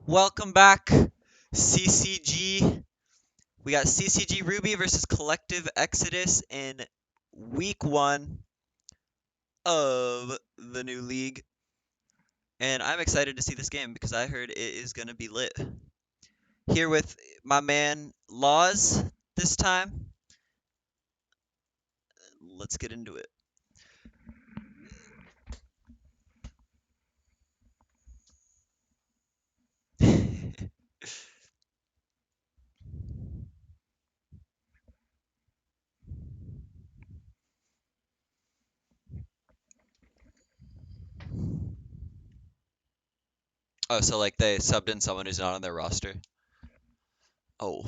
Welcome back, CCG. We got CCG Ruby versus Collective Exodus in week 1 of the new league. And I'm excited to see this game because I heard it is going to be lit. Here with my man Laws this time. Let's get into it. Oh, so like they subbed in someone who's not on their roster. Oh.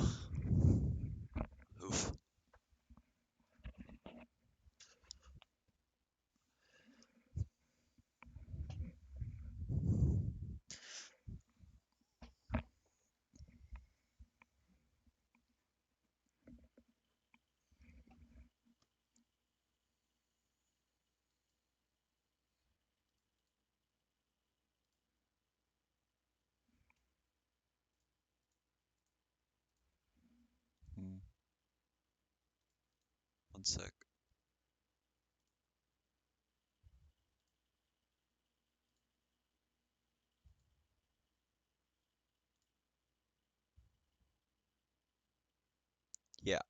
Oof. Hmm. One sec. Yeah.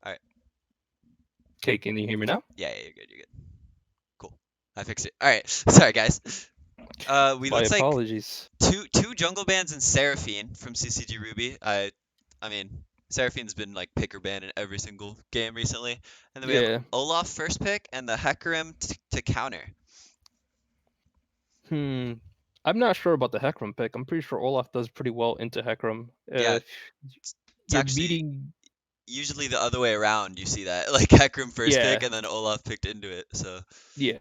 All right. Okay, can you hear me now? Yeah, you're good. You're good. Cool. I fixed it. All right. Sorry, guys. We My looks like apologies. two jungle bands and Seraphine from CCG Ruby. I mean, Seraphine's been like picker ban in every single game recently, and then we have Yeah. Olaf first pick and the Hecarim to counter. I'm not sure about the Hecarim pick. I'm pretty sure Olaf does pretty well into Hecarim. Yeah, it's You're actually meeting. usually the other way around. You see that like Hecarim first pick Yeah, and then Olaf picked into it. So, yeah.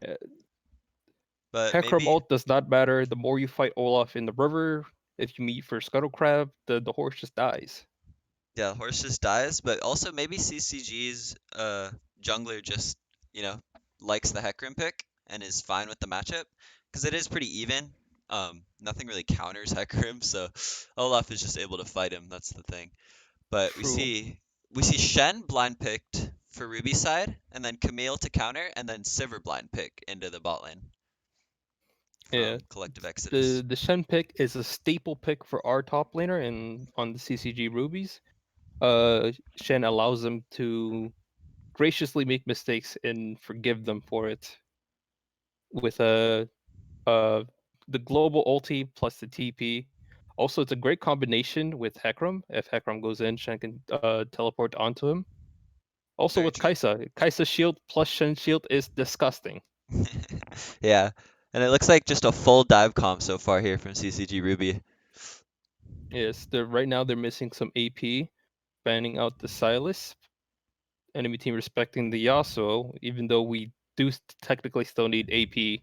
but Hecarim maybe ult does not matter. The more you fight Olaf in the river, if you meet for Scuttle Crab, the horse just dies. yeah, horse just dies. But also maybe CCG's jungler just likes the Hecarim pick and is fine with the matchup because it is pretty even. Nothing really counters Hecarim, so Olaf is just able to fight him. That's the thing. But we True. see we see Shen blind picked for Ruby side, and then Camille to counter, and then Sivir blind pick into the bot lane Yeah. from Collective Exodus. The Shen pick is a staple pick for our top laner and on the CCG Rubies. Shen allows them to graciously make mistakes and forgive them for it with the global ulti plus the TP. Also, it's a great combination with Hecarim. If Hecarim goes in, Shen can teleport onto him. Also Very with true. Kai'Sa. Kai'Sa shield plus Shen shield is disgusting. Yeah, and it looks like just a full dive comp so far here from CCG Ruby. Yes, they're right now they're missing some AP, banning out the Silas. Enemy team respecting the Yasuo, even though we do technically still need AP.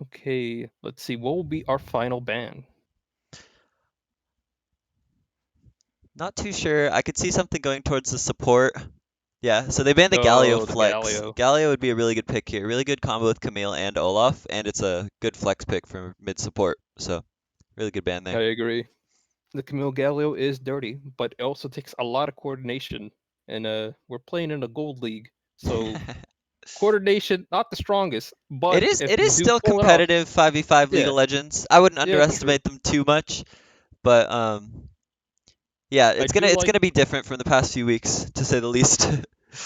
Okay, let's see. What will be our final ban? Not too sure. I could see something going towards the support. Yeah, so they banned the Galio Oh, the flex. Galio. Galio would be a really good pick here. Really good combo with Camille and Olaf, and it's a good flex pick for mid support. So, really good ban I there. agree. The Camille Galio is dirty, but it also takes a lot of coordination. And we're playing in a gold league, so coordination not the strongest. It But is if it you is do still pull it off, competitive 5v5 League yeah, of Legends. I wouldn't yeah, true. underestimate them too much, but yeah, I it's gonna do it's like, gonna be different from the past few weeks to say the least.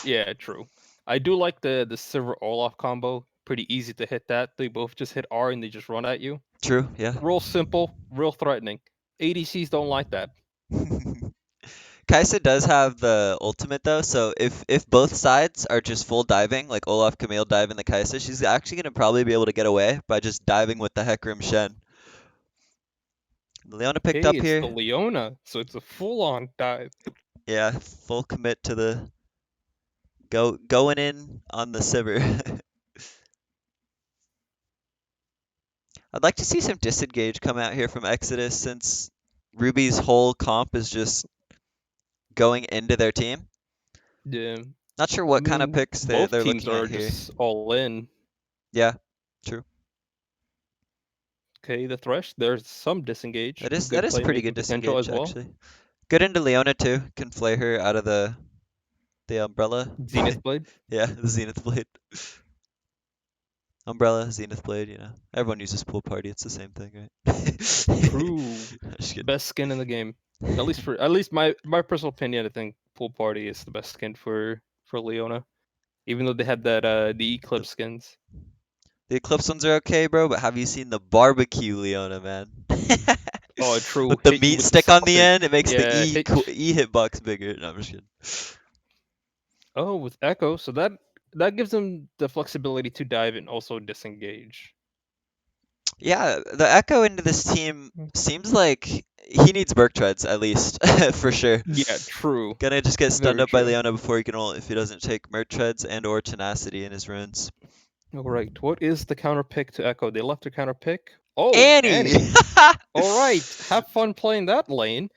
yeah, true. I do like the Silver Olaf combo. Pretty easy to hit that. They both just hit R and they just run at you. True, yeah. Real simple, real threatening. ADCs don't like that. Kai'Sa does have the ultimate though, so if both sides are just full diving, like Olaf Camille diving the Kai'Sa, she's actually gonna probably be able to get away by just diving with the Hecarim Shen. Leona picked Okay, up it's the here. Leona, so it's a full-on dive. Yeah, full commit to the going in on the Sivir. I'd like to see some disengage come out here from Exodus since Ruby's whole comp is just going into their team. Yeah, Not sure I what kind of mean, picks both they're teams looking at are here. just all in. Yeah, true. Okay, the Thresh, there's some disengage. That Good is pretty good playmaking potential disengage as well. actually. Good into Leona too. Can flay her out of the umbrella. Zenith Blade. Yeah, the Zenith Blade. Umbrella, Zenith Blade, you know. Everyone uses pool party, it's the same thing, right? True. Just kidding. Best skin in the game. At least my personal opinion, I think Pool Party is the best skin for Leona. Even though they had that the The, Eclipse skins. the Eclipse ones are okay, bro, but have you seen the barbecue Leona, man? Oh, true. With the Hit you meat with the stick on the sausage. end, it makes the Yeah, hit. E hitbox bigger. No, I'm just kidding. Oh, with Echo, so that gives them the flexibility to dive and also disengage. Yeah, the Echo into this team seems like he needs Berk treads at least, for sure. Yeah, true. Gonna just get stunned Very up by true. Leona before he can ult if he doesn't take Mert treads and or tenacity in his runes. All right, what is the counter pick to Echo? They left a counter pick. Oh, Annie! Annie. All right, have fun playing that lane.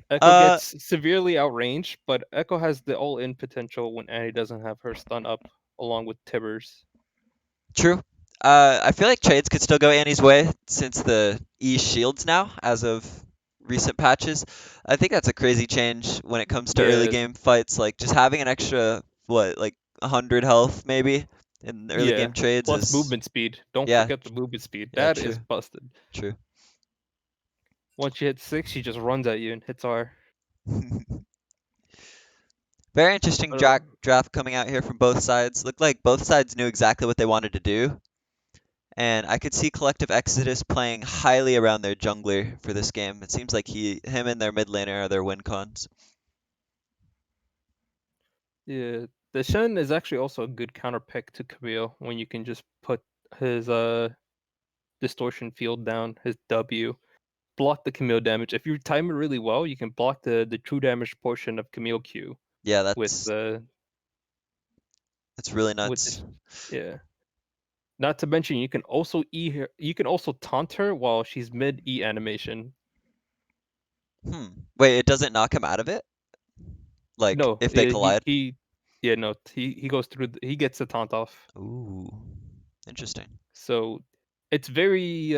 Echo uh, gets severely outranged, but Echo has the all-in potential when Annie doesn't have her stun up, along with Tibbers. True. I feel like trades could still go Annie's way since the E shields now, as of recent patches. I think that's a crazy change when it comes to early Yeah, game fights. Like just having an extra like 100 health maybe in the early game yeah. trades Plus is movement speed. Don't yeah, forget the movement speed. yeah, That is true, busted. true. Once you hit 6, she just runs at you and hits R. Very interesting Uh, draft coming out here from both sides. Looked like both sides knew exactly what they wanted to do, and I could see Collective Exodus playing highly around their jungler for this game. It seems like him and their mid laner are their win cons. yeah, the Shen is actually also a good counter pick to Camille when you can just put his distortion field down, his W, block the Camille damage. If you time it really well, you can block the true damage portion of Camille Q Yeah, with that's really with nuts. this. Yeah. Not to mention you can also taunt her while she's mid E animation. Hmm. Wait, it doesn't knock him out of it? Like No, if they yeah, collide? he yeah, no, he goes through he gets the taunt off. Ooh, interesting. So it's very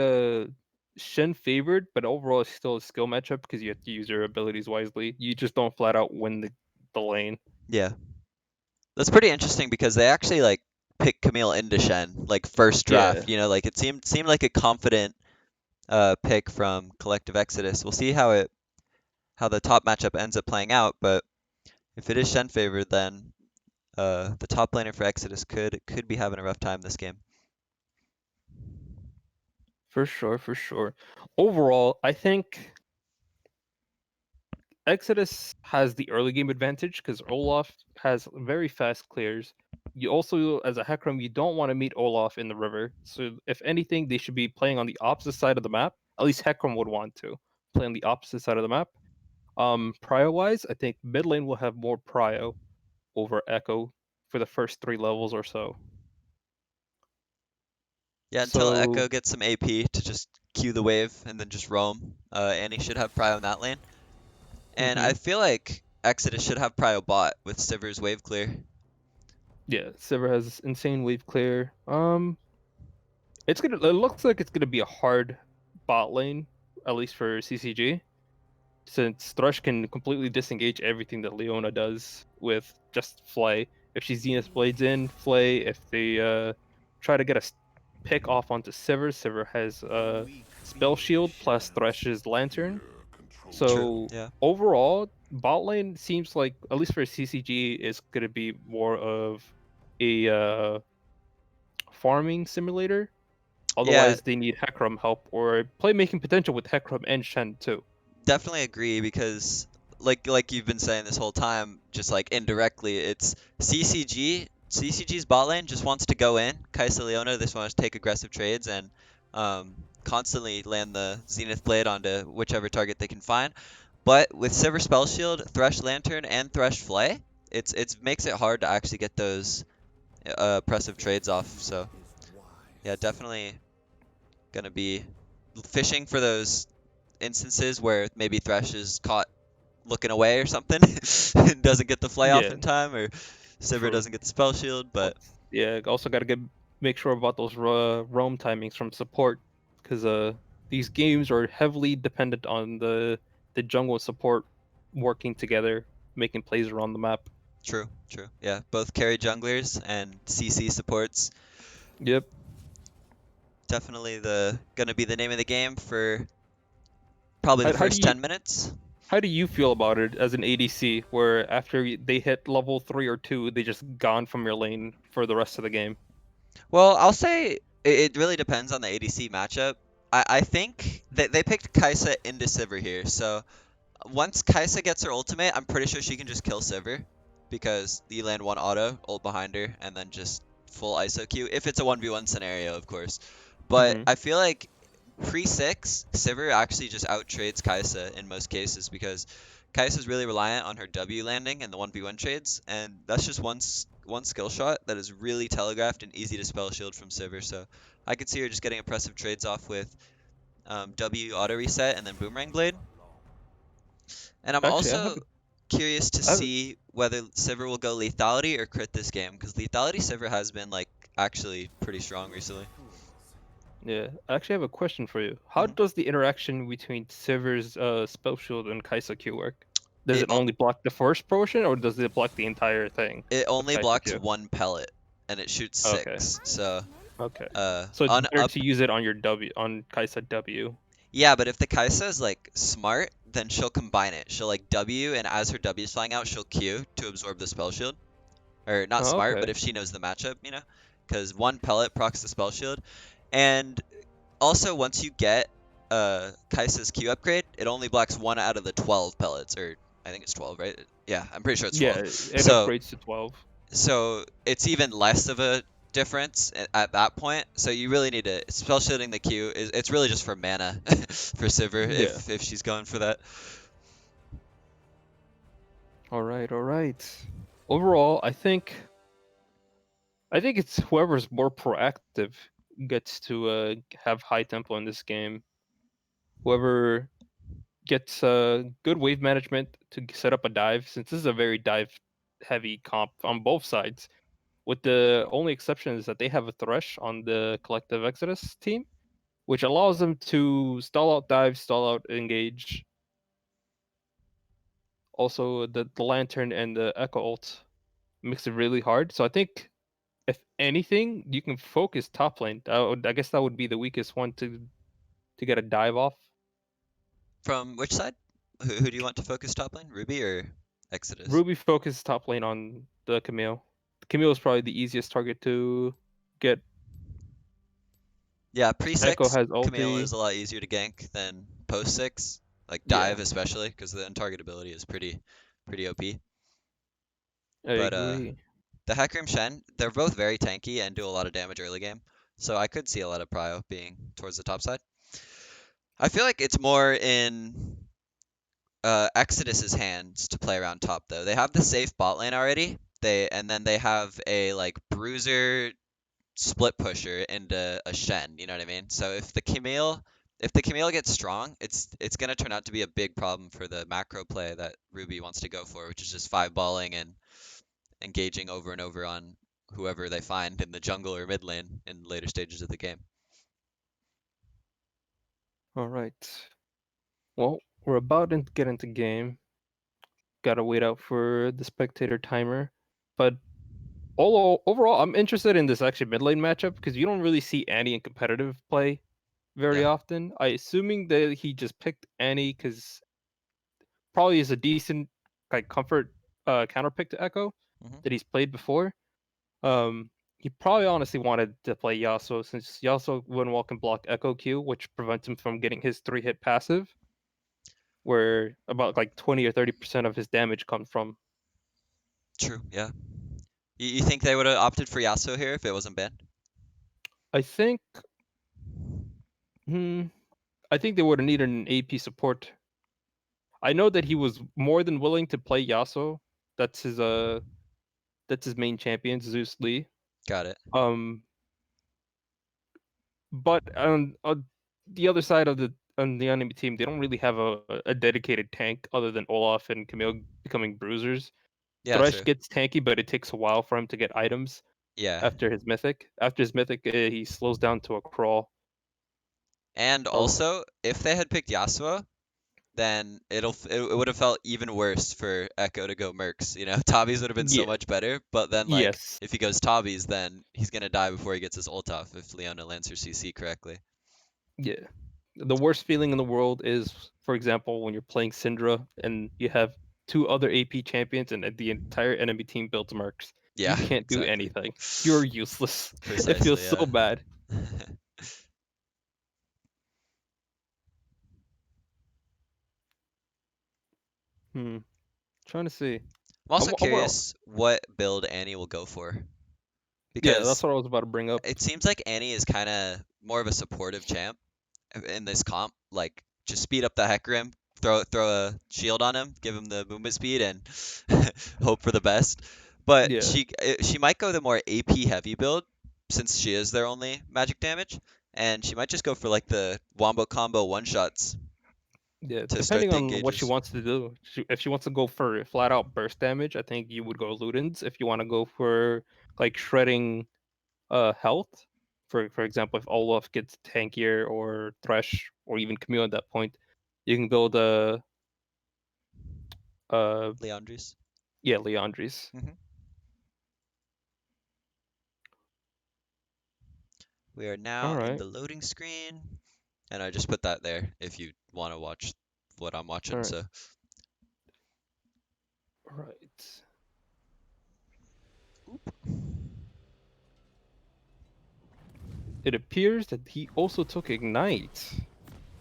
Shen favored, but overall it's still a skill matchup because you have to use your abilities wisely. You just don't flat out win the lane. Yeah. That's pretty interesting because they actually like pick Camille into Shen like first Yeah, draft, you know, like it seemed like a confident pick from Collective Exodus. We'll see how the top matchup ends up playing out, but if it is Shen favored, then the top laner for Exodus could be having a rough time this game. for sure, for sure. Overall, I think Exodus has the early game advantage because Olaf has very fast clears. You also, as a Hecarim, you don't want to meet Olaf in the river. So, if anything, they should be playing on the opposite side of the map. At least Hecarim would want to play on the opposite side of the map. Prio wise, I think mid lane will have more prio over Echo for the first 3 levels or so. Yeah, until So, Echo gets some AP to just cue the wave and then just roam. Annie should have prio in that lane. And I mhm. feel like Exodus should have prio bot with Sivir's wave clear. Yeah, Sivir has insane wave clear. It looks like it's gonna be a hard bot lane, at least for CCG. Since Thrush can completely disengage everything that Leona does with just Flay. If she Zenith Blades in, Flay. If they try to get a pick off onto Sivir, Sivir has Spell Shield plus Thresh's Lantern. True. So Yeah. overall, bot lane seems like, at least for CCG, is going to be more of a farming simulator. Yeah, Otherwise, they need Hecarim help or playmaking potential with Hecarim and Shen too. definitely agree because like you've been saying this whole time, just like indirectly, it's CCG. CCG's bot lane just wants to go in. Kai'Sa Leona just wants to take aggressive trades and constantly land the Zenith Blade onto whichever target they can find. But with Sivir Spell Shield, Thresh Lantern, and Thresh Flay, it's makes it hard to actually get those oppressive trades off. So yeah, definitely gonna be fishing for those instances where maybe Thresh is caught looking away or something and doesn't get the flay off Yeah, in time, or Sivir true. doesn't get the spell shield. But Yeah, also got to make sure about those roam timings from support because these games are heavily dependent on the jungle and support working together, making plays around the map. true, true. Yeah, both carry junglers and CC supports. Yep. Definitely the gonna be the name of the game for probably the How do first you 10 minutes. how do you feel about it as an ADC, where after they hit level 3 or 2, they just gone from your lane for the rest of the game? Well, I'll say it really depends on the ADC matchup. I think that they picked Kai'Sa into Sivir here, so once Kai'Sa gets her ultimate, I'm pretty sure she can just kill Sivir because you land one auto, ult behind her, and then just full ISO Q, if it's a 1v1 scenario, of course. But Hmm. I feel like pre-6, Sivir actually just outtrades Kai'Sa in most cases because Kai'Sa is really reliant on her W landing and the 1v1 trades, and that's just one skill shot that is really telegraphed and easy to spell shield from Sivir. So I could see her just getting impressive trades off with W auto reset and then Boomerang Blade. And I'm Actually, also curious to I have, see whether Sivir will go lethality or crit this game, because lethality Sivir has been like actually pretty strong recently. yeah, I actually have a question for you. How Hmm. does the interaction between Sivir's spell shield and Kaisa Q work? Does It it only block the first portion, or does it block the entire thing it of only Kaisa blocks Q? one pellet, and it shoots Okay, six. So okay. uh So it's on better up to use it on your W on Kaisa W. yeah, but if the Kai'Sa is like smart, then she'll combine it. She'll like W, and as her W is flying out, she'll Q to absorb the spell shield. Or not Oh, smart, but okay. if she knows the matchup, you know, because one pellet procs the spell shield. And also, once you get Kai'Sa's Q upgrade, it only blocks one out of the 12 pellets, or I think it's 12, right? Yeah, I'm pretty sure it's Yeah, 12. it So, upgrades to 12. so it's even less of a difference at that point. So you really need to spell shielding the Q. It's really just for mana for Sivir Yeah. if she's going for that. All right, all right. Overall, I think it's whoever's more proactive gets to have high tempo in this game. Whoever gets good wave management to set up a dive, since this is a very dive heavy comp on both sides. With the only exception is that they have a Thresh on the Collective Exodus team, which allows them to stall out dive, stall out engage. Also, the Lantern and the Echo ult makes it really hard. So I think if anything, you can focus top lane. I guess that would be the weakest one to get a dive off. From which side? Who do you want to focus top lane? Ruby or Exodus? Ruby focuses top lane on the Camille. Camille is probably the easiest target to get. Yeah, Echo pre-6, has Camille is ulti. a lot easier to gank than post-6. Like Yeah, dive especially, because the untargetability is pretty OP. I But agree. the Hecarim Shen, they're both very tanky and do a lot of damage early game. So I could see a lot of prio being towards the top side. I feel like it's more in Exodus's hands to play around top though. They have the safe bot lane already. And then they have a like bruiser split pusher into a Shen, you know what I mean? So if the Camille gets strong, it's gonna turn out to be a big problem for the macro play that Ruby wants to go for, which is just five balling and engaging over and over on whoever they find in the jungle or mid lane in later stages of the game. All right. Well, we're about to get into game. Gotta wait out for the spectator timer. But overall, I'm interested in this actually mid lane matchup because you don't really see Annie in competitive play very Yeah. often. I assuming that he just picked Annie because probably is a decent like comfort counter pick to Echo Hmm. that he's played before. He probably honestly wanted to play Yasuo since Yasuo when walk and block Echo Q, which prevents him from getting his 3-hit passive, where about like 20 or 30% of his damage comes from. True, yeah. You think they would have opted for Yasuo here if it wasn't banned? I think, hmm, I think they would have needed an AP support. I know that he was more than willing to play Yasuo. That's his that's his main champion, Zeus Lee. Got it. Um, but on the other side of the enemy team, they don't really have a dedicated tank other than Olaf and Camille becoming bruisers. Yeah, Thresh true. gets tanky, but it takes a while for him to get items Yeah. after his mythic. After his mythic, he slows down to a crawl. And Oh, also, if they had picked Yasuo, then it would have felt even worse for Echo to go Mercs. You know, Tabby's would have been so yeah, much better. But then, like, yes, if he goes Tabby's, then he's gonna die before he gets his ult off if Leona lands her CC correctly. yeah. The worst feeling in the world is, for example, when you're playing Syndra and you have two other AP champions and the entire enemy team builds mercs. You Yeah, can't do exactly. anything. You're useless. It feels Precisely, so yeah. bad. Hmm. Trying to see. I'm also Well, curious what build Annie will go for yeah, that's because what I was about to bring up. it seems like Annie is kind of more of a supportive champ in this comp. Like, just speed up the Hecarim, throw a shield on him, give him the movement speed, and hope for the best. But Yeah, she might go the more AP heavy build since she is their only magic damage, and she might just go for like the wombo combo one shots yeah. to start Depending the on what she engagers. wants to do. If she wants to go for flat out burst damage, I think you would go Ludens. If you want to go for like shredding health, for example, if Olaf gets tankier or Thresh or even Camille at that point, you can go the uh Leandris. yeah, Leandris. hmm We are All now in right, the loading screen, and I just put that there if you want to watch what I'm all watching. right, So all right. It appears that he also took Ignite.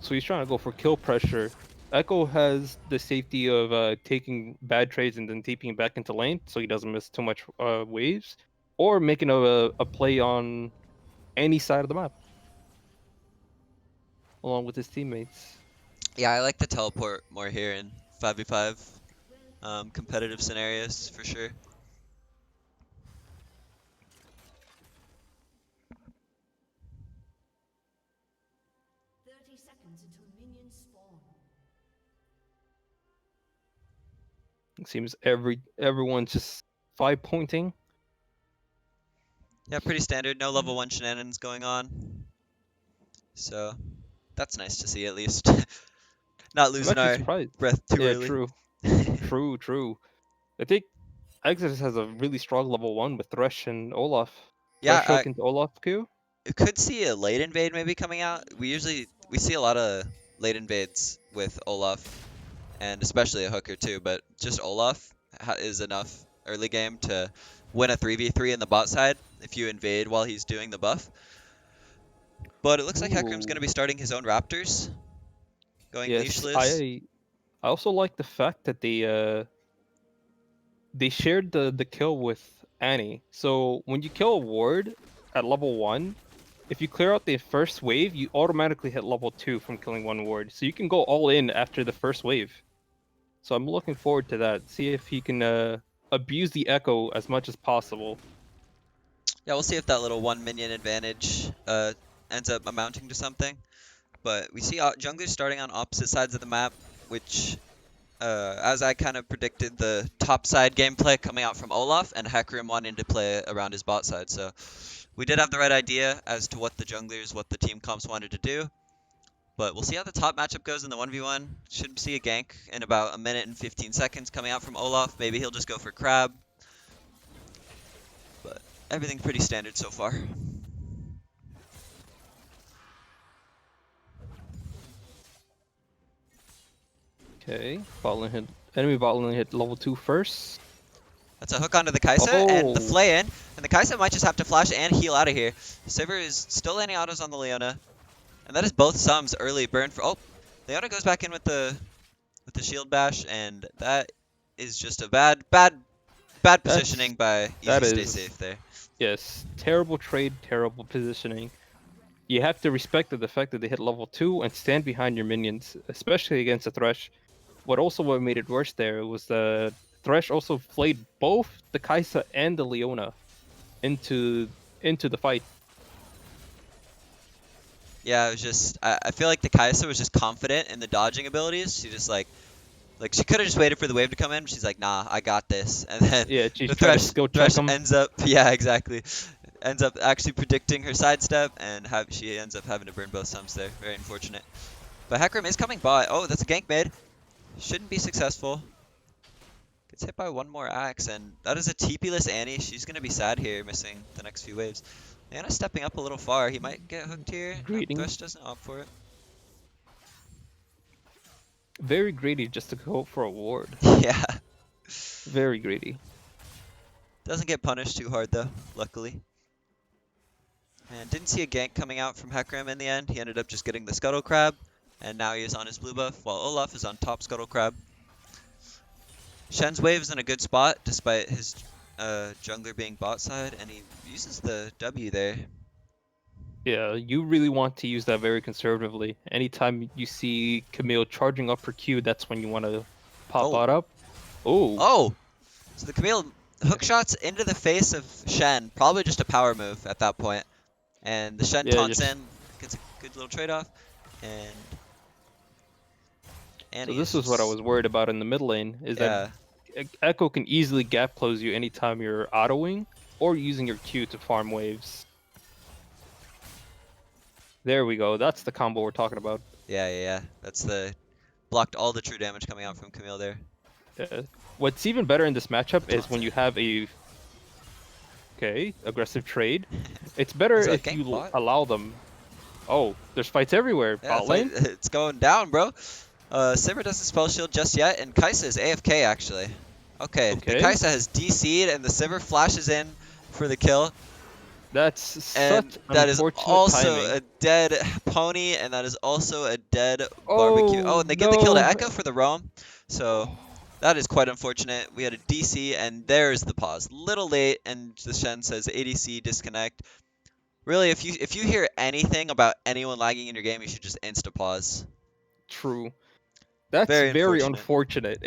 So he's trying to go for kill pressure. Echo has the safety of taking bad trades and then TPing back into lane so he doesn't miss too much waves, or making a play on any side of the map along with his teammates. yeah, I like to teleport more here in 5v5 competitive scenarios for sure. 30 seconds until minions spawn. It seems everyone's just 5 pointing. Yeah, pretty standard. No level 1 shenanigans going on. So that's nice to see at least. Not I'm losing actually our surprised. breath too Yeah, early. true, true. I think Exodus has a really strong level 1 with Thresh and Olaf. Yeah, Thresh hook into Olaf Q. you could see a late invade maybe coming out. We see a lot of late invades with Olaf and especially a hooker too, but just Olaf is enough early game to win a 3v3 in the bot side if you invade while he's doing the buff. But it looks like Hecarim's going to Ooh. be starting his own Raptors, going Yes, leashless. I also like the fact that they shared the kill with Annie. So when you kill a ward at level 1, if you clear out the first wave, you automatically hit level 2 from killing one ward. So you can go all in after the first wave. So I'm looking forward to that. See if he can abuse the echo as much as possible. Yeah, we'll see if that little 1 minion advantage ends up amounting to something. But we see junglers starting on opposite sides of the map, which, as I kind of predicted, the top side gameplay coming out from Olaf and Hecarim wanting to play around his bot side. So we did have the right idea as to what the junglers, what the team comps wanted to do. But we'll see how the top matchup goes in the 1v1. Should see a gank in about a minute and 15 seconds coming out from Olaf. Maybe he'll just go for Crab. But everything pretty standard so far. Okay, enemy bot lane hit level 2 first. That's a hook onto the Kaisa and the Oh, Flay in. And the Kaisa might just have to flash and heal out of here. Sivir is still landing autos on the Leona. And that is both sums early burn for... Oh, Leona goes back in with the with the shield bash, and that is just a bad positioning by That Easy Stay is, Safe there. yes, terrible trade, terrible positioning. You have to respect the fact that they hit level 2 and stand behind your minions, especially against a Thresh. What made it worse there was the Thresh also flayed both the Kaisa and the Leona into the fight. Yeah, it was just I feel like the Kai'Sa was just confident in the dodging abilities. She just like she could have just waited for the wave to come in. But she's like, nah, I got this. And then Yeah, she the tried to skill check Thresh him. ends up yeah exactly ends up actually predicting her sidestep, and she ends up having to burn both sums there. Very unfortunate. But Hecarim is coming bot. Oh, that's a gank mid. Shouldn't be successful. Gets hit by one more axe, and that is a TP-less Annie. She's gonna be sad here, missing the next few waves. Anna's stepping up a little far. He might get hooked here. Nope, Greeting. Thresh doesn't opt for it. Very greedy just to go for a ward. Yeah. Very greedy. Doesn't get punished too hard though, luckily. And didn't see a gank coming out from Hecarim in the end. He ended up just getting the Scuttle Crab, and now he is on his blue buff, while Olaf is on top Scuttle Crab. Shen's wave is in a good spot, despite his jungler being bot side, and he uses the W there. Yeah, you really want to use that very conservatively. Anytime you see Camille charging up her Q, that's when you want to pop bot up. Oh. Oh! So the Camille hook shots into the face of Shen, probably just a power move at that point. And the Shen Yeah, taunts just... in, gets a good little trade-off, and So this is what I was worried about in the mid lane, is that Echo can easily gap close you anytime you're autoing or using your Q to farm waves. There we go. That's the combo we're talking about. Yeah. That's the blocked all the true damage coming out from Camille there. What's even better in this matchup is when you have a aggressive trade. It's better if you allow them. Oh, there's fights everywhere. Yeah, Bot lane. it's going down, bro. Sivir doesn't spell shield just yet, and Kaisa is AFK actually. Okay, the Kaisa has DC'd, and the Sivir flashes in for the kill. That's such that is also timing. a dead pony, and that is also a dead barbecue. Oh, and they give the kill to Echo for the roam. So that is quite unfortunate. We had a DC, and there's the pause. Little late, and the Shen says ADC disconnect. Really, if you hear anything about anyone lagging in your game, you should just insta pause. True. That's very unfortunate.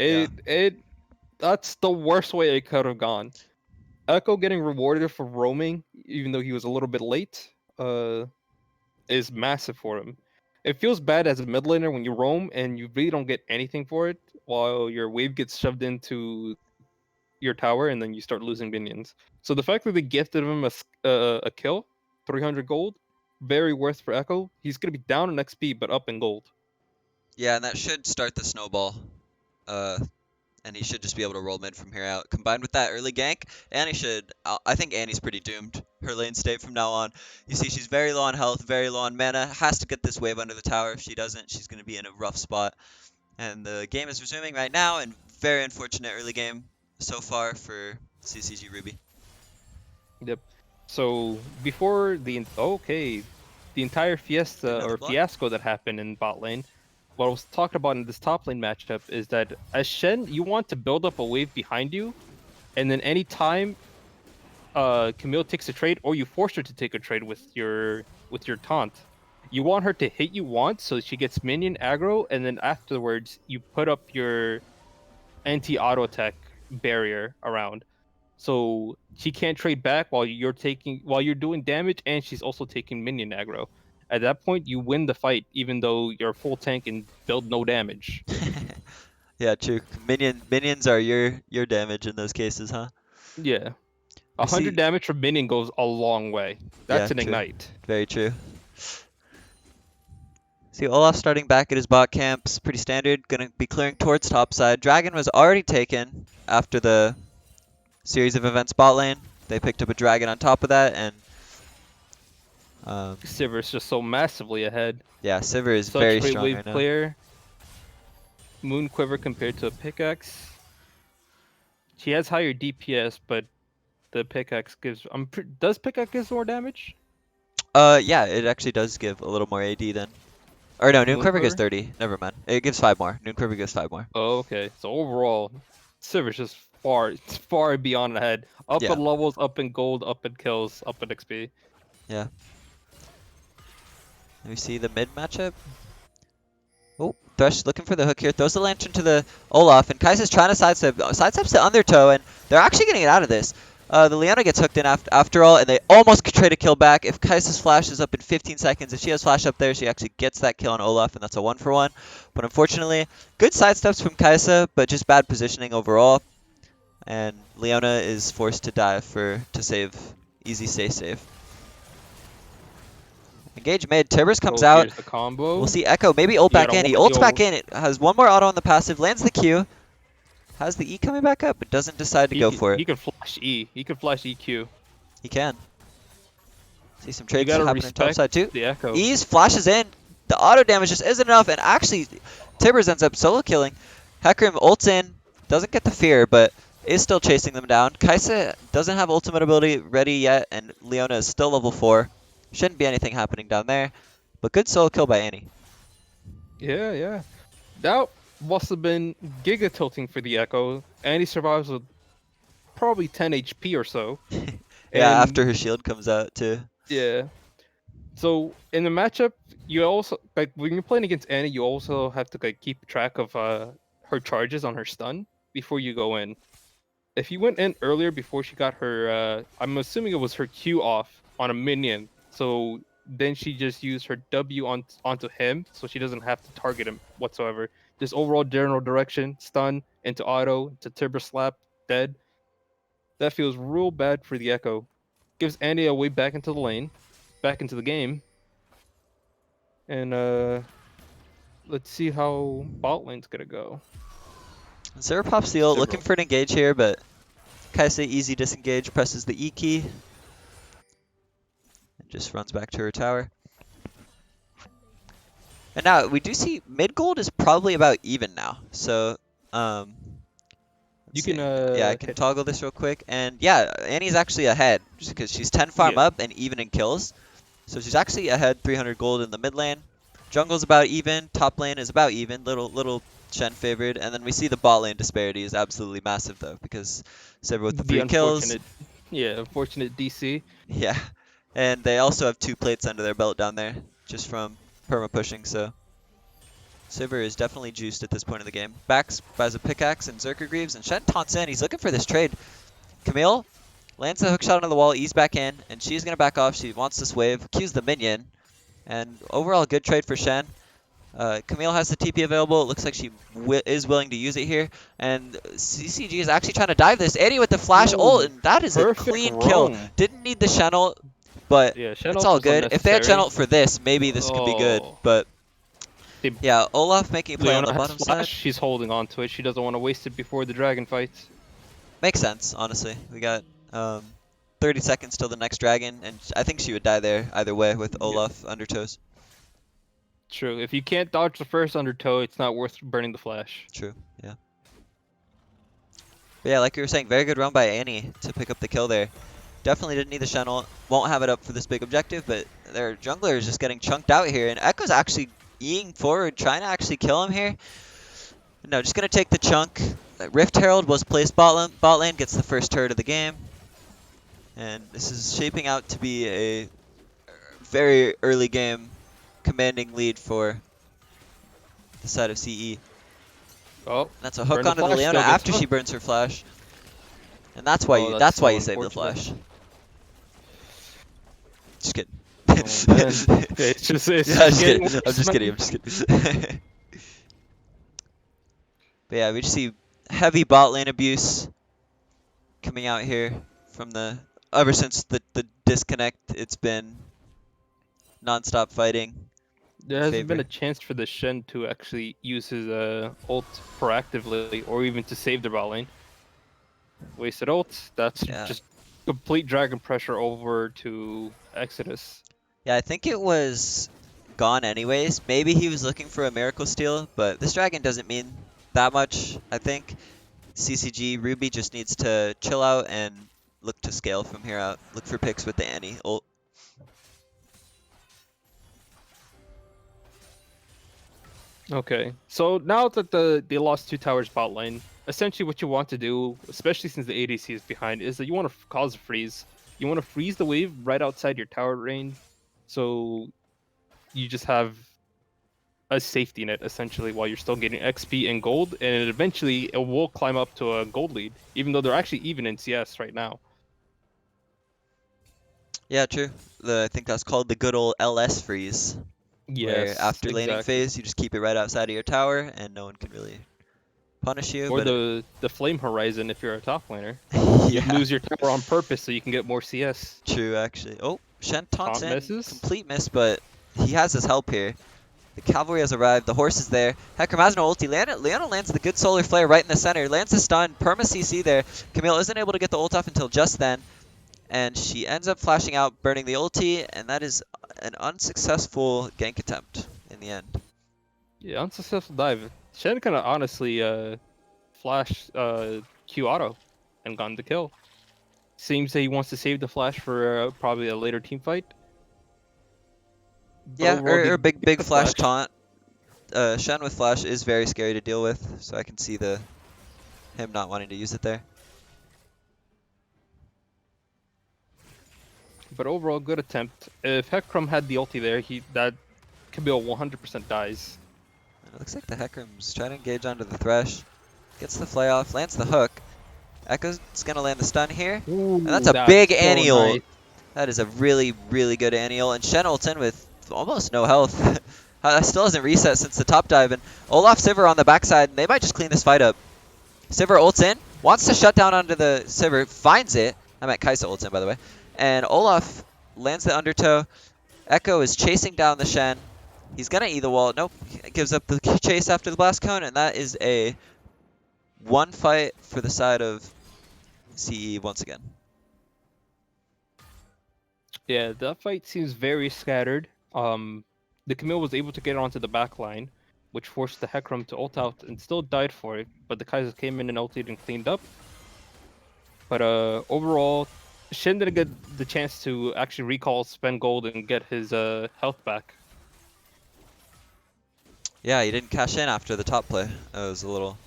That's the worst way it could have gone. Echo getting rewarded for roaming, even though he was a little bit late, is massive for him. It feels bad as a mid laner when you roam and you really don't get anything for it, while your wave gets shoved into your tower and then you start losing minions. So the fact that they gifted him a kill, 300 gold, very worth for Echo. He's gonna be down in XP but up in gold. Yeah, and that should start the snowball. And he should just be able to roll mid from here out. Combined with that early gank, Annie should... I think Annie's pretty doomed, her lane state from now on. You see, she's very low on health, very low on mana, has to get this wave under the tower. If she doesn't, she's going to be in a rough spot. And the game is resuming right now, and very unfortunate early game so far for CCG Ruby. Yep. So, before the... the entire fiasco that happened in bot lane, what was talked about in this top lane matchup is that as Shen, you want to build up a wave behind you, and then anytime Camille takes a trade, or you force her to take a trade with your taunt, you want her to hit you once so she gets minion aggro, and then afterwards you put up your anti-auto attack barrier around, so she can't trade back while you're doing damage, and she's also taking minion aggro. At that point, you win the fight, even though you're full tank and build no damage. Yeah, true. Minions are your damage in those cases, huh? Yeah. 100 damage from minion goes a long way. That's an ignite. Very true. See, Olaf starting back at his bot camps, pretty standard. Gonna be clearing towards topside. Dragon was already taken after the series of events bot lane. They picked up a dragon on top of that, and Sivir's just so massively ahead. Yeah, Sivir is very strong wave right now. Player. Moon Quiver compared to a pickaxe. She has higher DPS, but the pickaxe gives... does pickaxe give more damage? Yeah, it actually does give a little more AD then. Or no, Noon Moon Quiver gives Quiver? 30. Never mind. It gives 5 more. Noon Quiver gives 5 more. Oh, okay. So overall, Silver's just far beyond ahead. Up Yeah. in levels, up in gold, up in kills, up in XP. Yeah. Let me see the mid matchup. Oh, Thresh looking for the hook here. Throws the lantern to the Olaf, and Kai'Sa's trying to sidesteps the undertow, and they're actually getting it out of this. The Leona gets hooked in after all, and they almost could trade a kill back. If Kai'Sa's flash is up in 15 seconds, if she has flash up there, she actually gets that kill on Olaf, and that's a 1-for-1. But unfortunately, good sidesteps from Kai'Sa, but just bad positioning overall. And Leona is forced to dive to save. Easy stay safe. Engage mid. Tibbers comes Oh, out. here's the combo. We'll see Echo. Maybe ult You back gotta in. He wa- ults yo, back in. It has one more auto on the passive. Lands the Q. Has the E coming back up, but doesn't decide to go for it. he can flash E. He can flash EQ. He can. See some You trades gotta happening top respect side too. the Echo. Ease flashes in. The auto damage just isn't enough, and actually, Tibbers ends up solo killing. Hecarim ults in. Doesn't get the fear, but is still chasing them down. Kai'Sa doesn't have ultimate ability ready yet, and Leona is still level 4. Shouldn't be anything happening down there, but good solo kill by Annie. Yeah, yeah. That must have been giga tilting for the Echo, and he survives with probably 10 HP or so. Yeah, And after her shield comes out too. yeah. So in the matchup, you also like when you're playing against Annie, you also have to like keep track of her charges on her stun before you go in. If you went in earlier before she got her, I'm assuming it was her Q off on a minion. So then she just used her W onto him, so she doesn't have to target him whatsoever. Just overall general direction, stun into auto, to turbo slap, dead. That feels real bad for the Echo. Gives Andy a way back into the lane, back into the game, and let's see how bot lane's gonna go. Zero pops the ult, looking Sivir. for an engage here, but Kai'Sa easy disengage, presses the E key, and just runs back to her tower. And now we do see mid gold is probably about even now. So, let's You see. can Yeah, I can toggle this real quick, and yeah, Annie's actually ahead just because she's 10 farm Yeah. up and even in kills. So she's actually ahead 300 gold in the mid lane. Jungle's about even, top lane is about even, little Shen favored, and then we see the bot lane disparity is absolutely massive though because Sivir with the 3 kills. Unfortunate DC. Yeah, and they also have 2 plates under their belt down there just from perma pushing, so Sivir is definitely juiced at this point of the game. Backs buys a pickaxe and Zerker Greaves, and Shen taunts in. He's looking for this trade. Camille lands the hookshot onto the wall, ease back in, and she's going to back off. She wants this wave, Q's the minion, and overall good trade for Shen. Camille has the TP available. It looks like she is willing to use it here. And CCG is actually trying to dive this. Annie with the flash ult, and that is a Perfect clean kill. roam. Didn't need the Shen ult, but Yeah, Shen it's ult all was good. If they had Shen unnecessary. ult for this, maybe this could be good. Oh. But They- yeah, Olaf making a play on Leona the has bottom flash. side. She's holding on to it. She doesn't want to waste it before the dragon fights. Makes sense, honestly. We got 30 seconds till the next dragon, and I think she would die there either way with Olaf undertows. True. If you can't dodge the first undertow, it's not worth burning the flash. True, yeah. But yeah, like you were saying, very good run by Annie to pick up the kill there. Definitely didn't need the Shen ult. Won't have it up for this big objective, but their jungler is just getting chunked out here, and Echo's actually eating forward, trying to actually kill him here. No, just going to take the chunk. Rift Herald was placed bot lane, gets the first turret of the game. And this is shaping out to be a very early game commanding lead for the side of CE. Oh, That's a hook burn the onto the flash, Leona still gets after she hooked. burns her flash. And that's why Oh, that's that's why so you save the unfortunate. flash. Just kidding. Oh, man. It's just Yeah, I'm just getting kidding. I'm worse, just kidding. man. I'm just kidding. But yeah, we just see heavy bot lane abuse coming out here from the ever since the disconnect. It's been non-stop fighting. There hasn't been favor. a chance for the Shen to actually use his ult proactively, or even to save the bot lane. Wasted ult. That's Yeah. just complete dragon pressure over to Exodus. Yeah, I think it was gone anyways. Maybe he was looking for a miracle steal, but this dragon doesn't mean that much. I think CCG Ruby just needs to chill out and look to scale from here out. Look for picks with the Annie ult. Okay, so now that they lost 2 towers bot lane, essentially what you want to do, especially since the ADC is behind, is that you want to cause a freeze. You want to freeze the wave right outside your tower range, so you just have a safety net essentially while you're still getting XP and gold, and eventually it will climb up to a gold lead, even though they're actually even in CS right now. Yeah, true. I think that's called the good old LS freeze, where Yes, after laning exactly. phase, you just keep it right outside of your tower, and no one can really punish you. Or But the flame horizon if you're a top laner. You yeah, lose your tower on purpose so you can get more CS. true actually. Oh, Shen taunts Taunt in, misses. complete miss, but he has his help here. The cavalry has arrived. The horse is there. Hecarim has no ulti. Leona lands the good solar flare right in the center. Lands the stun. Perma CC there. Camille isn't able to get the ult off until just then. And she ends up flashing out, burning the ulti. And that is an unsuccessful gank attempt in the end. Yeah, unsuccessful dive. Shen kind of honestly flash Q auto and gotten the kill. Seems that he wants to save the flash for probably a later team fight. But Yeah, overall, they or big, get big the flash flash. taunt. Shen with flash is very scary to deal with. So I can see him not wanting to use it there. But overall, good attempt. If Hecarim had the ulti there, that Camille 100% dies. It looks like the Hecarim's trying to engage onto the Thresh. Gets the flay off, lands the hook. Echo's gonna land the stun here. And that's Ooh, a that's big so annual. nice. That is a really, really good annual. And Shen ults in with almost no health. Still hasn't reset since the top dive. And Olaf Sivir on the backside, and they might just clean this fight up. Sivir ults in, wants to shut down onto the Sivir, finds it. I meant Kaisa ults in, by the way. And Olaf lands the undertow. Echo is chasing down the Shen. He's gonna E the wall. Nope, he gives up the chase after the blast cone, and that is a one fight for the side of CE once again. Yeah, that fight seems very scattered. The Camille was able to get onto the back line, which forced the Hecarim to ult out and still died for it. But the Kaiser came in and ulted and cleaned up. But overall, Shen didn't get the chance to actually recall, spend gold, and get his health back. Yeah, he didn't cash in after the top play. It was a little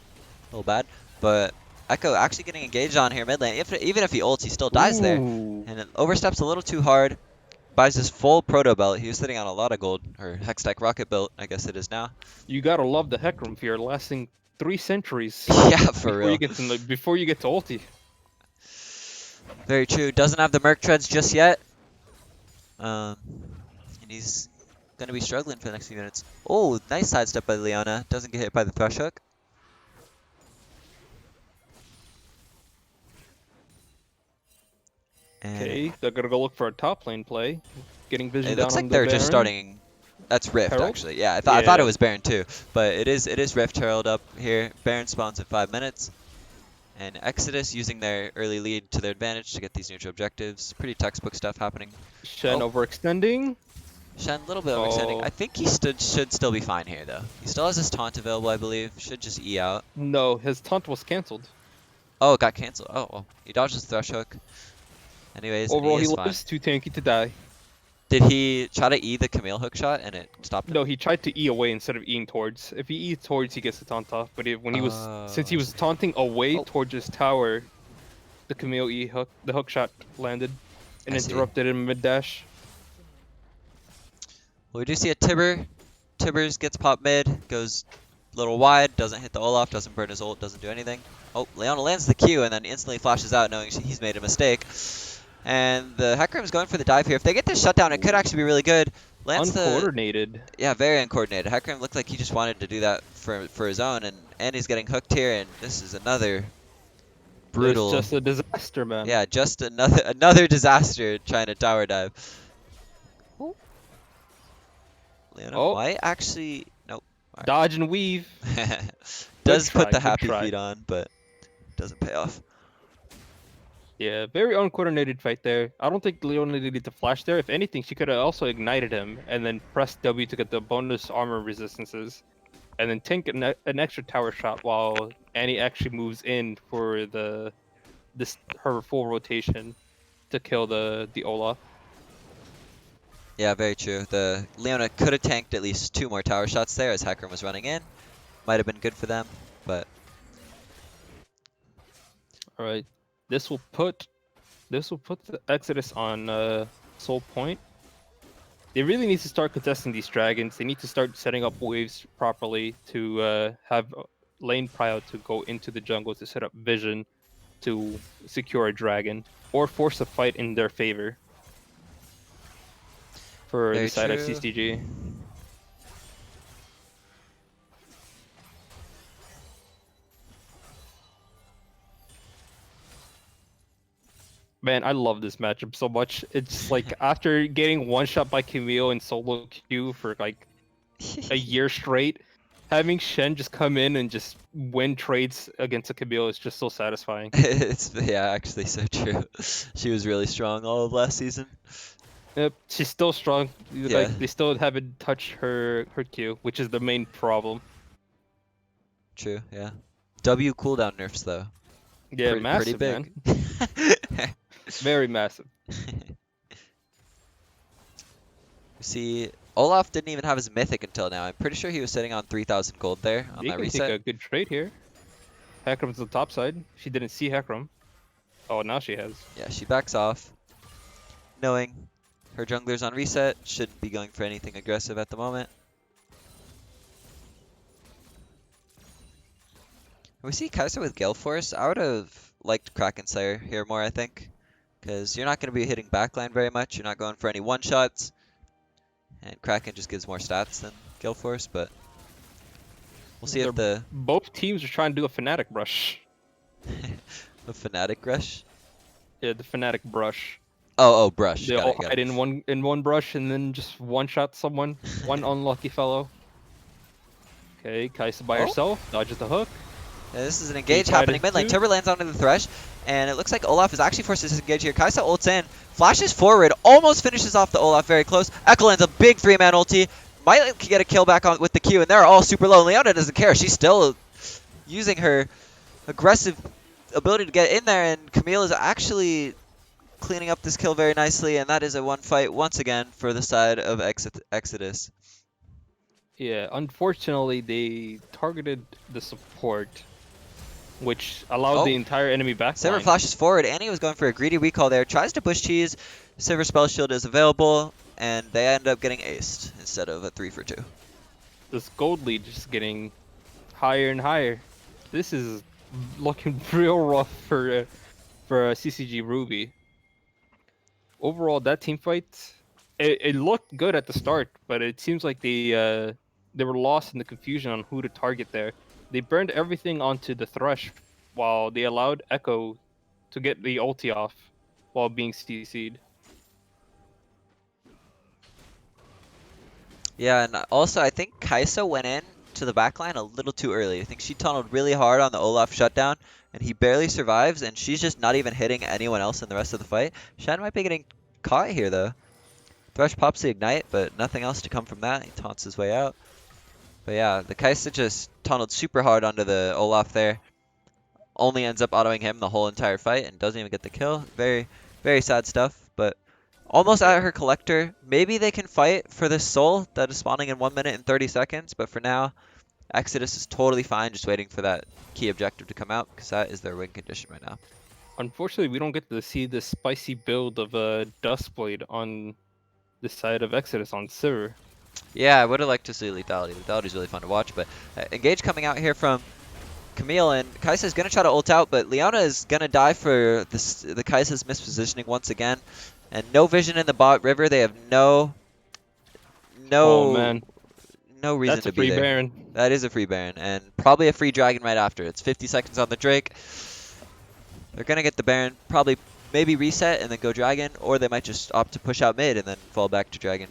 bad. But Echo actually getting engaged on here mid lane. Even if he ults, he still dies there. Ooh. And it oversteps a little too hard. Buys his full proto belt. He was sitting on a lot of gold, or Hextech rocket belt, I guess it is now. You gotta love the Hecarim fear lasting 3 centuries Yeah, for before you real. get to before you get to ulti. Very true. Doesn't have the Merc treads just yet. And he's going to be struggling for the next few minutes. Oh, nice sidestep by Leona. Doesn't get hit by the Thresh Hook. And Okay, they're gonna go look for a top lane play. Getting vision it down looks on like the they're just Baron. starting. That's Rift, Herald? actually. Yeah, I thought it Yeah. was Baron too, but it is Rift Herald up here. Baron spawns in 5 minutes, and Exodus using their early lead to their advantage to get these neutral objectives. Pretty textbook stuff happening. Shen Oh, overextending. Shen, a little bit overextending. Oh I think he should still be fine here, though. He still has his taunt available, I believe. Should just E out. no, his taunt was cancelled. Oh, it got canceled. Oh, well. He dodged his Thresh Hook. Anyways, and he Overall, he is fine. lives, too tanky to die. Did he try to E the Camille hook shot and it stopped him? No, he tried to E away instead of Eing towards. If he E towards, he gets the taunt off. But when he was, since he I was see. taunting away Oh. towards his tower, the Camille E hook, the hook shot landed and I see. interrupted him mid dash. Well, we do see a Tibber. Tibbers gets popped mid, goes a little wide, doesn't hit the Olaf, doesn't burn his ult, doesn't do anything. Oh, Leona lands the Q and then instantly flashes out knowing he's made a mistake. And the Hecarim's going for the dive here. If they get this shutdown, it could actually be really good. Lands Uncoordinated. Yeah, very uncoordinated. Hecarim looked like he just wanted to do that for his own, and he's getting hooked here, and this is another brutal. It's just a disaster, man. Yeah, just another disaster trying to tower dive. Ooh. Leona Oh. might actually nope. Dodge and weave. Does try, put the good happy try. feet on, but doesn't pay off. Yeah, very uncoordinated fight there. I don't think Leona needed to flash there. If anything, she could have also ignited him and then pressed W to get the bonus armor resistances, and then tank an extra tower shot while Annie actually moves in for her full rotation to kill the Olaf. Yeah, very true. The Leona could have tanked at least 2 more tower shots there as Hecarim was running in. Might have been good for them, but All right, this will put the Exodus on Soul Point. They really need to start contesting these dragons. They need to start setting up waves properly to have lane prio to go into the jungle to set up vision to secure a dragon or force a fight in their favor for the very side of true. CCG. Man, I love this matchup so much. It's like after getting one shot by Camille in solo queue for like a year straight, having Shen just come in and just win trades against a Camille is just so satisfying. It's yeah, actually so true. She was really strong all of last season. Yep, she's still strong. Yeah, Like they still haven't touched her Q, which is the main problem. true. Yeah. W cooldown nerfs though. Yeah, Pretty massive, man. big. Very massive. See, Olaf didn't even have his mythic until now. I'm pretty sure he was sitting on 3,000 gold there on They that can take reset. a good trade here. Hecarim's on the top side. She didn't see Hecarim. Oh, now she has. Yeah, she backs off, knowing her jungler's on reset. Shouldn't be going for anything aggressive at the moment. We see Kai'Sa with Gale Force. I would have liked Kraken Slayer here more, I think. Because you're not going to be hitting backline very much. You're not going for any one-shots. And Kraken just gives more stats than Gale Force, but we'll see if the Both teams are trying to do a Fnatic brush. Fnatic rush. Yeah, the Fnatic brush. Oh, brush. They Got all it, got hide it. in one brush and then just one shot someone. One unlucky fellow. Okay, Kai'Sa by Oh. herself, dodges the hook. Yeah, this is an engage tried happening it mid lane. too. Timber lands onto the Thresh, and it looks like Olaf is actually forced to disengage here. Kai'Sa ults in, flashes forward, almost finishes off the Olaf very close. Echo lands a big 3-man ulti, might get a kill back on with the Q, and they're all super low. Leona doesn't care. She's still using her aggressive ability to get in there, and Camille is actually cleaning up this kill very nicely, and that is a one fight once again for the side of Exodus. Yeah, unfortunately they targeted the support, which allowed the Oh. entire enemy Sivir backline. flashes forward. Annie was going for a greedy recall there. Tries to push cheese. Sivir spell shield is available, and they end up getting aced instead of a 3 for 2. This gold lead just getting higher and higher. This is looking real rough for CCG Ruby. Overall, that team fight, it looked good at the start, but it seems like they were lost in the confusion on who to target there. They burned everything onto the Thresh while they allowed Echo to get the ulti off while being CC'd. Yeah, and also I think Kai'Sa went in to the backline a little too early. I think she tunneled really hard on the Olaf shutdown, and he barely survives, and she's just not even hitting anyone else in the rest of the fight. Shan might be getting caught here, though. Thresh pops the ignite, but nothing else to come from that. He taunts his way out. But yeah, the Kai'Sa just tunneled super hard onto the Olaf there. Only ends up autoing him the whole entire fight and doesn't even get the kill. Very, very sad stuff, but almost at her collector. Maybe they can fight for this soul that is spawning in 1 minute and 30 seconds, but for now, Exodus is totally fine just waiting for that key objective to come out because that is their win condition right now. Unfortunately, we don't get to see the spicy build of a Dustblade on the side of Exodus on Sivir. Yeah, I would have liked to see Lethality. Lethality is really fun to watch, but Engage coming out here from Camille, and Kai'Sa is going to try to ult out, but Leona is going to die for this, the Kai'Sa's mispositioning once again. And no vision in the bot river. They have Oh man, no reason that's to a be free there. Baron. That is a free Baron, and probably a free Dragon right after. It's 50 seconds on the Drake. They're going to get the Baron, probably maybe reset and then go Dragon, or they might just opt to push out mid and then fall back to Dragon.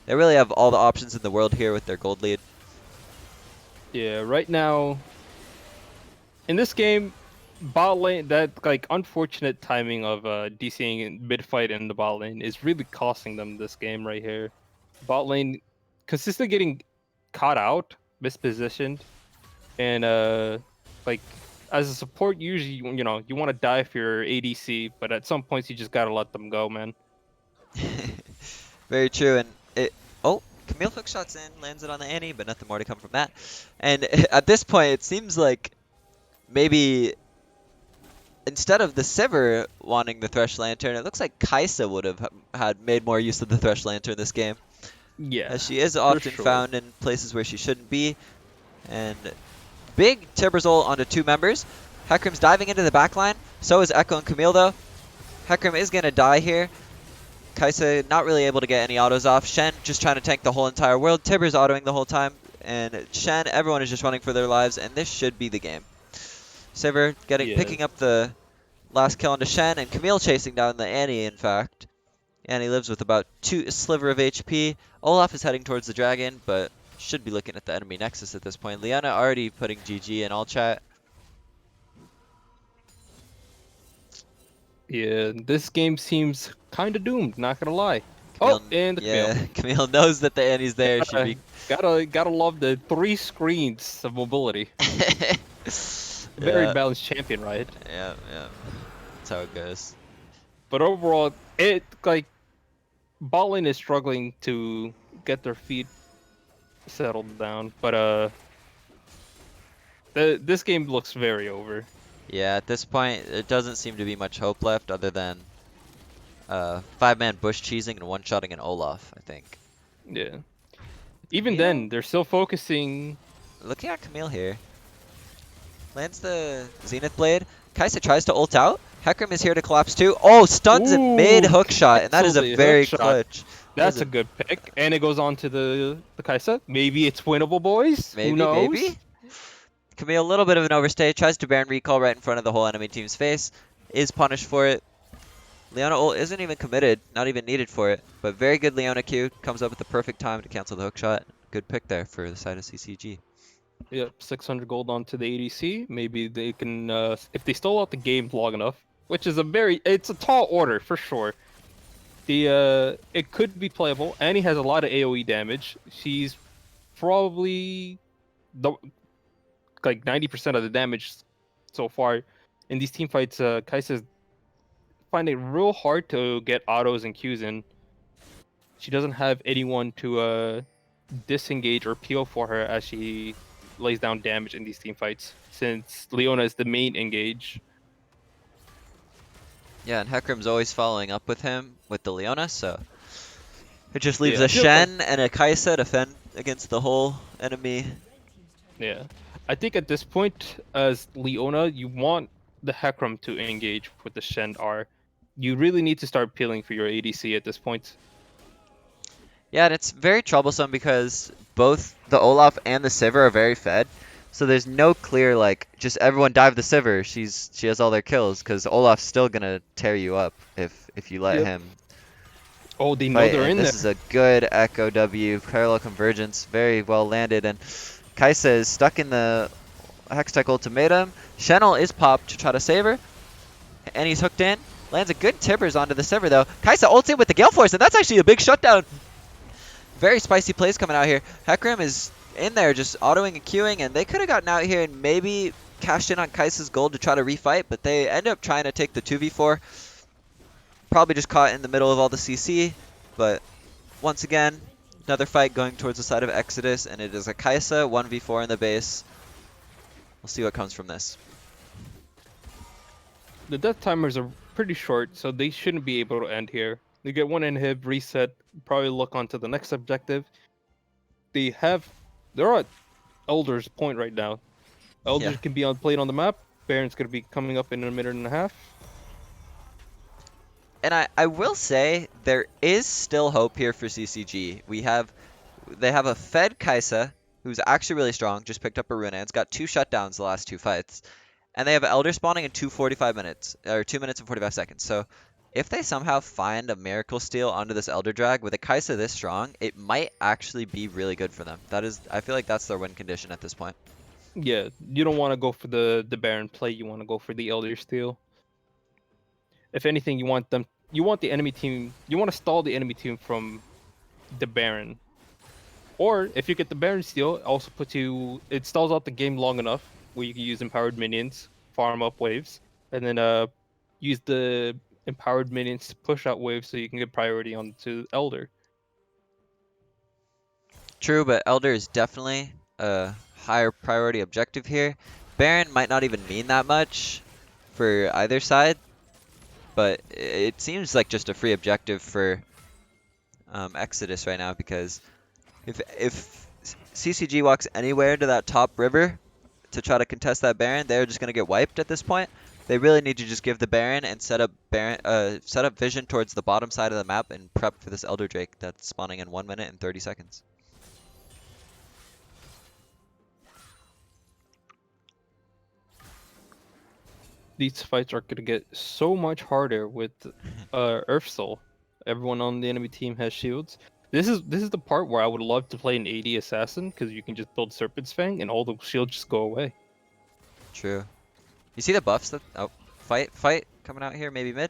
They really have all the options in the world here with their gold lead. Yeah, right now in this game, bot lane, that like unfortunate timing of DCing in mid fight in the bot lane is really costing them this game right here. Bot lane consistently getting caught out, mispositioned, and like as a support, usually you want to die for your ADC, but at some points you just gotta let them go, man. Very true, and it. Oh, Camille hook shots in, lands it on the Annie, but nothing more to come from that. And at this point, it seems like maybe instead of the Sivir wanting the Thresh Lantern, it looks like Kaisa would have had made more use of the Thresh Lantern this game, Yeah, as she is for often sure. found in places where she shouldn't be. And big Tibbers ult onto two members. Hecarim's diving into the backline. So is Echo and Camille though. Hecarim is gonna die here. Kaisa not really able to get any autos off. Shen just trying to tank the whole entire world. Tibbers autoing the whole time. And Shen, everyone is just running for their lives, and this should be the game. Sivir Yeah, picking up the last kill onto Shen, and Camille chasing down the Annie, in fact. Annie lives with about a sliver of HP. Olaf is heading towards the dragon, but should be looking at the enemy Nexus at this point. Liana already putting GG in all chat. yeah. This game seems kind of doomed. Not gonna lie. Camille, Oh, and the Camille. yeah, Camille knows that the Annie's there. She'd Gotta, be gotta love the 3 screens of mobility. Very yeah, balanced champion, right? yeah. That's how it goes. But overall, it like bot lane is struggling to get their feet settled down. But this game looks very over. Yeah, at this point, there doesn't seem to be much hope left other than 5-man bush cheesing and one-shotting an Olaf, I think. Yeah. Even Camille? then, they're still focusing. Looking at Camille here. Lands the Zenith Blade. Kaisa tries to ult out. Hecarim is here to collapse too. Oh, stuns in mid Ooh, hook shot, and that is a cancels the very hook shot. clutch. That's a good pick, and it goes on to the Kaisa. Maybe it's winnable, boys. Maybe, Who knows? maybe. Camille, a little bit of an overstay. Tries to Baron recall right in front of the whole enemy team's face. Is punished for it. Leona ult isn't even committed, not even needed for it. But very good Leona Q. Comes up at the perfect time to cancel the hook shot. Good pick there for the side of CCG. Yep, 600 gold onto the ADC. Maybe they can, if they stall out the game long enough, which is it's a tall order for sure. It could be playable. Annie has a lot of AOE damage. She's probably like 90% of the damage so far in these team fights. Kaisa's finding it real hard to get autos and Qs in. She doesn't have anyone to disengage or peel for her as she lays down damage in these team fights, since Leona is the main engage. Yeah, and Hecarim's always following up with him with the Leona, so it just leaves Yeah, a Shen and a Kaisa to fend against the whole enemy. Yeah, I think at this point, as Leona, you want the Hecarim to engage with the Shen R. You really need to start peeling for your ADC at this point. Yeah, and it's very troublesome because both the Olaf and the Sivir are very fed. So there's no clear, like, just everyone dive the Sivir. She has all their kills, because Olaf's still gonna tear you up if you let Yep. him Oh, they know fight. they're And in this there. is a good Echo W, parallel convergence, very well landed. And Kaisa is stuck in the Hextech ultimatum. Shen'll is popped to try to save her. And he's hooked in. Lands a good Tibbers onto the Sivir, though. Kaisa ults in with the Gale Force, and that's actually a big shutdown. Very spicy plays coming out here. Hecarim is in there just autoing and queuing, and they could have gotten out here and maybe cashed in on Kaisa's gold to try to refight, but they end up trying to take the 2v4. Probably just caught in the middle of all the CC, but once again, another fight going towards the side of Exodus, and it is a Kaisa 1v4 in the base. We'll see what comes from this. The death timers are pretty short, so they shouldn't be able to end here. They get one inhib, reset, probably look on to the next objective. They're at Elder's point right now. Elder Yeah. can be played on the map. Baron's gonna be coming up in a minute and a half. And I will say, there is still hope here for CCG. They have a fed Kaisa, who's actually really strong, just picked up a Runa. It's got 2 shutdowns the last 2 fights. And they have Elder spawning in 2:45 minutes, or 2 minutes and 45 seconds. So if they somehow find a miracle steal onto this Elder Drag with a Kaisa this strong, it might actually be really good for them. I feel like that's their win condition at this point. Yeah, you don't want to go for the Baron play. You want to go for the Elder steal. If anything, you want the enemy team. You want to stall the enemy team from the Baron. Or if you get the Baron steal, it also it stalls out the game long enough where you can use empowered minions, farm up waves, and then use the empowered minions to push out waves so you can get priority onto Elder. True, but Elder is definitely a higher priority objective here. Baron might not even mean that much for either side, but it seems like just a free objective for Exodus right now because if CCG walks anywhere to that top river to try to contest that Baron, they're just gonna get wiped at this point. They really need to just give the Baron and set up vision towards the bottom side of the map and prep for this Elder Drake that's spawning in 1 minute and 30 seconds. These fights are gonna get so much harder with Earth Soul. Everyone on the enemy team has shields. This is the part where I would love to play an AD assassin because you can just build Serpent's Fang and all the shields just go away. True. You see the buffs that fight coming out here, maybe mid.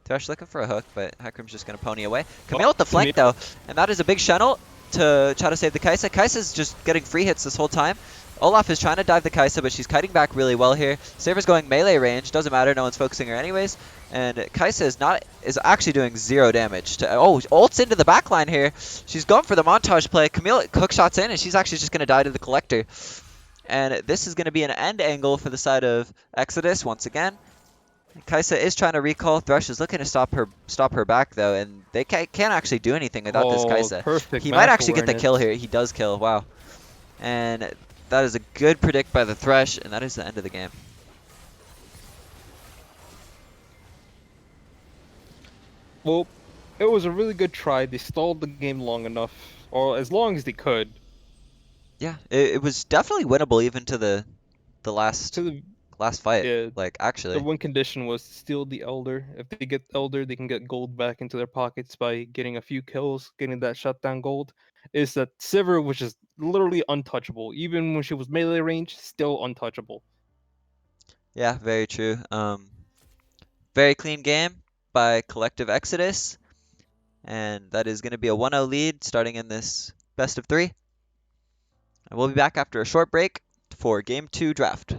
Thresh looking for a hook, but Hecarim's just gonna pony away. Camille with the flank though, and that is a big Shenel to try to save the Kai'Sa. Kai'Sa's just getting free hits this whole time. Olaf is trying to dive the Kai'Sa, but she's kiting back really well here. Saber's going melee range, doesn't matter, no one's focusing her anyways. And Kai'Sa is actually doing 0 damage to ults into the backline here. She's going for the montage play. Camille hook shots in, and she's actually just gonna die to the collector. And this is going to be an end angle for the side of Exodus once again. Kai'Sa is trying to recall. Thresh is looking to stop her back though, and they can't actually do anything without this Kai'Sa. Perfect He might map actually get the kill awareness. here. He does kill. Wow. And that is a good predict by the Thresh, and that is the end of the game. Well, it was a really good try. They stalled the game long enough, or as long as they could. Yeah, it was definitely winnable even to the last To the fight. yeah, Like the actually. one condition was to steal the Elder. If they get Elder, they can get gold back into their pockets by getting a few kills, getting that shutdown gold. Is that Sivir was just literally untouchable. Even when she was melee range, still untouchable. Yeah, very true. Very clean game by Collective Exodus. And that is going to be a 1-0 lead starting in this best of 3. And we'll be back after a short break for Game 2 draft.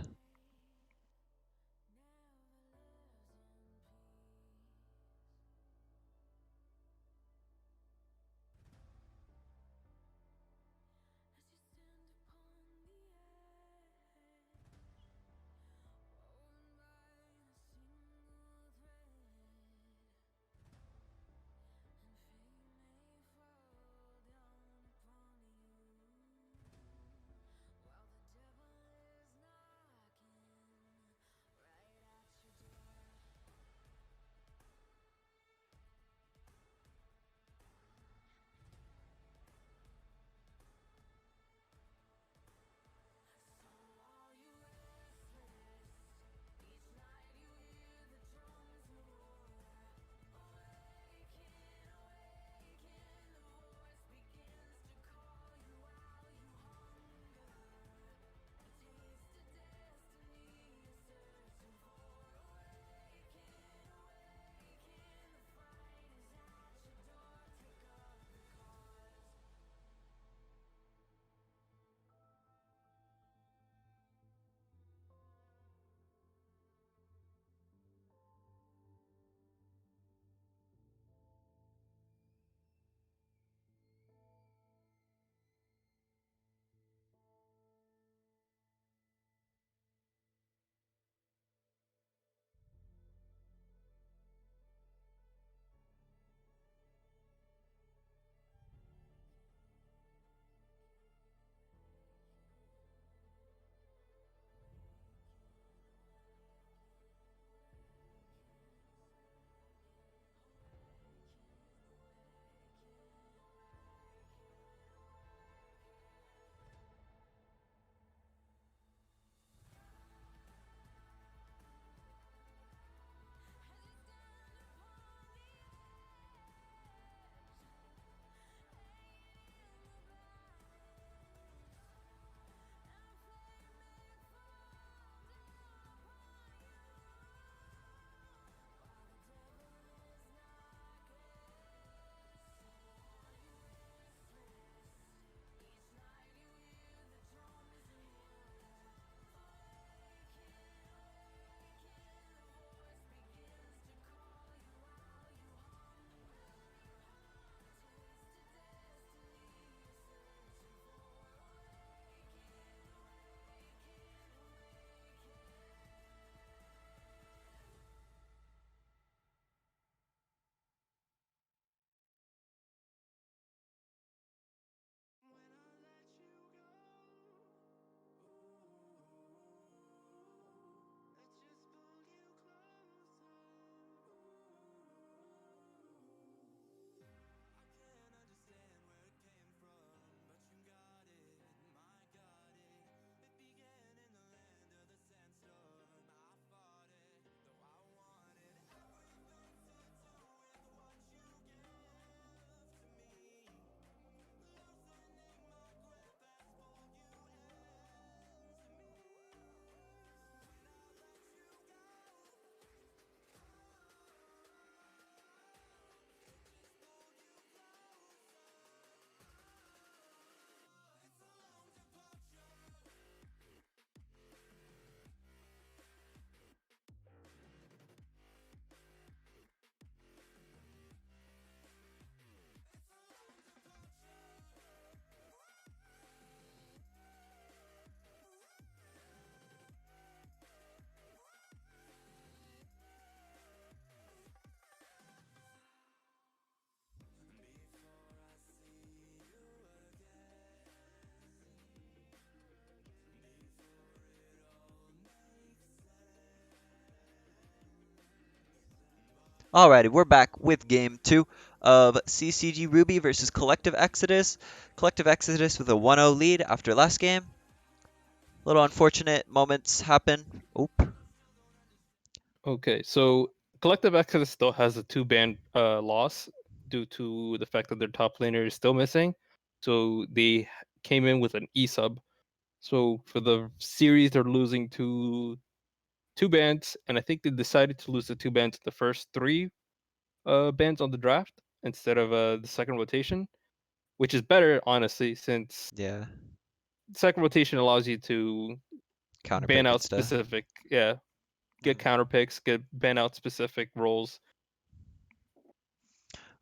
Alrighty, we're back with game 2 of CCG Ruby versus Collective Exodus. Collective Exodus with a 1-0 lead after last game. Little unfortunate moments happen. Oop. Okay, so Collective Exodus still has a 2-ban loss due to the fact that their top laner is still missing. So they came in with an E-sub. So for the series, they're losing to 2 bans, and I think they decided to lose the 2 bans the first 3 bans on the draft instead of the second rotation, which is better, honestly, since Yeah, the second rotation allows you to ban counterpick and out stuff. specific, yeah, get Mhm. counter picks, get ban out specific roles.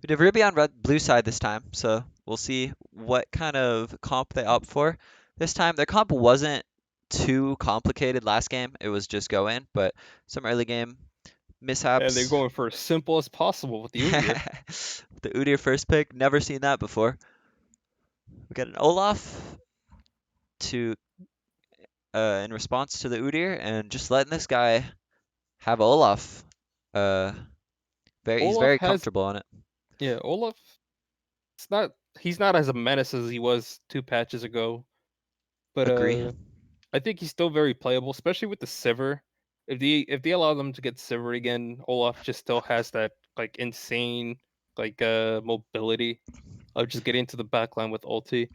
We did Ruby on red blue side this time, so we'll see what kind of comp they opt for. This time their comp wasn't too complicated last game. It was just go in, but some early game And they're mishaps. going for as simple as possible with the Udyr. The Udyr first pick, never seen that before. We got an Olaf to in response to the Udyr and just letting this guy have Olaf. Uh, he's Olaf very has, comfortable on it. yeah, Olaf. It's not, he's not as a menace as he was 2 patches ago, but Agree. I think he's still very playable, especially with the Sivir. If they allow them to get Sivir again, Olaf just still has that like insane like mobility of just getting to the backline with ulti.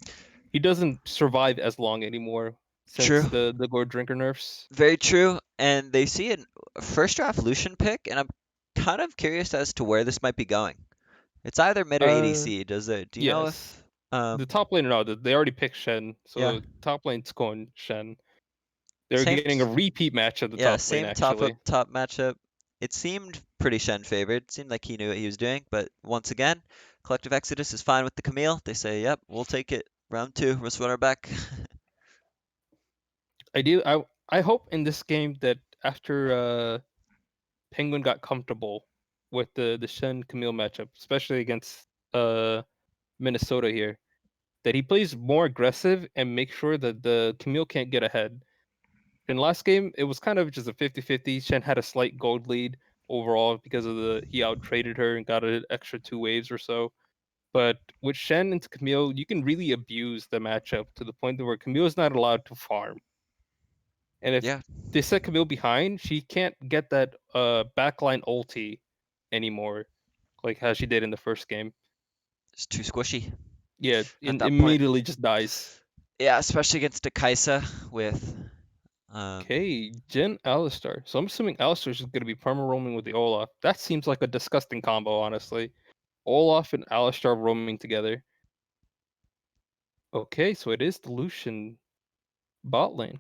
He doesn't survive as long anymore since True. the Gore Drinker nerfs. Very true. And they see a first draft Lucian pick, and I'm kind of curious as to where this might be going. It's either mid or Uh, ADC. Does it? Do you know yes. if The top lane, no, they already picked Shen, yeah, so top lane's going Shen. They're same getting a repeat match at the yeah, top lane, same top up actually. top matchup. It seemed pretty Shen favored. It seemed like he knew what he was doing, but once again, Collective Exodus is fine with the Camille. They say, "Yep, we'll take it. Round 2, let's run her back." I hope in this game that after Penguin got comfortable with the Shen Camille matchup, especially against uh Minnesota here, that he plays more aggressive and make sure that the Camille can't get ahead. In last game, it was kind of just a 50-50. Shen had a slight gold lead overall because of the he out traded her and got an extra 2 waves or so. But with Shen into Camille, you can really abuse the matchup to the point where Camille is not allowed to farm. And if Yeah, they set Camille behind, she can't get that backline ulti anymore, like how she did in the first game. it's too squishy Yeah, at that point. immediately just dies. Yeah, especially against a Kaisa with Okay, Jin Alistar. So I'm assuming Alistar is going to be perma roaming with the Olaf. That seems like a disgusting combo, honestly. Olaf and Alistar roaming together. Okay, so it is the Lucian bot lane.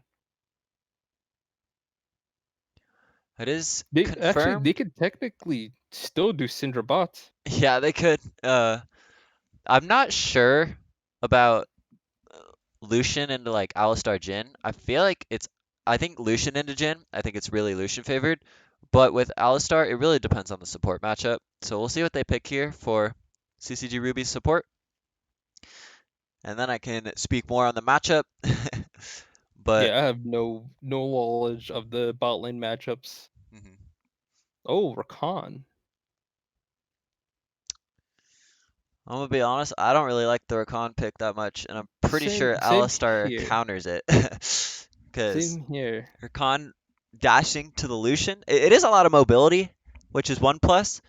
it is They confirmed. could technically still do Syndra bots. Yeah, they could. I'm not sure about Lucian into like Alistar Jhin. I think Lucian into Jhin. I think it's really Lucian favored. But with Alistar, it really depends on the support matchup. So we'll see what they pick here for CCG Ruby's support, and then I can speak more on the matchup. But Yeah, I have no knowledge of the bot lane matchups. mhm. Oh, Rakan. I'm gonna be honest, I don't really like the Rakan pick that much, and I'm pretty sure Same Alistar here. counters it. Because Same here. Rakan dashing to the Lucian, it is a lot of mobility, which is one plus,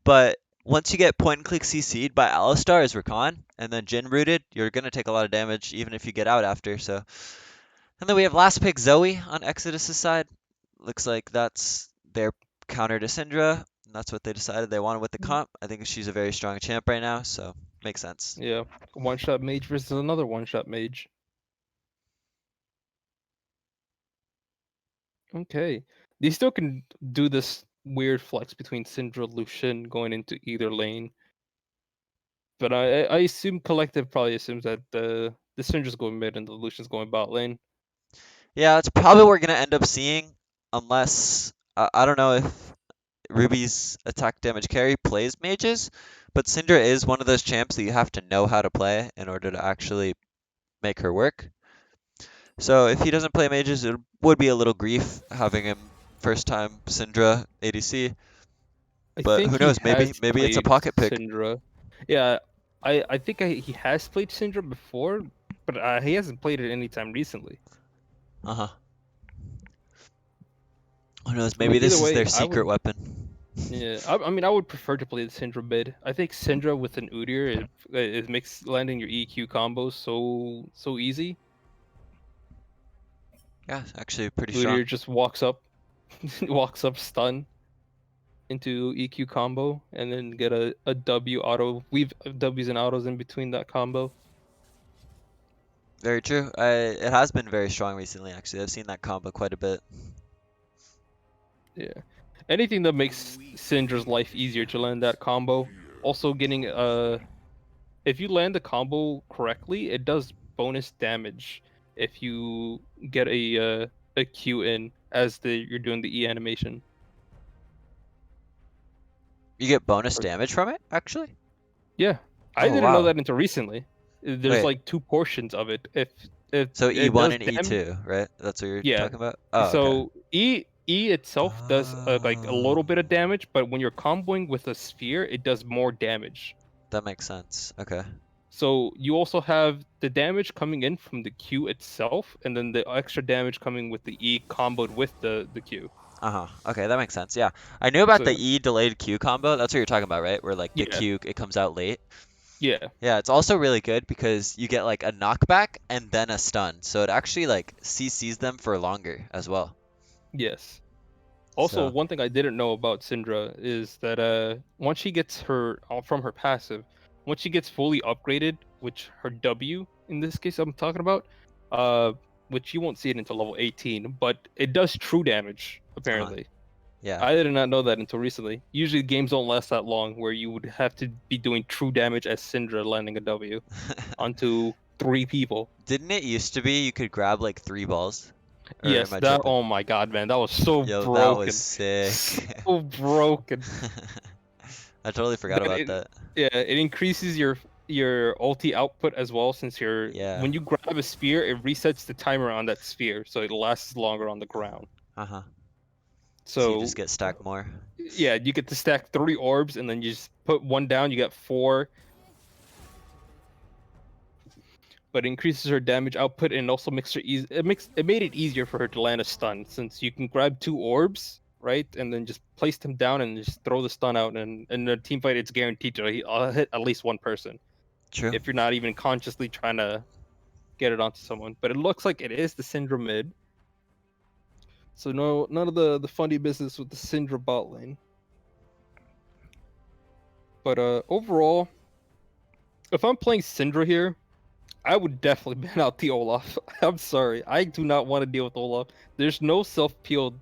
but once you get point and click CC'd by Alistar as Rakan, and then Jhin rooted, you're gonna take a lot of damage even if you get out after, so. And then we have last pick Zoe on Exodus' side. Looks like that's their counter to Syndra. And that's what they decided they wanted with the comp. I think she's a very strong champ right now, so makes sense. Yeah, one shot mage versus another one shot mage. Okay, they still can do this weird flex between Syndra Lucian going into either lane, but I assume collective probably assumes that the Syndra's going mid and the Lucian's going bot lane. Yeah, it's probably what we're gonna end up seeing, unless I don't know if Ruby's attack damage carry plays mages, but Syndra is one of those champs that you have to know how to play in order to actually make her work. So if he doesn't play mages, it would be a little grief having him first time Syndra ADC. I But think who he knows? has Maybe it's a played pocket pick. Syndra. Yeah, I think he has played Syndra before, but he hasn't played it anytime recently. Uh-huh. Who knows? I mean, Maybe either this is way, their I secret would. weapon. Yeah, I mean, I would prefer to play the Syndra mid. I think Syndra with an Udyr, it makes landing your EQ combos so easy. Yeah, actually pretty strong. Udyr just walks up, walks up stun into EQ combo, and then get a W auto. Weave W's and autos in between that combo. Very true. It has been very strong recently, actually. I've seen that combo quite a bit. Yeah. Anything that makes Syndra's life easier to land that combo. Also getting if you land the combo correctly, it does bonus damage if you get a Q in as you're doing the E animation. You get bonus Or- damage from it, actually? Yeah. I Oh, didn't know wow. that until recently. There's Wait, like two portions of it. If so it E1 does and damage, E2, right? That's what you're yeah. talking about? Oh, okay. So E itself does like a Oh, little bit of damage, but when you're comboing with a sphere, it does more damage. that makes sense. Okay. So you also have the damage coming in from the Q itself, and then the extra damage coming with the E comboed with the Q. Uh-huh. Okay, that makes sense. Yeah. I knew about the So E delayed Q combo. That's what you're talking about, right? Where like the yeah, Q it comes out late. yeah, Yeah, it's also really good because you get like a knockback and then a stun. So it actually like CCs them for longer as well. yes. Also, So, one thing I didn't know about Syndra is that once she gets her from her passive, once she gets fully upgraded, which her W in this case I'm talking about, uh, which you won't see it until level 18, but it does true damage uh-huh. apparently. Yeah. I did not know that until recently. Usually games don't last that long where you would have to be doing true damage as Syndra landing a W onto 3 people. Didn't it used to be you could grab like 3 balls? Or am Yes, I that tripping? oh my god, man, that was so Yo, that was broken. sick. So broken. I totally forgot But about that. yeah, it increases your ulti output as well since Yeah. when you grab a spear, it resets the timer on that spear so it lasts longer on the ground. Uh-huh. So you just So get stacked more. yeah, you get to stack 3 orbs and then you just put one down, you get 4, but it increases her damage output and also makes her easy. It made it easier for her to land a stun since you can grab 2 orbs, right, and then just place them down and just throw the stun out. And in a team fight, it's guaranteed to hit at least one person True. if you're not even consciously trying to get it onto someone. But it looks like it is the Syndra mid, so no, none of the funny business with the Syndra bot lane. But overall, if I'm playing Syndra here, I would definitely ban out the Olaf. I'm sorry. I do not want to deal with Olaf. There's no self-peel.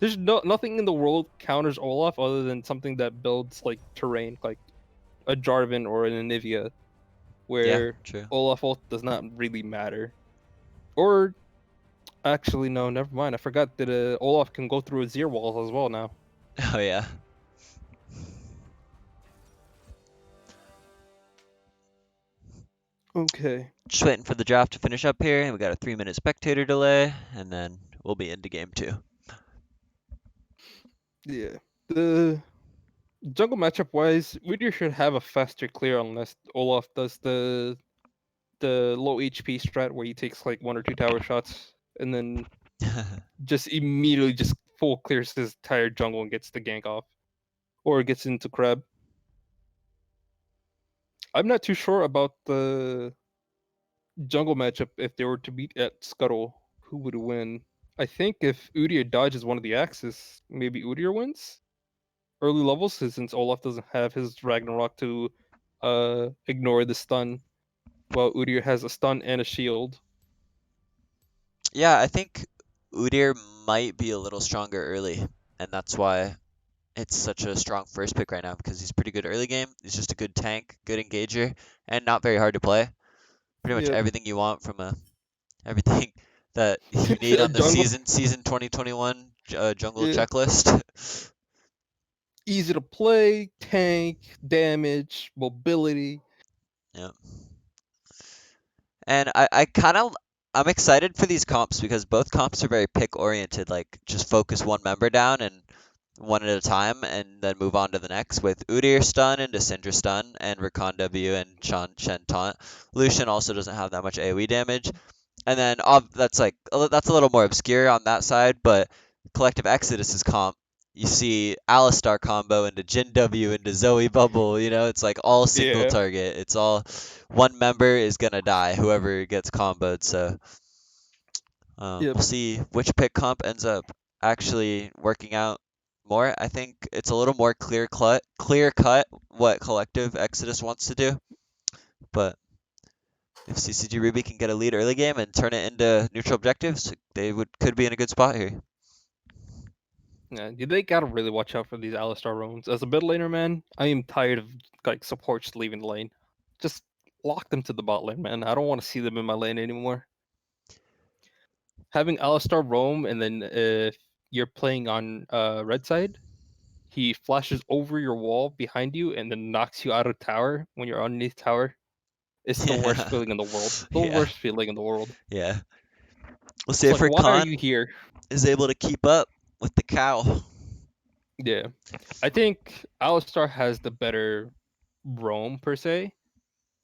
There's nothing in the world counters Olaf other than something that builds like terrain, like a Jarvan or an Anivia, Yeah, where true. Olaf ult does not really matter. Or actually, no, never mind. I forgot that Olaf can go through Azir walls as well now. Oh yeah. Okay. Just waiting for the draft to finish up here, and we got a 3-minute spectator delay, and then we'll be into game 2. Yeah. The jungle matchup wise, Udyr should have a faster clear unless Olaf does the low HP strat where he takes like 1 or 2 tower shots and then just immediately just full clears his entire jungle and gets the gank off or gets into crab. I'm not too sure about the jungle matchup if they were to meet at Scuttle, who would win? I think if Udyr dodges one of the axes, maybe Udyr wins early levels since Olaf doesn't have his Ragnarok to ignore the stun, while Udyr has a stun and a shield. Yeah, I think Udyr might be a little stronger early, and that's why it's such a strong first pick right now because he's pretty good early game. He's just a good tank, good engager, and not very hard to play. Pretty much Yep. everything you want from everything that you need A on the jungle, season 2021 jungle yeah, checklist. easy to play, tank, damage, mobility. Yeah. And I kind of I'm excited for these comps because both comps are very pick oriented, like just focus one member down and one at a time and then move on to the next with Udyr stun into Syndra stun and Rakan W and Shen taunt. Lucian also doesn't have that much AoE damage. And then that's that's a little more obscure on that side, but Collective Exodus's comp, you see Alistar combo into Jin W into Zoe Bubble, it's like all single Yeah. target. It's all one member is gonna die, whoever gets comboed. So Yep. we'll see which pick comp ends up actually working out more. I think it's a little more clear cut what Collective Exodus wants to do, but if CCG Ruby can get a lead early game and turn it into neutral objectives, they could be in a good spot here. Yeah, they gotta really watch out for these Alistar roams. As a mid laner, man, I am tired of like supports leaving the lane. Just lock them to the bot lane, man. I don't want to see them in my lane anymore. Having Alistar roam and then if you're playing on red side, he flashes over your wall behind you and then knocks you out of tower when you're underneath tower. It's the worst Yeah, feeling in the world. The yeah, worst feeling in the world. yeah. We'll see It's if like, why are Rakan you here? is able to keep up with the cow. Yeah. I think Alistar has the better roam per se,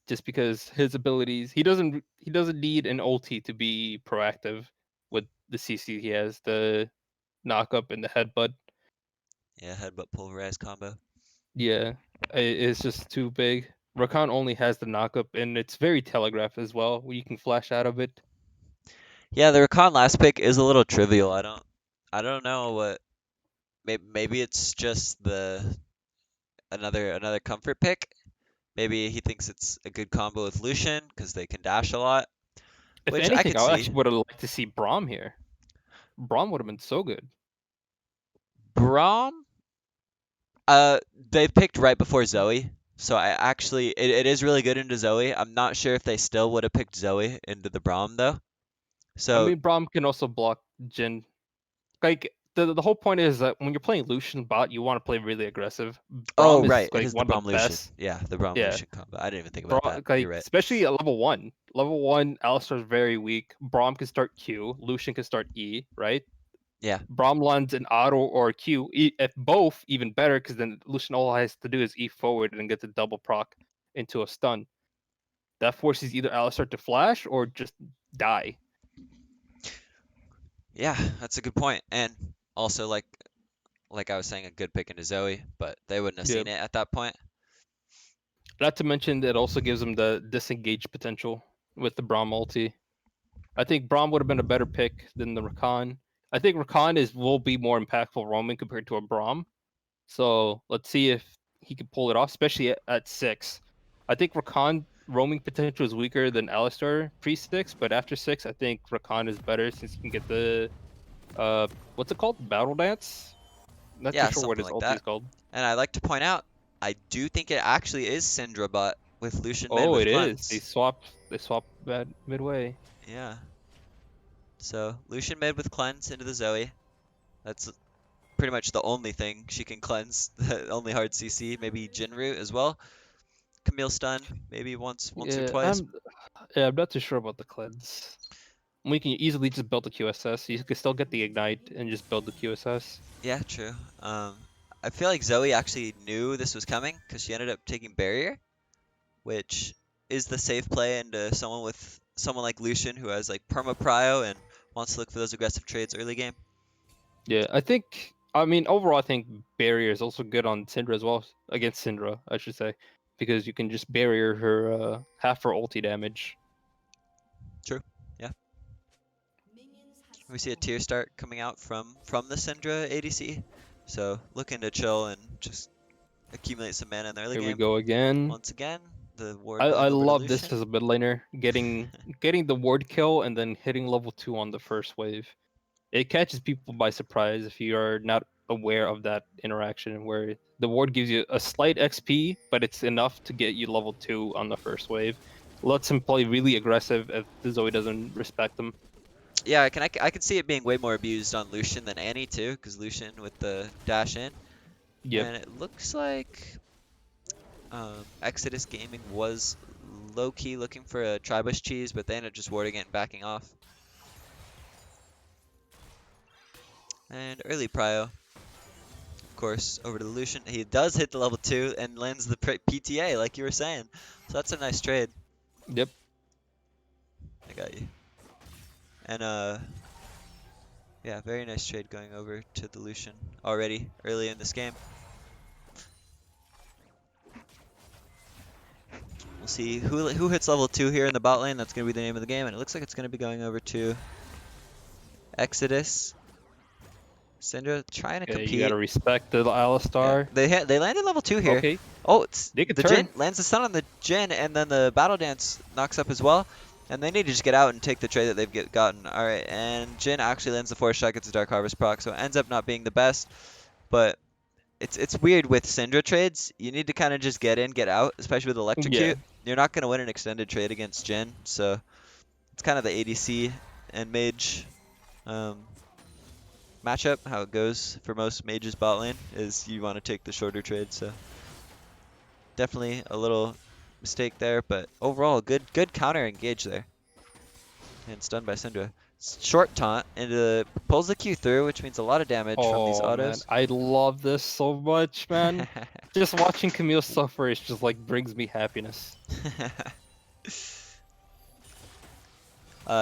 just because his abilities he doesn't need an ulti to be proactive with the CC he has, the knock up and the headbutt. Yeah, headbutt pulverize combo. Yeah, it's just too big. Rakan only has the knock up and it's very telegraphed as well, where you can flash out of it. Yeah, the Rakan last pick is a little trivial. I don't know what. Maybe it's just the another comfort pick. Maybe he thinks it's a good combo with Lucian because they can dash a lot, If which I anything, could I see. actually would have liked to see Braum here. Braum would have been so good. Braum, they picked right before Zoe, so I actually it is really good into Zoe. I'm not sure if they still would have picked Zoe into the Braum though. I So mean, Braum can also block Jin. Like the whole point is that when you're playing Lucian bot, you want to play really aggressive. oh Braum right, is it like is the one of the Braum Lucian. best. Yeah, the Braum Yeah, Lucian combo. I didn't even think about that. Braum, You're like right. especially at level one. Level one, Alistar's very weak. Braum can start Q. Lucian can start E. Right? Yeah. Braum lands an auto or Q. If both, even better, because then Lucian all has to do is E forward and get the double proc into a stun. That forces either Alistar to flash or just die. Yeah, that's a good point. And also like I was saying, a good pick into Zoe, but they wouldn't have Yeah. seen it at that point. Not to mention, it also gives them the disengage potential with the Braum ulti. I think Braum would have been a better pick than the Rakan. I think Rakan will be more impactful roaming compared to a Braum. So let's see if he can pull it off, especially at 6. I think Rakan roaming potential is weaker than Alistar pre 6, but after 6, I think Rakan is better since you can get the what's it called? Battle dance? Not too Yeah, sure what something his like ulti that. is called. And I like to point out, I do think it actually is Syndra, but with Lucian mid Oh, with it is. They cleanse. swap that midway. Yeah. So Lucian mid with cleanse into the Zoe. That's pretty much the only thing she can cleanse. The only hard CC. Maybe Jinru as well. Camille stun, maybe once or Yeah, twice. I'm not too sure about the cleanse. We can easily just build the QSS. You can still get the ignite and just build the QSS. Yeah, true. I feel like Zoe actually knew this was coming because she ended up taking barrier, which is the safe play into someone like Lucian who has like perma prio and wants to look for those aggressive trades early game. Yeah, I think. I mean, overall, I think barrier is also good on Syndra as well against Syndra, I should say, because you can just barrier her half her ulti damage. True. Yeah. Minions have We see a spawned. tier start coming out from the Syndra ADC, so looking to chill and just accumulate some mana in the early Here we game. go again. Once again, the ward I going over to love this Lucian. as a mid laner, getting the ward kill and then hitting level 2 on the first wave. It catches people by surprise if you are not aware of that interaction where the ward gives you a slight XP, but it's enough to get you level 2 on the first wave. Lets him play really aggressive if the Zoe doesn't respect him. Yeah, I can see it being way more abused on Lucian than Annie too, because Lucian with the dash in, Yep. and it looks like Exodus Gaming was low key looking for a Tribush cheese, but they ended up just warding it and backing off. And early prio. course, over to the Lucian. He does hit the level 2 and lands the PTA, like you were saying. So that's a nice trade. Yep. I got you. And, yeah, very nice trade going over to the Lucian already early in this game. We'll see who hits level 2 here in the bot lane. That's going to be the name of the game. And it looks like it's going to be going over to Exodus. Syndra trying to Okay, compete. you gotta respect the Alistar. Yeah, they landed level 2 here. Okay. Oh, it's They could the turn. Jhin lands the stun on the Jhin, and then the Battle Dance knocks up as well. And they need to just get out and take the trade that they've gotten. All right, and Jhin actually lands the Force Shot, gets a Dark Harvest proc, so it ends up not being the best. But it's weird with Syndra trades. You need to kind of just get in, get out, especially with Electrocute. Yeah. You're not going to win an extended trade against Jhin, so it's kind of the ADC and Mage matchup. How it goes for most mages bot lane is you want to take the shorter trade, so definitely a little mistake there, but overall good counter engage there. And stunned by Syndra. Short taunt and pulls the Q through, which means a lot of damage from these Oh man, autos. I love this so much, man. Just watching Camille suffer is just like brings me happiness.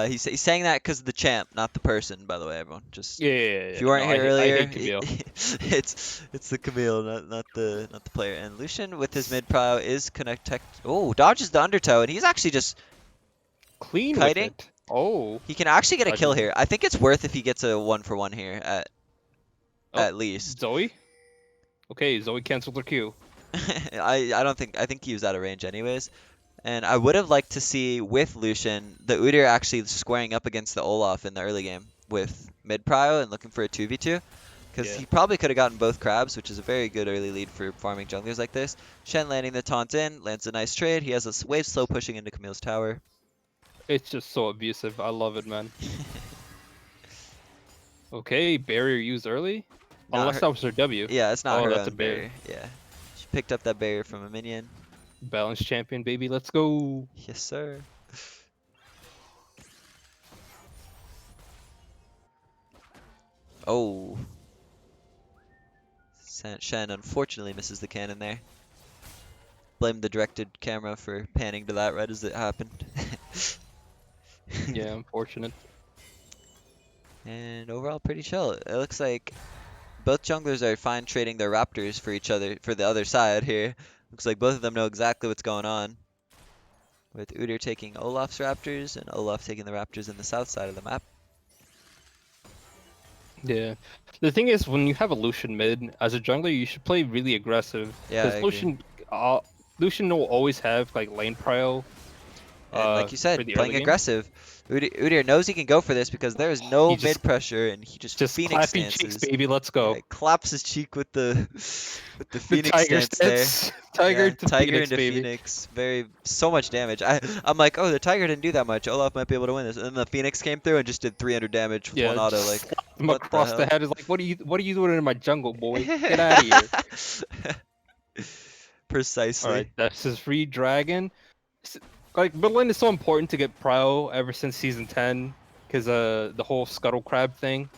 He's saying that because of the champ, not the person, by the way, everyone. Just Yeah. if you weren't No, here I earlier, hate Camille. it's the Camille, not the player. And Lucian with his mid prow is connect. Oh, dodges the undertow, and he's actually just Clean kiting. with it. Oh. He can actually get a kill Dodging. here. I think it's worth if he gets a 1-for-1 here at least. Zoe? Okay, Zoe canceled her Q. I think he was out of range anyways. And I would have liked to see with Lucian the Udyr actually squaring up against the Olaf in the early game with mid prio and looking for a 2v2. Because Yeah. he probably could have gotten both crabs, which is a very good early lead for farming junglers like this. Shen landing the taunt in, lands a nice trade. He has a wave slow pushing into Camille's tower. It's just so abusive. I love it, man. Okay, barrier used early? Not Unless her- that was her W. Yeah, it's not Oh, her that's own a barrier. Yeah, she picked up that barrier from a minion. Balance champion, baby. Let's go. Yes, sir. Oh. Shen unfortunately misses the cannon there. Blame the directed camera for panning to that right as it happened. Yeah, unfortunate. And overall pretty chill. It looks like both junglers are fine trading their raptors for each other, for the other side here. Looks like both of them know exactly what's going on. With Udyr taking Olaf's raptors and Olaf taking the raptors in the south side of the map. Yeah. The thing is, when you have a Lucian mid, as a jungler, you should play really aggressive. Yeah, I Because agree. Lucian will always have like lane prio. And like you For said, the playing early game. aggressive. Udyr knows he can go for this because there is no He just- mid pressure and he just Phoenix clappy stances. cheeks, baby. Let's go. Yeah, claps his cheek with the The Phoenix tiger stance there. stance. Tiger Yeah, to Tiger Phoenix, into baby. Phoenix. So much damage. I'm like, oh, the Tiger didn't do that much. Olaf might be able to win this. And then the Phoenix came through and just did 300 damage with Yeah, one auto. just Like, slapped him what the across the hell? head. Is like, what are you doing in my jungle, boy? Get out of here. Precisely. All right, that's his free dragon. Like mid lane is so important to get prio ever since season 10, because the whole scuttle crab thing,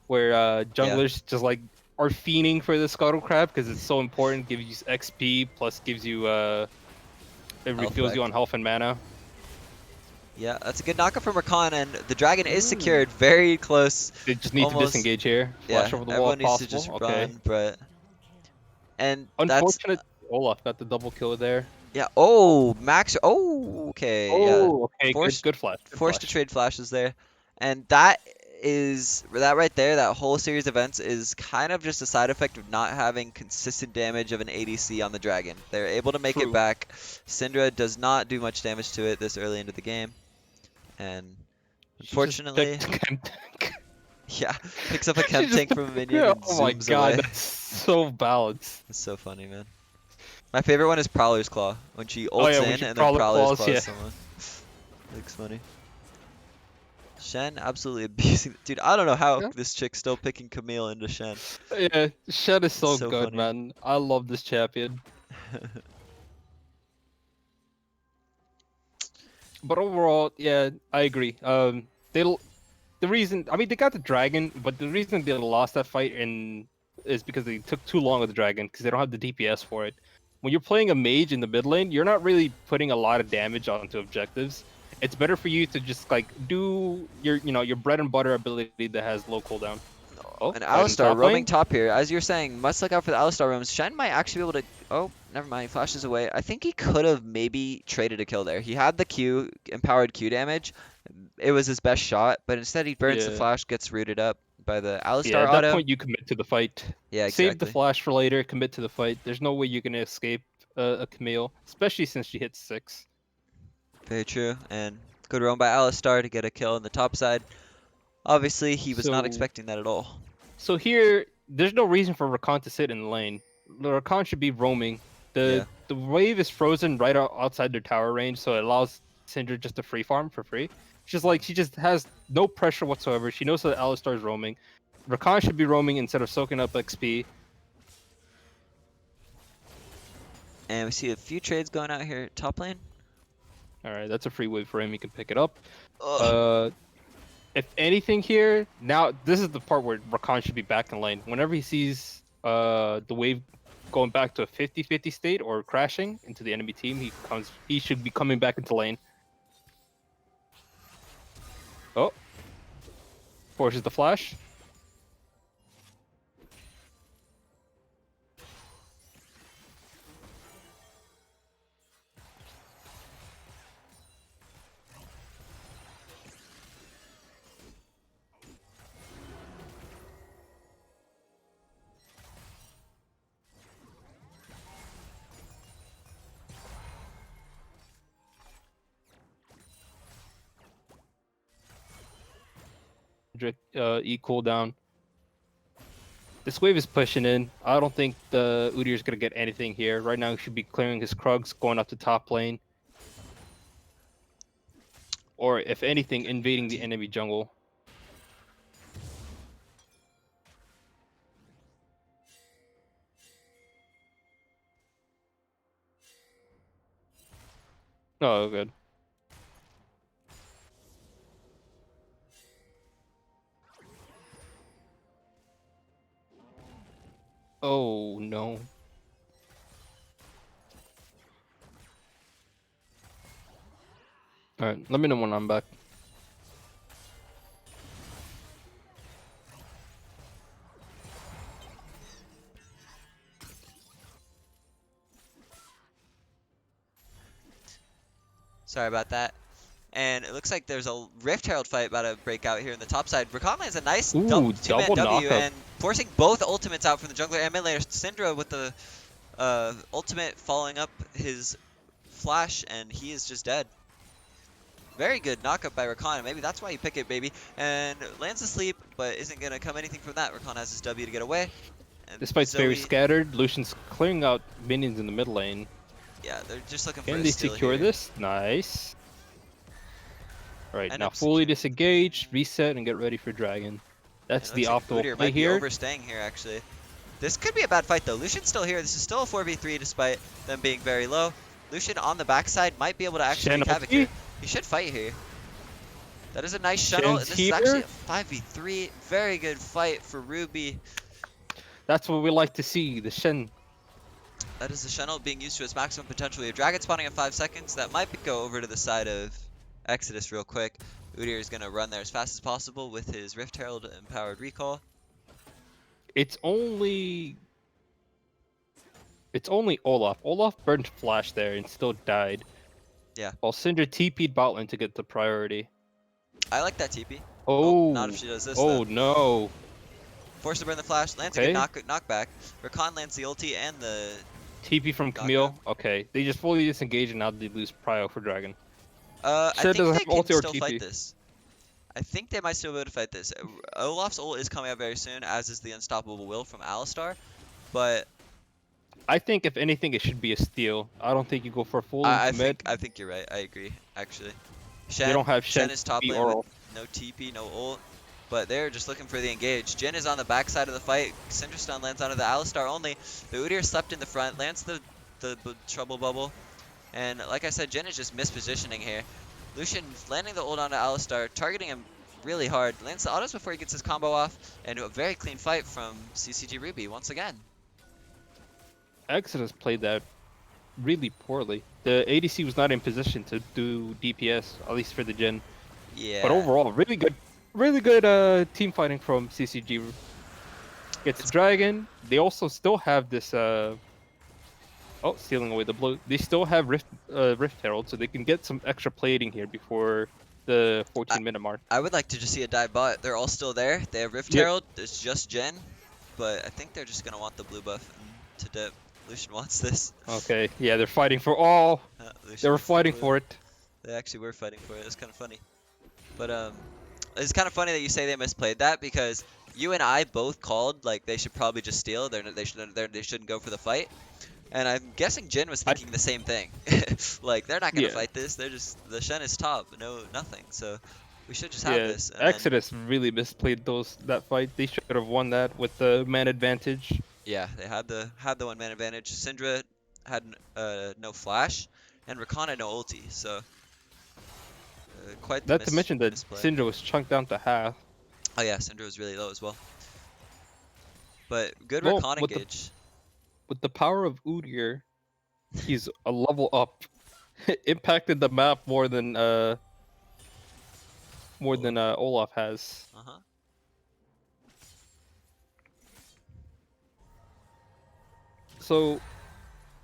where junglers just like are fiending for the scuttle crab because it's so important. Gives you XP plus gives you it refills you back. on health and mana. Yeah, that's a good knockup from Rakan, and the dragon is secured very close. They just need to Almost- disengage here. Yeah, Flash over the wall everyone if needs to possible. just Okay. run, but... And that's... Unfortunate. Olaf got the double kill there. Yeah, oh, Max... Oh, okay, yeah. Oh, okay, Forced- good flash. Good Forced to flash. trade flashes there. And that right there, that whole series of events is kind of just a side effect of not having consistent damage of an ADC on the dragon. They're able to make it True. back. Syndra does not do much damage to it this early into the game. And She just unfortunately, picked Chem Tank. yeah, picks up a She chem just tank from a minion Yeah, and oh my zooms god, away. that's so balanced. It's so funny, man. My favorite one is Prowler's Claw. When she ults Oh, yeah, when in she and then Prowler Prowler's claws, Claws yeah. someone. Looks funny. Shen absolutely abusing. Dude, I don't know how Yeah. this chick's still picking Camille into Shen. Yeah, Shen is so, So good, funny. man. I love this champion. But overall, yeah, I agree. The reason, I mean, they got the dragon, but the reason they lost that fight in is because they took too long with the dragon because they don't have the DPS for it. When you're playing a mage in the mid lane, you're not really putting a lot of damage onto objectives. It's better for you to just like do your your bread and butter ability that has low cooldown. Oh, An fighting Alistar top roaming lane. top here. As you're saying, must look out for the Alistar roams. Shen might actually be able to... Oh, never mind. He flashes away. I think he could have maybe traded a kill there. He had the Q, empowered Q damage. It was his best shot, but instead he burns the Yeah. flash, gets rooted up by the Yeah, Alistar at that auto. point you commit to the fight. Yeah, Save the exactly. flash for later, commit to the fight. There's no way you're gonna escape a Camille, especially since she hits 6. Very true. And good roam by Alistar to get a kill on the top side. Obviously, he was not So expecting that at all. so here there's no reason for Rakan to sit in the lane. Rakan should be roaming. Yeah. The wave is frozen right outside their tower range, so it allows Syndra just to free farm for free. She just has no pressure whatsoever. She knows that Alistar is roaming. Rakan should be roaming instead of soaking up XP. And we see a few trades going out here top lane. All right, that's a free wave for him. He can pick it up. Ugh. If anything here, now this is the part where Rakan should be back in lane. Whenever he sees the wave going back to a 50-50 state or crashing into the enemy team, he should be coming back into lane. Oh. Forces the flash. E cooldown. This wave is pushing in. I don't think the Udyr is gonna get anything here. Right now he should be clearing his Krugs, going up to top lane. Or if anything, invading the enemy jungle. Oh, good. Oh, no. Alright, let me know when I'm back. Sorry about that. And it looks like there's a Rift Herald fight about to break out here in the top side. Rakan lands a nice Ooh, two-man double W knockup. and forcing both ultimates out from the jungler and mid laner. Syndra with the ultimate following up his flash, and he is just dead. Very good knockup by Rakan. Maybe that's why you pick it, baby. And lands asleep, but isn't going to come anything from that. Rakan has his W to get away. And This fight's very Zoe- scattered. Lucian's clearing out minions in the mid lane. Yeah, they're just looking for Can a they steal secure here. this? Nice. Alright, End now up fully securing. disengage, reset, and get ready for Dragon. That's It the looks like optimal Udyr play might be here. overstaying here, actually. This could be a bad fight, though. Lucian's still here. This is still a 4v3 despite them being very low. Lucian on the backside might be able to actually Shen wreak havoc ulti? here. He should fight here. That is a nice shuttle. Shen's This is actually here. a 5v3. Very good fight for Ruby. That's what we like to see, the Shen. That is the shuttle being used to its maximum potential. We have Dragon spawning in 5 seconds. That might go over to the side of Exodus real quick. Udyr is going to run there as fast as possible with his Rift Herald empowered recall. It's only Olaf. Olaf burned flash there and still died. Yeah. While Syndra TP'd bot lane to get the priority. I like that TP. Oh, not if she does this, oh though. no. Forced to burn the flash. Lands a Okay. good knockback. Rakan lands the ulti and the... TP from Gotcha. Camille. Okay, they just fully disengage and now they lose prio for Dragon. I Shen think doesn't they have can ulti or still TP. fight this. I think they might still be able to fight this. Olaf's ult is coming out very soon, as is the Unstoppable Will from Alistar. But I think if anything, it should be a steal. I don't think you go for a full I commit. think you're right. I agree, actually. They don't have Shen is top TP lane or with no TP, no ult. But they're just looking for the engage. Jhin is on the backside of the fight. Syndra stun lands onto the Alistar only. The Udyr slept in the front, lands the trouble bubble. And like I said, Jhin is just mispositioning here. Lucian landing the ult onto Alistar, targeting him really hard. Lands the autos before he gets his combo off, and a very clean fight from CCG Ruby once again. Exodus played that really poorly. The ADC was not in position to do DPS, at least for the gen. Yeah. But overall, really good team fighting from CCG. It's Dragon. They also still have this stealing away the blue. They still have Rift Herald, so they can get some extra plating here before the 14-minute mark. I would like to just see a dive bot. They're all still there. They have Rift Yep. Herald. It's just Jen, but I think they're just gonna want the blue buff to dip. Lucian wants this. Okay, yeah, they're fighting for all. Lucian They were wants the fighting blue. for it. They actually were fighting for it. It's kind of funny. But it's kind of funny that you say they misplayed that because you and I both called like they should probably just steal. They shouldn't go for the fight. And I'm guessing Jin was thinking the same thing. Like they're not gonna Yeah. fight this. They're just the Shen is top. Nothing. So we should just have Yeah, this. And then- Exodus really misplayed that fight. They should have won that with the man advantage. Yeah, they had the 1-man advantage. Syndra had no flash, and Rakan had no ulti. So quite the Not to mention that misplay. Syndra was chunked down to half. Oh yeah, Syndra was really low as well. But good Well, Rakan with the- engage. With the power of Udyr, he's a level up. Impacted the map more than Olaf has. Uh-huh. So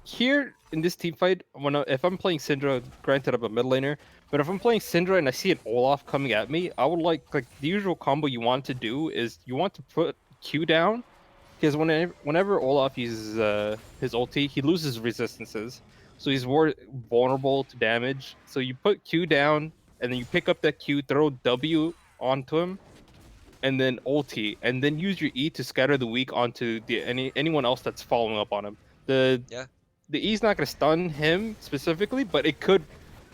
here in this team fight, if I'm playing Syndra, granted I'm a mid laner, but if I'm playing Syndra and I see an Olaf coming at me, I would like the usual combo you want to do is you want to put Q down, because whenever Olaf uses his ulti, he loses resistances, so he's more vulnerable to damage. So you put Q down, and then you pick up that Q, throw W onto him, and then ulti, and then use your E to scatter the weak onto anyone else that's following up on him. The E's not gonna stun him specifically, but it could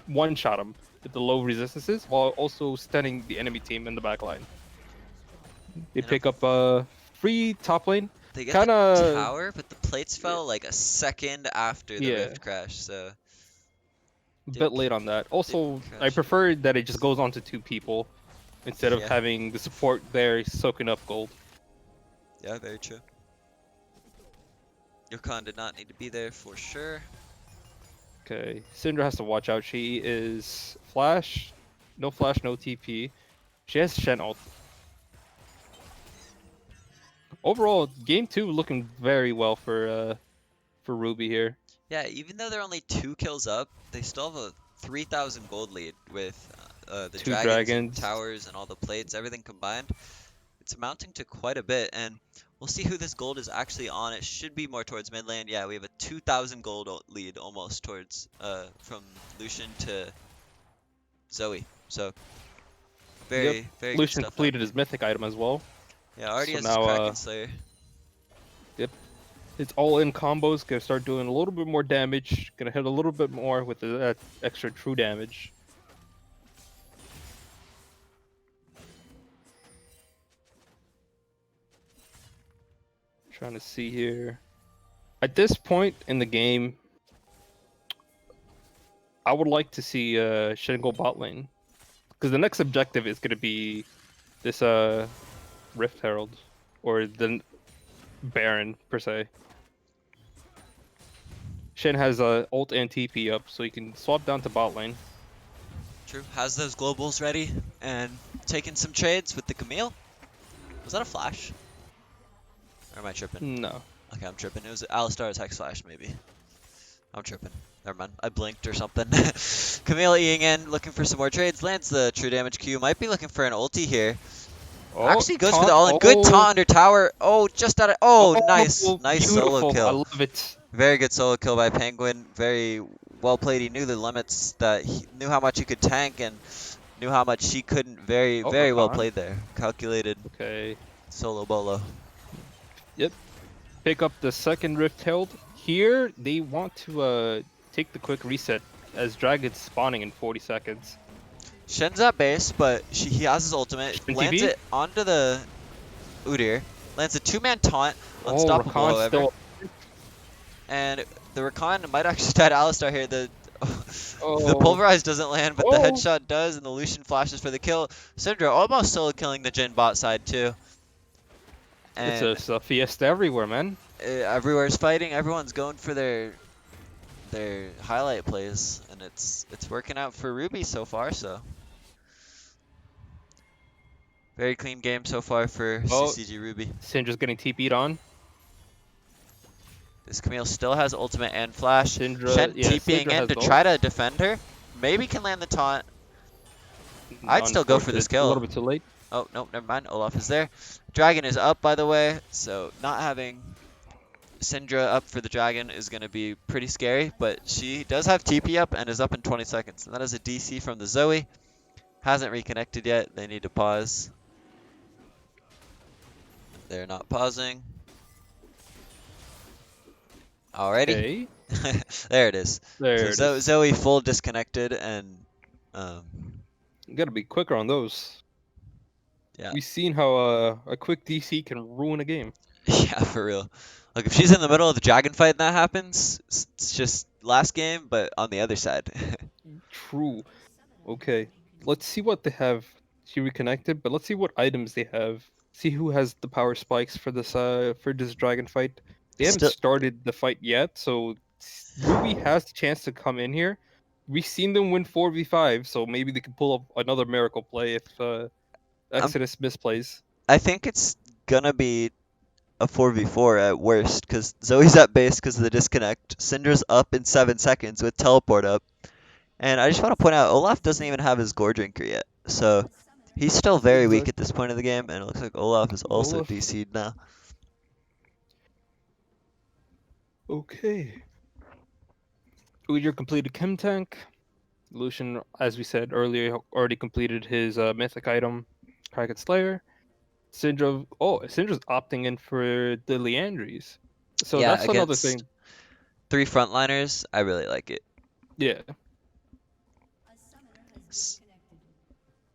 one-shot him with the low resistances while also stunning the enemy team in the back line. They pick up free top lane. They get Kinda- the tower, but the plates fell like a second after the Yeah. rift crash. So A bit late on that. Also, I crash. prefer that it just goes on to 2 people instead of Yeah. having the support there soaking up gold. yeah, very true. Yokon did not need to be there for sure. Okay, Syndra has to watch out. She is flash, no TP. She has Shen ult. Overall, game 2 looking very well for Ruby here. Yeah, even though they're only 2 kills up, they still have a 3,000 gold lead with the 2 dragons, dragons. And towers, and all the plates, everything combined. It's amounting to quite a bit, and we'll see who this gold is actually on. It should be more towards mid lane. Yeah, we have a 2,000 gold lead almost towards from Lucian to Zoe. So very good Lucian stuff. completed his mythic item as well. Yeah, already so has now, his Kraken Slayer. It's all in combos. Gonna start doing a little bit more damage. Gonna hit a little bit more with that extra true damage. Trying to see here. At this point in the game, I would like to see Shen go bot lane, because the next objective is gonna be this Rift Herald or the Baron per se. Shen has ult and TP up, so he can swap down to bot lane. True. Has those globals ready and taking some trades with the Camille. Was that a flash? Or am I tripping? No. Okay, I'm tripping. It was Alistar's Hex Flash, maybe. I'm tripping. Never mind. I blinked or something. Camille eing in, looking for some more trades. Lands the true damage Q. Might be looking for an ulti here. Oh, Actually goes for the all-in. Good taunt under tower. Oh, just out of... Oh, nice. Nice solo beautiful. I kill. love it. Very good solo kill by Penguin. Very well played. He knew the limits, that he knew how much he could tank and knew how much he couldn't. Very well Rakan. played there. Calculated Okay. solo bolo. Pick up the second Rift Herald. Here, they want to take the quick reset as Dragon's spawning in 40 seconds. Shen's at base, but he has his ultimate. Shen Lands TV? it onto the Udyr. Lands a 2-man taunt. Oh, Unstoppable, Rakan's however. still... And the Rakan might actually die to Alistar here. The The Oh, pulverize doesn't land, but the oh, headshot does, and the Lucian flashes for the kill. Syndra almost solo killing the Jhin bot side too. it's And a fiesta everywhere, man. everywhere's fighting. Everyone's going for their highlight plays, and it's working out for Ruby so far. So very clean game so far for Oh, CCG Ruby. Syndra's getting TP'd on. This Camille still has ultimate and flash. Syndra, Shen yeah, TPing Syndra in has to the try ult. to defend her. Maybe can land the taunt. I'd still go for this Unfortunate, a little kill. bit too late. Oh, nope, never mind. Olaf is there. Dragon is up, by the way, so not having Syndra up for the dragon is going to be pretty scary, but she does have TP up and is up in 20 seconds. And that is a DC from the Zoe. Hasn't reconnected yet. They need to pause. They're not pausing. Alrighty. Okay, There it is. there it So is. Zoe full disconnected and um, You gotta be quicker on those. yeah. We've seen how a quick DC can ruin a game. Yeah, for real. Like if she's in the middle of the dragon fight and that happens, it's just last game, but on the other side. True. Okay, let's see what they have. She reconnected, but let's see what items they have. See who has the power spikes for this dragon fight. They haven't Still, started the fight yet, so Ruby has the chance to come in here. We've seen them win 4v5, so maybe they can pull up another miracle play if I'm, Exodus misplays. I think it's gonna be a 4v4 at worst, because Zoe's at base because of the disconnect. Syndra's up in 7 seconds with teleport up. And I just want to point out, Olaf doesn't even have his gore drinker yet. So he's still very weak Exactly. at this point of the game, and it looks like Olaf is also Olaf. DC'd now. Okay. Udyr completed Chem Tank. Lucian, as we said earlier, already completed his mythic item, Kraken Slayer. Syndra's opting in for the Leandries. So Yeah, that's another against thing. 3 frontliners, I really like it. Yeah.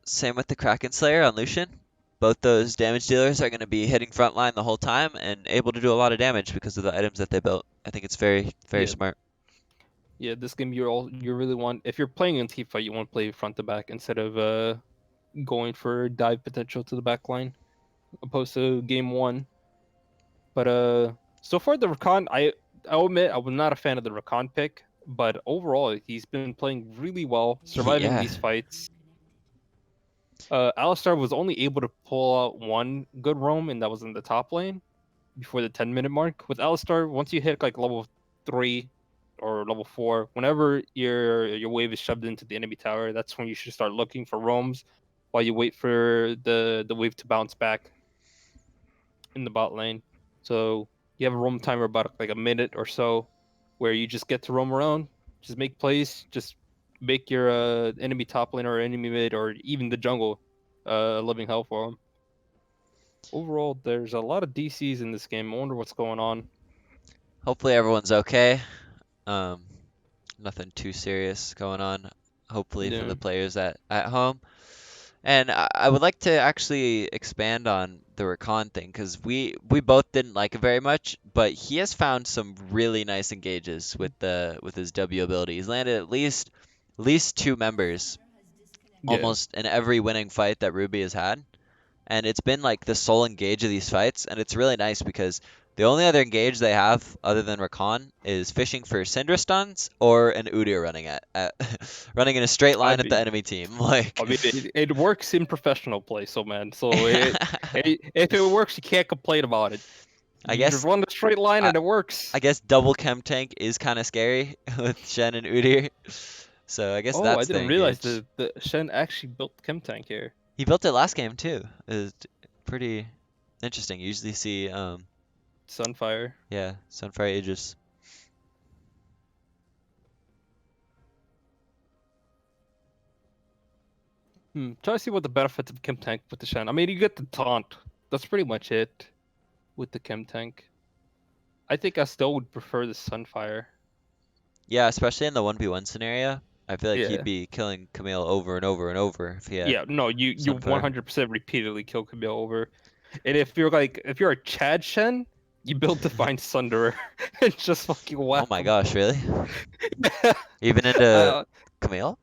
Same with the Kraken Slayer on Lucian. Both those damage dealers are going to be hitting frontline the whole time and able to do a lot of damage because of the items that they built. I think it's very, very Yeah. smart. Yeah, this game you really want, if you're playing in team fight, you want to play front to back instead of going for dive potential to the back line, opposed to game one. But so far the Rakan, I'll admit I was not a fan of the Rakan pick, but overall he's been playing really well, surviving Yeah. these fights. Alistar was only able to pull out one good roam, and that was in the top lane before the 10-minute mark. With Alistar, once you hit like level 3 or level 4, whenever your wave is shoved into the enemy tower, that's when you should start looking for roams while you wait for the wave to bounce back in the bot lane. So you have a roam timer about like a minute or so where you just get to roam around, just make plays, just make your enemy top lane or enemy mid or even the jungle living hell for them. Overall, there's a lot of DCs in this game. I wonder what's going on. Hopefully everyone's okay. Um, Nothing too serious going on, hopefully for Yeah. the players at home. And I would like to actually expand on the Rakan thing because we both didn't like it very much, but he has found some really nice engages with his W ability. He's landed at least 2 members Yeah. almost in every winning fight that Ruby has had. And it's been like the sole engage of these fights, and it's really nice because the only other engage they have other than Rakan is fishing for Syndra stuns or an Udyr running at running in a straight I line at the mean, enemy team. Like it works in professional play, so man. So if it works, you can't complain about it. I You just guess run the straight line I, and it works. I guess double chem tank is kind of scary with Shen and Udyr. So I guess Oh, I that's the didn't realize engage. the Shen actually built Chem Tank here. He built it last game too. It was pretty interesting. You usually see Sunfire. yeah, Sunfire Aegis. Try to see what the benefits of Chem Tank with the Shen. I mean, you get the taunt. That's pretty much it with the Chem Tank. I think I still would prefer the Sunfire. Yeah, especially in the 1v1 scenario. I feel like he'd Yeah. be killing Camille over and over and over if he had Yeah, no, you Sunfire. 100% repeatedly kill Camille over. And if you're a Chad Shen, You build Divine Sunderer and just fucking whack Oh my him. gosh, really? Even into Camille?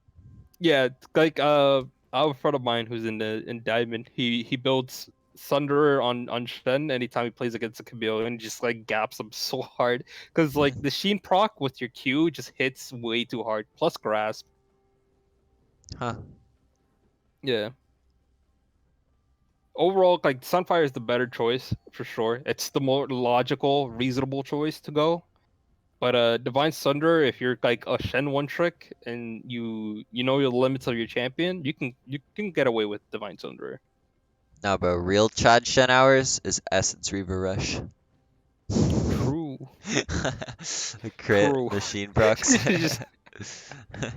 Yeah, it's like I have a friend of mine who's in Diamond. He builds Thunderer on Shen anytime he plays against a Camille and just like gaps him so hard because like the Sheen proc with your Q just hits way too hard. Plus grasp. Huh. Yeah. Overall, like Sunfire is the better choice for sure. It's the more logical, reasonable choice to go. But Divine Sunder, if you're like a Shen one trick and you know your limits of your champion, you can get away with Divine Sunder. Nah, bro. Real Chad Shen hours is Essence Reaver Rush. True. The crit True. machine procs. Just I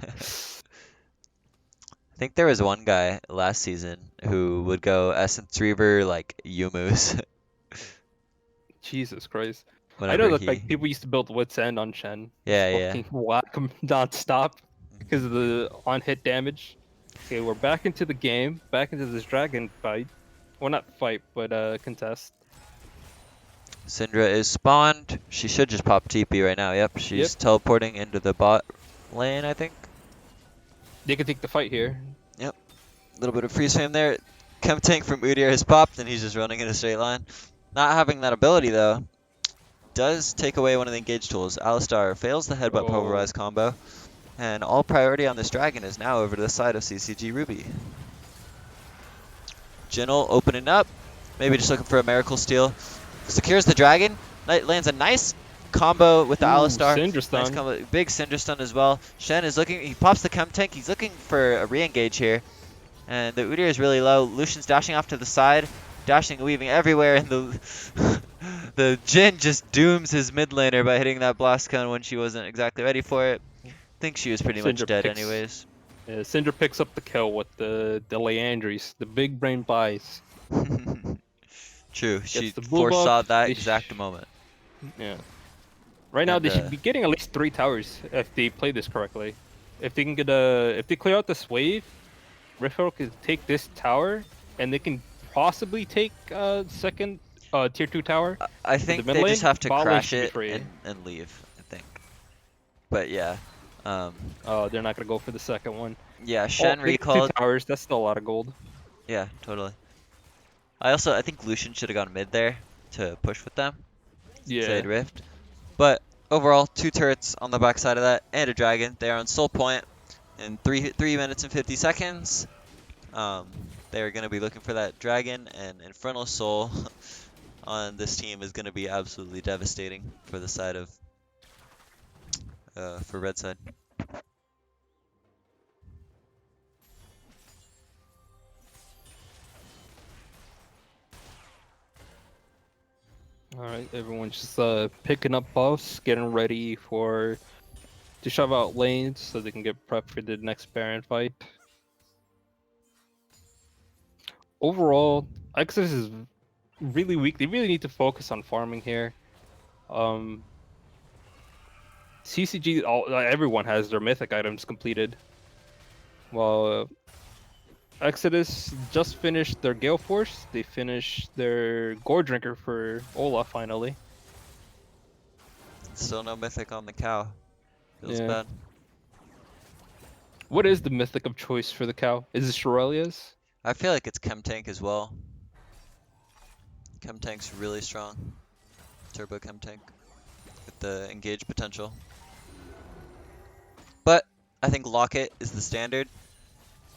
think there was one guy last season who would go Essence Reaver like Yumu's Jesus Christ. I know whenever that like he. people used to build Wits End on Shen. Just Yeah, yeah. fucking whack him non-stop because of Mhm. the on-hit damage. Okay, we're back into the game, back into this dragon fight. Well, not fight, but contest. Syndra is spawned. She should just pop TP right now. Yep, Yep, she's teleporting into the bot lane, I think. they can take the fight here. Yep. A little bit of freeze frame there. Chem tank from Udyr has popped, and he's just running in a straight line. Not having that ability, though, does take away one of the engage tools. Alistar fails the headbutt Oh, pulverize combo, and all priority on this dragon is now over to the side of CCG Ruby. Jinnel opening up, maybe just looking for a miracle steal. Secures the dragon, lands a nice combo with the ooh, Alistar. Syndra Nice stun. combo, big Syndra stun as well. Shen is looking, he pops the chem tank, he's looking for a re-engage here. And the Udyr is really low. Lucian's dashing off to the side, dashing and weaving everywhere, and the Jhin just dooms his mid laner by hitting that blast cone when she wasn't exactly ready for it. I think she was pretty much Syndra dead picks. anyways. Syndra picks up the kill with the Leandries, the big brain buys. True, she Gets the blue foresaw buff. that They exact moment. yeah. Right now And they should be getting at least 3 towers if they play this correctly. If they can get if they clear out this wave, Riffle can take this tower and they can possibly take second tier 2 tower. I The think mid they lane, just have to bot lane crash should be it free. and leave, I think. But yeah. Oh, they're not gonna go for the second one. Yeah, Oh, Shen they get 2 recalled. towers. That's still a lot of gold. Yeah, totally. I think Lucian should have gone mid there to push with them. Yeah. They had Rift. But overall, 2 turrets on the backside of that and a dragon. They are on soul point in 3 minutes and 50 seconds. They are going to be looking for that dragon, and Infernal Soul on this team is going to be absolutely devastating for the side of for red side. All right, everyone's just picking up buffs, getting ready to shove out lanes so they can get prepped for the next Baron fight. Overall, Exodus is really weak. They really need to focus on farming here. CCG, everyone has their mythic items completed. While Exodus just finished their Gale Force, they finished their Gore Drinker for Ola finally. Still no mythic on the cow. Feels Yeah. bad. What is the mythic of choice for the cow? Is it Shirelia's? I feel like it's Chem Tank as well. Chem Tank's really strong. Turbo Chem Tank with the engage potential. But I think Locket is the standard.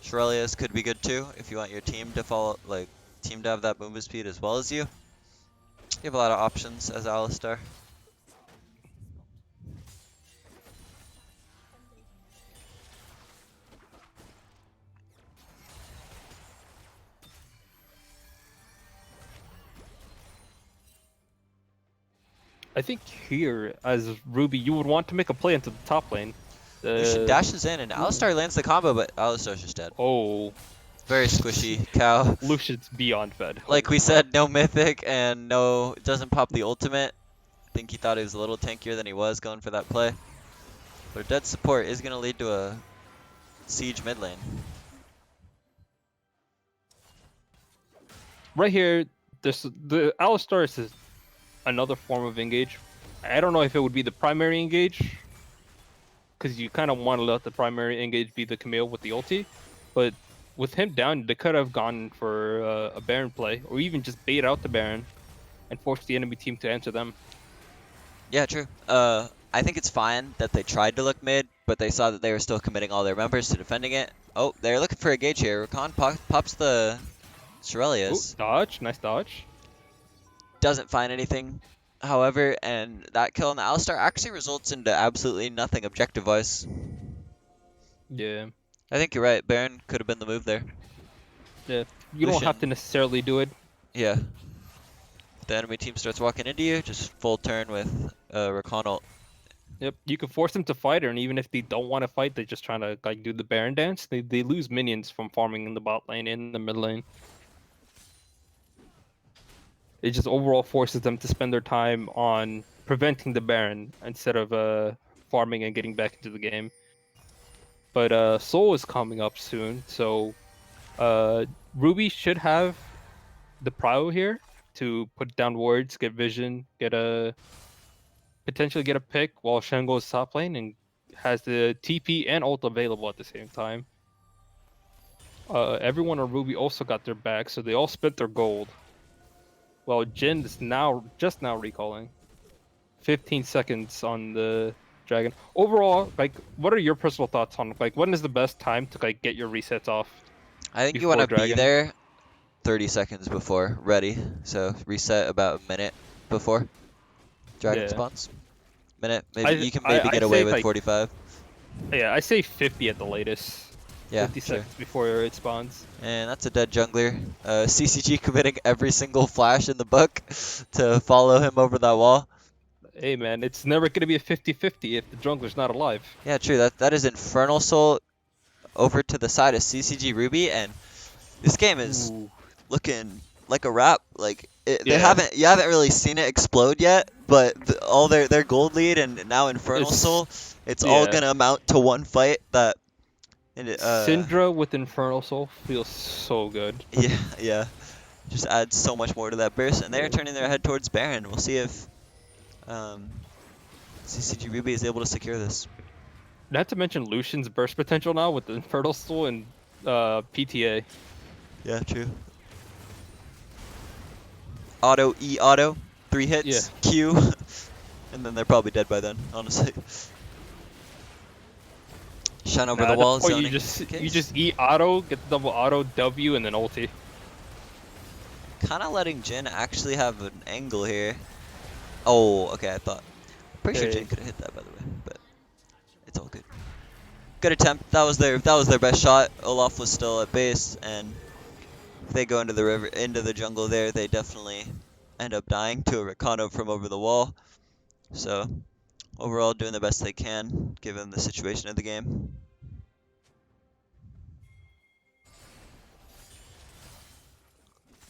Shirelia's could be good too if you want your team to follow, team to have that movement speed as well as you. You have a lot of options as Alistar. I think here, as Ruby, you would want to make a play into the top lane. Lucian dashes in and Alistar lands the combo, but Alistar's just dead. Oh, Very squishy cow. Lucian's beyond fed. Like we said, no mythic and no, doesn't pop the ultimate. I think he thought he was a little tankier than he was going for that play. But a dead support is going to lead to a siege mid lane. Right here, the Alistar is another form of engage. I don't know if it would be the primary engage, because you kind of want to let the primary engage be the Camille with the ulti, but with him down, they could have gone for a Baron play, or even just bait out the Baron and force the enemy team to answer them. Yeah, true. I think it's fine that they tried to look mid, but they saw that they were still committing all their members to defending it. Oh, they're looking for a gauge here. Rakan pops the Ooh, Shirelius. dodge, nice dodge. Doesn't find anything, however, and that kill on the Alistar actually results into absolutely nothing objective-wise. Yeah, I think you're right. Baron could have been the move there. yeah. You don't have to Lucian. necessarily do it. Yeah. If the enemy team starts walking into you, just full turn with Rakan ult. Yep, you can force them to fight, and even if they don't want to fight, they're just trying to like do the Baron dance. They lose minions from farming in the bot lane and in the mid lane. It just overall forces them to spend their time on preventing the Baron instead of farming and getting back into the game. But Soul is coming up soon, so Ruby should have the prio here to put down wards, get vision, potentially get a pick while Shen goes top lane and has the TP and ult available at the same time. Everyone on Ruby also got their back, so they all spent their gold. Well, Jin is just now recalling. 15 seconds on the dragon. Overall, like, what are your personal thoughts on like when is the best time to like get your resets off? I think you Before want to be dragon? there 30 seconds before ready. So reset about a minute before dragon Yeah. spawns. Minute, maybe you can maybe I'd get away say, with like, 45. Yeah, I say 50 at the latest. Yeah, 50 sure. seconds before it spawns. And that's a dead jungler. CCG committing every single flash in the book to follow him over that wall. Hey man, it's never gonna be a 50-50 if the jungler's not alive. Yeah, true. That is Infernal Soul over to the side of CCG Ruby, and this game is Ooh. looking like a wrap. Like you Yeah. haven't really seen it explode yet, but all their gold lead and now Infernal It's- Soul, it's all yeah. gonna amount to one fight that. Syndra with Infernal Soul feels so good. Yeah, just adds so much more to that burst, and they're turning their head towards Baron. We'll see if CCG Ruby is able to secure this. Not to mention Lucian's burst potential now with the Infernal Soul and PTA. Yeah, true. Auto, 3 hits, Yeah. Q, and then they're probably dead by then, honestly. Shine over Nah, the at wall, that point, zoning. you just eat auto, get the double auto, W, and then ulti. Kind of letting Jin actually have an angle here. Oh, okay, I thought. Pretty sure Hey. Jin could have hit that, by the way, but it's all good. Good attempt. That was their best shot. Olaf was still at base, and if they go into the jungle there, they definitely end up dying to a Rakano from over the wall. So overall, doing the best they can given the situation of the game.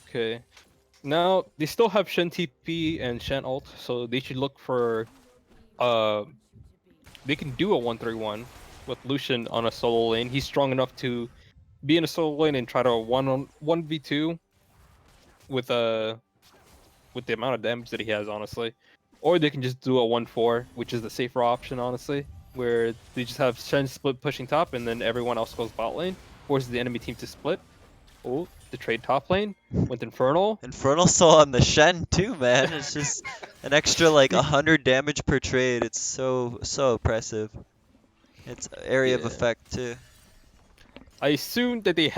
Okay. Now, they still have Shen TP and Shen ult, so they should look for... They can do a 1-3-1 with Lucian on a solo lane. He's strong enough to be in a solo lane and try to 1v2 with the amount of damage that he has, honestly. Or they can just do a 1-4, which is the safer option, honestly, where they just have Shen split pushing top and then everyone else goes bot lane, forces the enemy team to split. Oh, the trade top lane with Infernal. Infernal Soul on the Shen too, man. It's just an extra like 100 damage per trade. It's so oppressive. It's area of Yeah. effect too. I assume that they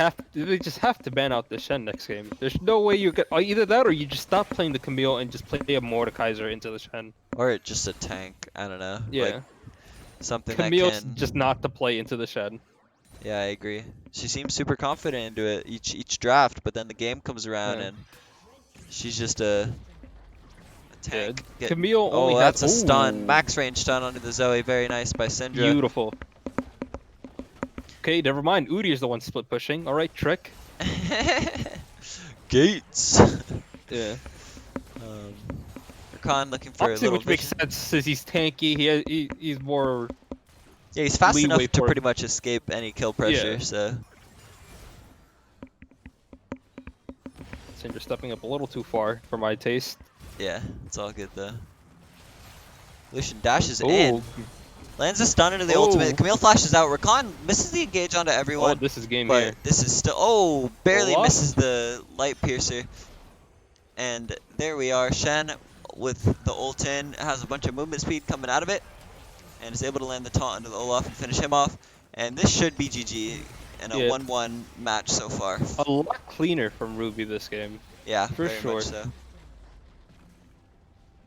just have to ban out the Shen next game. There's no way you get either that or you just stop playing the Camille and just play a Mordekaiser into the Shen. Or just a tank. I don't know. Yeah. Like something Camille's that can. just not to play into the Shen. Yeah, I agree. She seems super confident into it each draft, but then the game comes around Yeah. and she's just a tank. Camille only Oh, has that's a stun. Ooh. Max range stun onto the Zoe. Very nice by Syndra. Beautiful. Okay, never mind. Udi is the one split pushing. All right, Trick. Gates. Yeah. Rakan looking for Honestly, a little which makes vision. sense since he's tanky. He's more. Yeah, he's fast enough leeway to for- pretty much escape any kill pressure. Yeah. So Syndra stepping up a little too far for my taste. Yeah, it's all good though. Lucian dashes in. Oh, Lands a stun into the ultimate. oh, Camille flashes out. Rakan misses the engage onto oh! everyone. This is game But here. this is still... Oh, barely misses Olaf. the light piercer. And there we are. Shen with the ult in has a bunch of movement speed coming out of it. And is able to land the taunt into the Olaf and finish him off. And this should be GG in a Yeah, 1-1 match so far. a lot cleaner from Ruby this game, Yeah, for very much sure. so.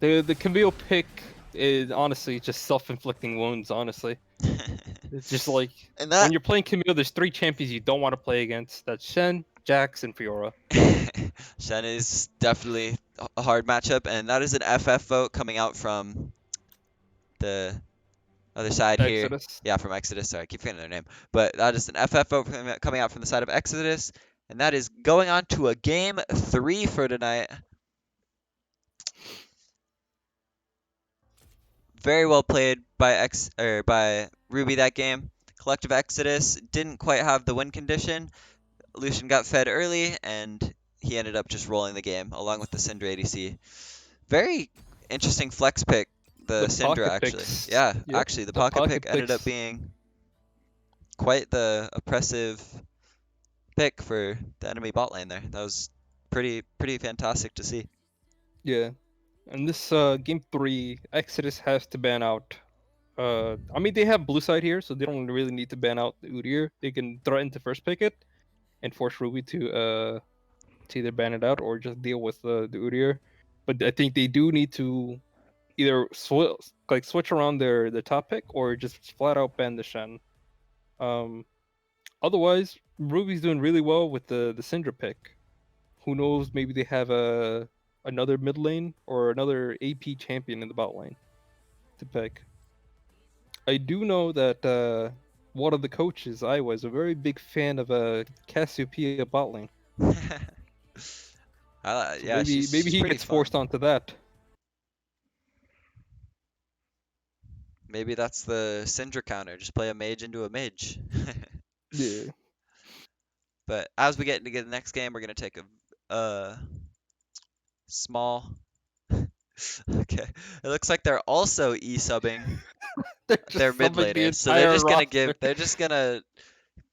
The Camille pick is honestly just self-inflicting wounds. Honestly, it's just like And when that... you're playing Camille, there's 3 champions you don't want to play against. That's Shen, Jax, and Fiora. Shen is definitely a hard matchup. And that is an FF vote coming out from the other side here. Exodus. Yeah, from Exodus. Sorry, I keep forgetting their name. But that is an FF vote coming out from the side of Exodus. And that is going on to a game 3 for tonight. Very well played by by Ruby that game. Collective Exodus didn't quite have the win condition. Lucian got fed early, and he ended up just rolling the game along with the Syndra ADC. Very interesting flex pick, the The Syndra pocket actually. picks. Yeah, Yep. actually, the The pocket pocket pick ended up picks. being quite the oppressive pick for the enemy bot lane there. That was pretty fantastic to see. Yeah. And this game 3, Exodus has to ban out. I mean they have blue side here, so they don't really need to ban out the Udyr. They can threaten to first pick it and force Ruby to either ban it out or just deal with the Udyr. But I think they do need to either switch around their top pick or just flat out ban the Shen. Um, Otherwise, Ruby's doing really well with the Syndra pick. Who knows? Maybe they have another mid lane or another AP champion in the bot lane to pick. I do know that one of the coaches I was a very big fan of Cassiopeia bot lane. So Yeah, maybe she's he pretty gets forced fun. onto that. Maybe that's the Syndra counter. Just play a mage into a mage. Yeah. But as we get into the next game, we're gonna take a small. Okay, it looks like they're also e-subbing They're their just mid subbing the laners, so they're entire just gonna roster. they're just gonna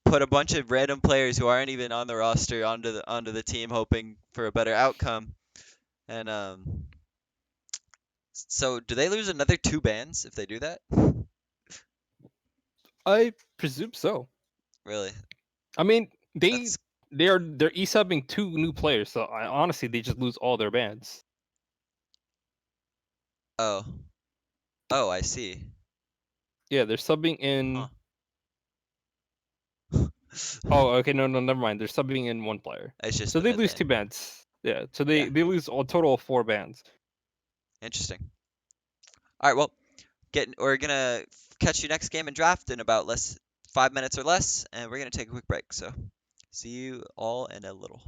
put a bunch of random players who aren't even on the roster onto the team, hoping for a better outcome. And so do they lose another 2 bans if they do that? I presume so. Really? I mean, That's they're e-subbing 2 new players, so honestly they just lose all their bans. oh oh I see. Yeah, they're subbing Huh. in. Oh, okay, no, never mind. They're subbing in 1 player, It's just so the they mid lose 2 lane. bans. Yeah, so Yeah, they lose a total of 4 bans. interesting. All right, well, we're gonna catch you next game in draft in about 5 minutes or less, and we're gonna take a quick break. So, see you all in a little.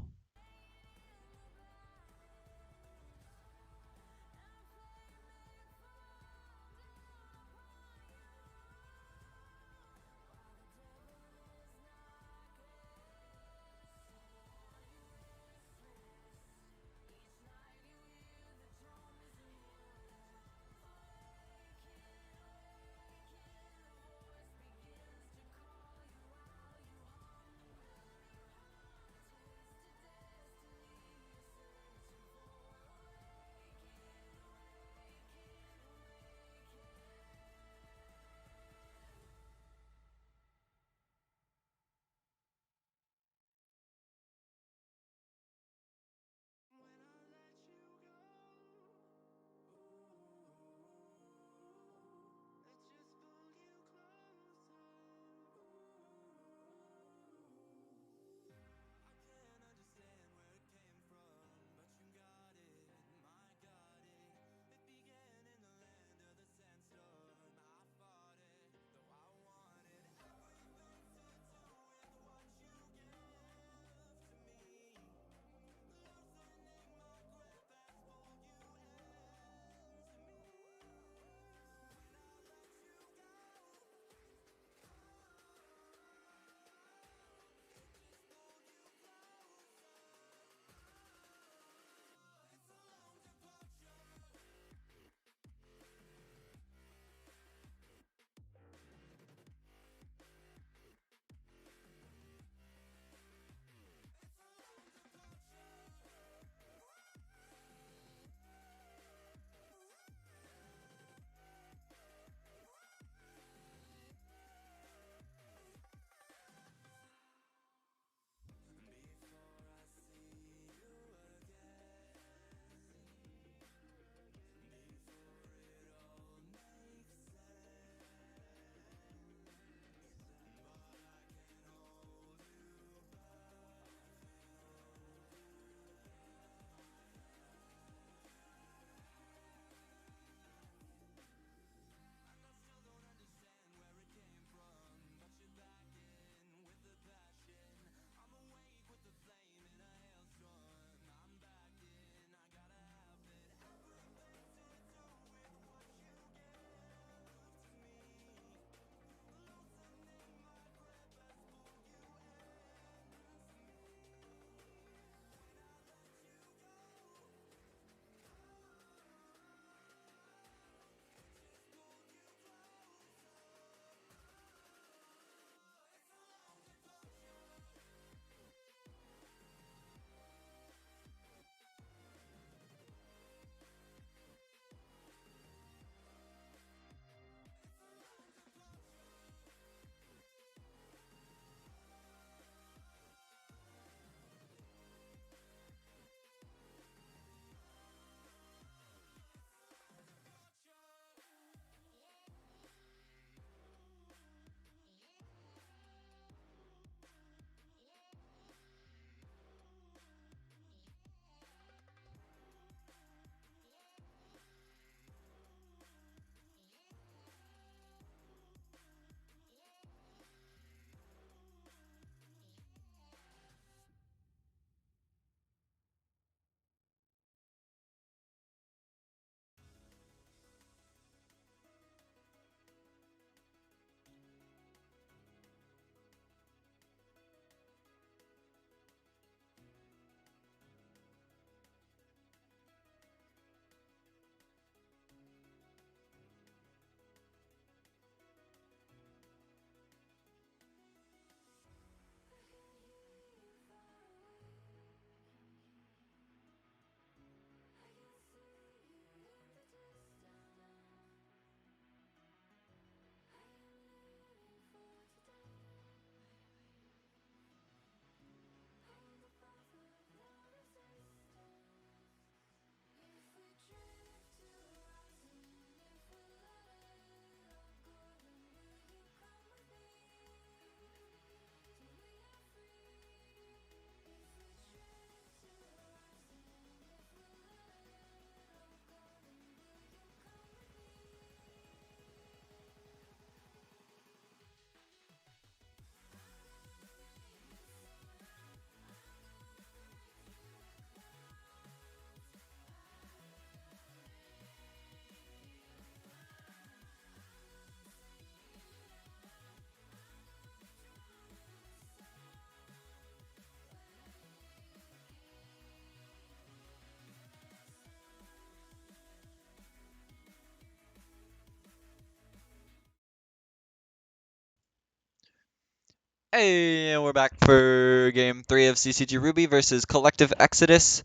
Hey, and we're back for game 3 of CCG Ruby versus Collective Exodus,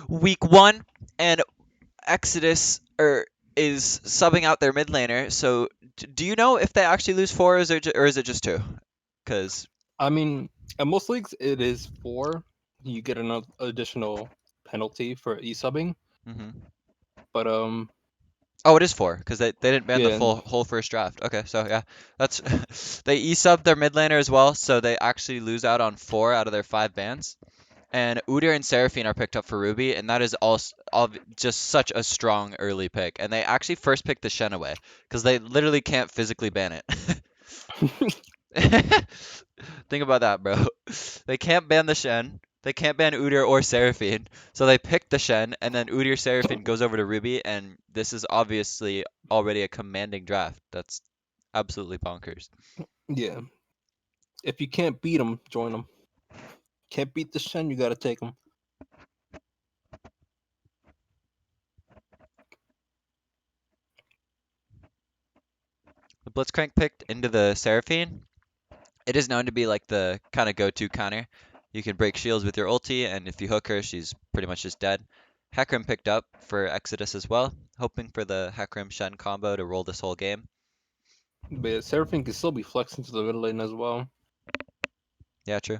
week 1, and Exodus is subbing out their mid laner. So, do you know if they actually lose 4 or is it just 2? Because I mean, in most leagues it is 4. You get an additional penalty for e-subbing, but oh, it is 4 because they didn't ban the yeah, whole first draft. Okay, so yeah, that's they e-sub their mid laner as well, so they actually lose out on 4 out of their 5 bans. And Udyr and Seraphine are picked up for Ruby, and that is also just such a strong early pick. And they actually first picked the Shen away because they literally can't physically ban it. Think about that, bro. They can't ban the Shen. They can't ban Udyr or Seraphine. So they picked the Shen, and then Udyr Seraphine goes over to Ruby, and this is obviously already a commanding draft. That's absolutely bonkers. yeah. If you can't beat them, join them. Can't beat the Shen, you gotta take them. The Blitzcrank picked into the Seraphine. It is known to be like the kind of go-to counter. You can break shields with your ulti, and if you hook her, she's pretty much just dead. Hecarim picked up for Exodus as well, hoping for the Hecarim Shen combo to roll this whole game. But yeah, Seraphine can still be flexed into the middle lane as well. Yeah, true.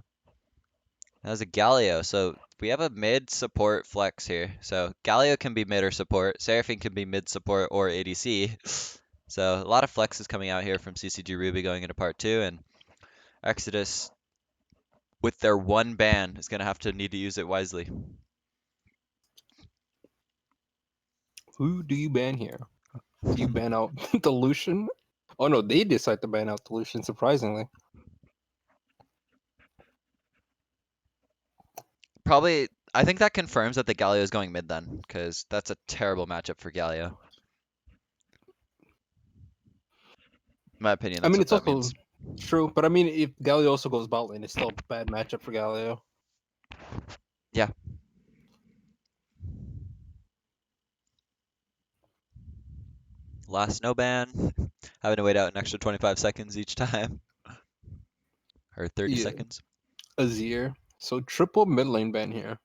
That was a Galio, so we have a mid support flex here. So Galio can be mid or support, Seraphine can be mid support or ADC. So a lot of flexes coming out here from CCG Ruby going into part 2, and Exodus with their one ban is going to have to need to use it wisely. Who do you ban here? Do you ban out the Lucian? Oh no, they decide to ban out the Lucian, surprisingly. Probably, I think that confirms that the Galio is going mid then, because that's a terrible matchup for Galio. In my opinion, I that's mean, what it's that also means. true, but I mean, if Galio also goes bot lane, it's still a bad matchup for Galio. Yeah. Last no ban, having to wait out an extra 25 seconds each time, or 30 Yeah, seconds. Azir. So triple mid lane ban here.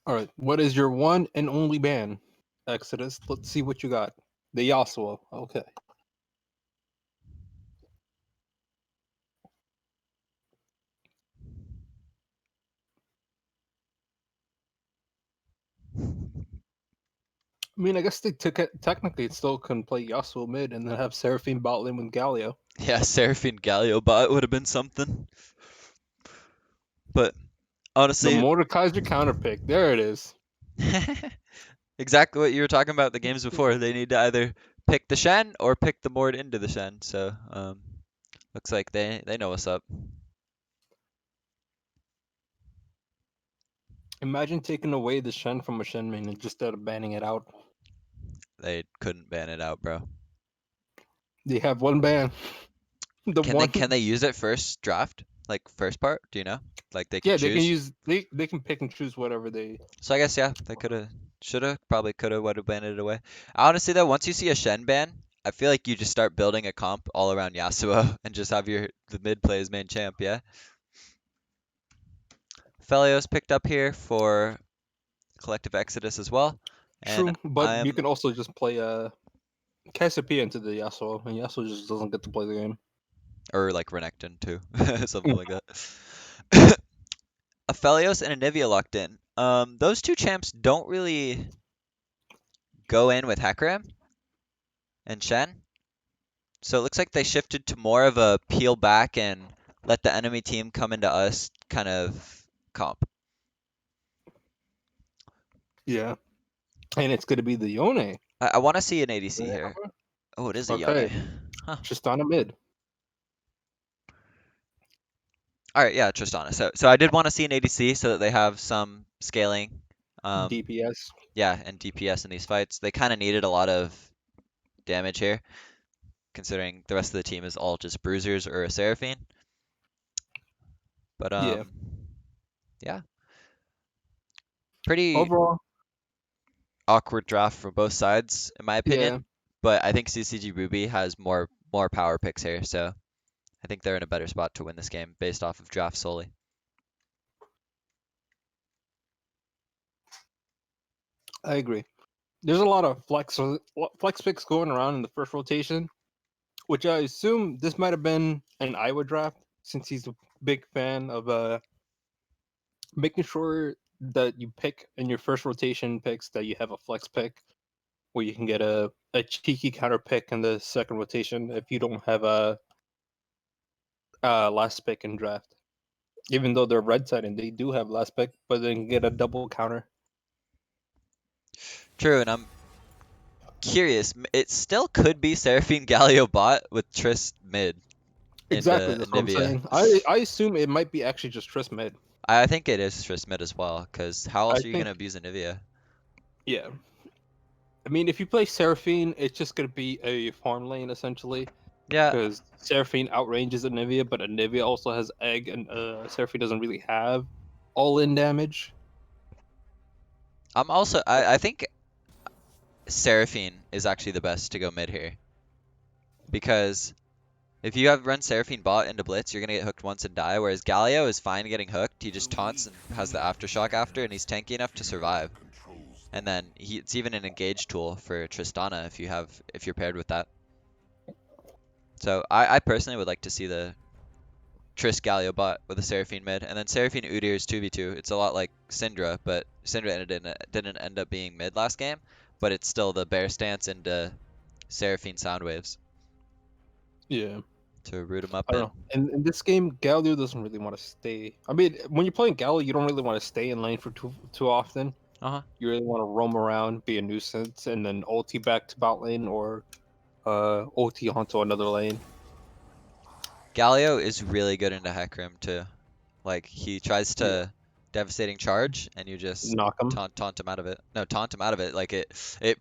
All right, what is your one and only ban? Exodus. Let's see what you got. The Yasuo. Okay. I mean, I guess they took it. Technically, it still can play Yasuo mid and then have Seraphine bot lane with Galio. Yeah, Seraphine Galio bot would have been something. But The honestly, Mordekaiser counter pick. There it is. exactly what you were talking about the games before. They need to either pick the Shen or pick the Mord into the Shen. So, looks like they know what's up. Imagine taking away the Shen from a Shen main and just banning it out. They couldn't ban it out, bro. They have one ban. The Can they one. can they use it first draft? Like first part? Do you know? Like they can Yeah, they can choose? use. They can pick and choose whatever they. So I guess yeah, they coulda, shoulda, probably coulda, woulda banned it away. Honestly though, once you see a Shen ban, I feel like you just start building a comp all around Yasuo and just have the mid play as main champ, yeah? Felios picked up here for Collective Exodus as well. And True, but you I'm can also just play Cassiopeia into the Yasuo, and Yasuo just doesn't get to play the game. or like Renekton too. Something like that. Aphelios and Anivia locked in. Those two champs don't really go in with Hecarim and Shen. So it looks like they shifted to more of a peel back and let the enemy team come into us kind of comp. Yeah, and it's going to be the Yone. I want to see an ADC here. Oh, it is a Yone. Okay, Huh. Tristana mid. All right, yeah, Tristana. So I did want to see an ADC so that they have some scaling. DPS. Yeah, and DPS in these fights. They kind of needed a lot of damage here, considering the rest of the team is all just bruisers or a Seraphine. But Yeah. yeah, pretty Overall, awkward draft from both sides, in my yeah, opinion. But I think CCG Ruby has more power picks here, so I think they're in a better spot to win this game based off of draft solely. I agree. There's a lot of flex picks going around in the first rotation, which I assume this might have been an Iowa draft since he's a big fan of making sure that you pick in your first rotation picks that you have a flex pick where you can get a cheeky counter pick in the second rotation if you don't have a last pick in draft. Even though they're red side and they do have last pick, but they can get a double counter. True, and I'm curious. It still could be Seraphine Galio bot with Triss mid Exactly, into that's what I'm Anivia. saying. I assume it might be actually just Triss mid. I think it is Triss mid as well, because how I else are you think, gonna abuse Anivia? yeah. I mean, if you play Seraphine, it's just gonna be a farm lane essentially, Yeah, because Seraphine outranges Anivia, but Anivia also has egg, and Seraphine doesn't really have all-in damage. I think Seraphine is actually the best to go mid here, because if you have run Seraphine bot into Blitz, you're gonna get hooked once and die, whereas Galio is fine getting hooked. He just taunts and has the aftershock after, and he's tanky enough to survive. And then it's even an engage tool for Tristana if you're paired with that. So I personally would like to see the Triss Galio bot with a Seraphine mid, and then Seraphine Udyr is 2v2. It's a lot like Syndra, but Syndra didn't end up being mid last game, but it's still the bear stance into Seraphine Soundwaves Yeah, to root him up I don't in. know. In this game, Galio doesn't really want to stay. I mean, when you're playing Galio, you don't really want to stay in lane for too often. Uh-huh. You really want to roam around, be a nuisance, and then ulti back to bot lane or ulti onto another lane. Galio is really good into Hecarim too. Like he tries Yeah, to devastating charge and you just knock him. taunt him out of it. No, taunt him out of it. Like it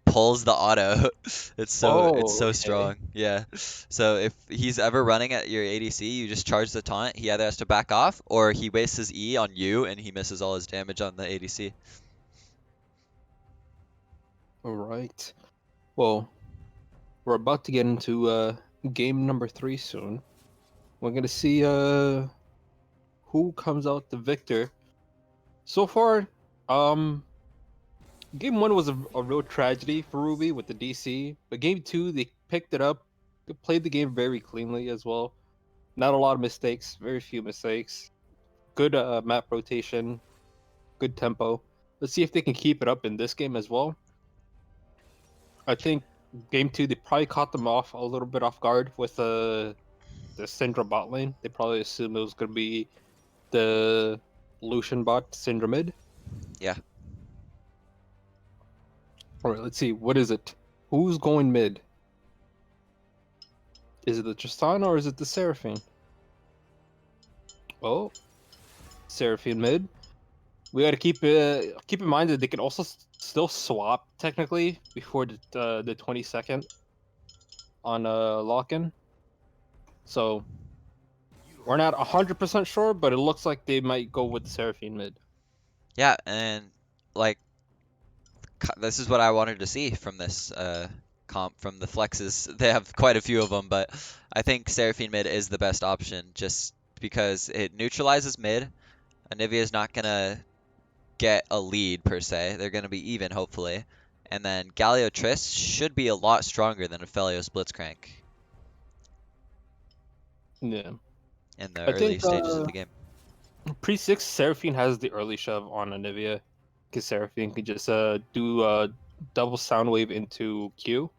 pulls the auto. It's Oh, so okay. strong. Yeah. So if he's ever running at your ADC, you just charge the taunt. He either has to back off or he wastes his E on you and he misses all his damage on the ADC. All right. Well, we're about to get into game number 3 soon. We're gonna see who comes out the victor. So far, um, game 1 was a real tragedy for Ruby with the DC, but game 2 they picked it up. They played the game very cleanly as well. Not a lot of mistakes, very few mistakes. Good map rotation, good tempo. Let's see if they can keep it up in this game as well. I think game 2 they probably caught them off a little bit off guard with the Syndra bot lane. They probably assumed it was going to be the Lucian bot Syndra mid. Yeah. All right, let's see. What is it? Who's going mid? Is it the Tristana or is it the Seraphine? Oh, Seraphine mid. We got to keep in mind that they can also still swap technically before the 22nd on lock-in. So we're not 100% sure, but it looks like they might go with the Seraphine mid. Yeah, and like this is what I wanted to see from this comp from the flexes. They have quite a few of them, but I think Seraphine mid is the best option just because it neutralizes mid. Anivia is not gonna get a lead per se. They're gonna be even hopefully. And then Galio Triss should be a lot stronger than Aphelios Blitzcrank Yeah, in the I early think stages of the game. Pre-6, Seraphine has the early shove on Anivia, because Seraphine can just do double sound wave into Q.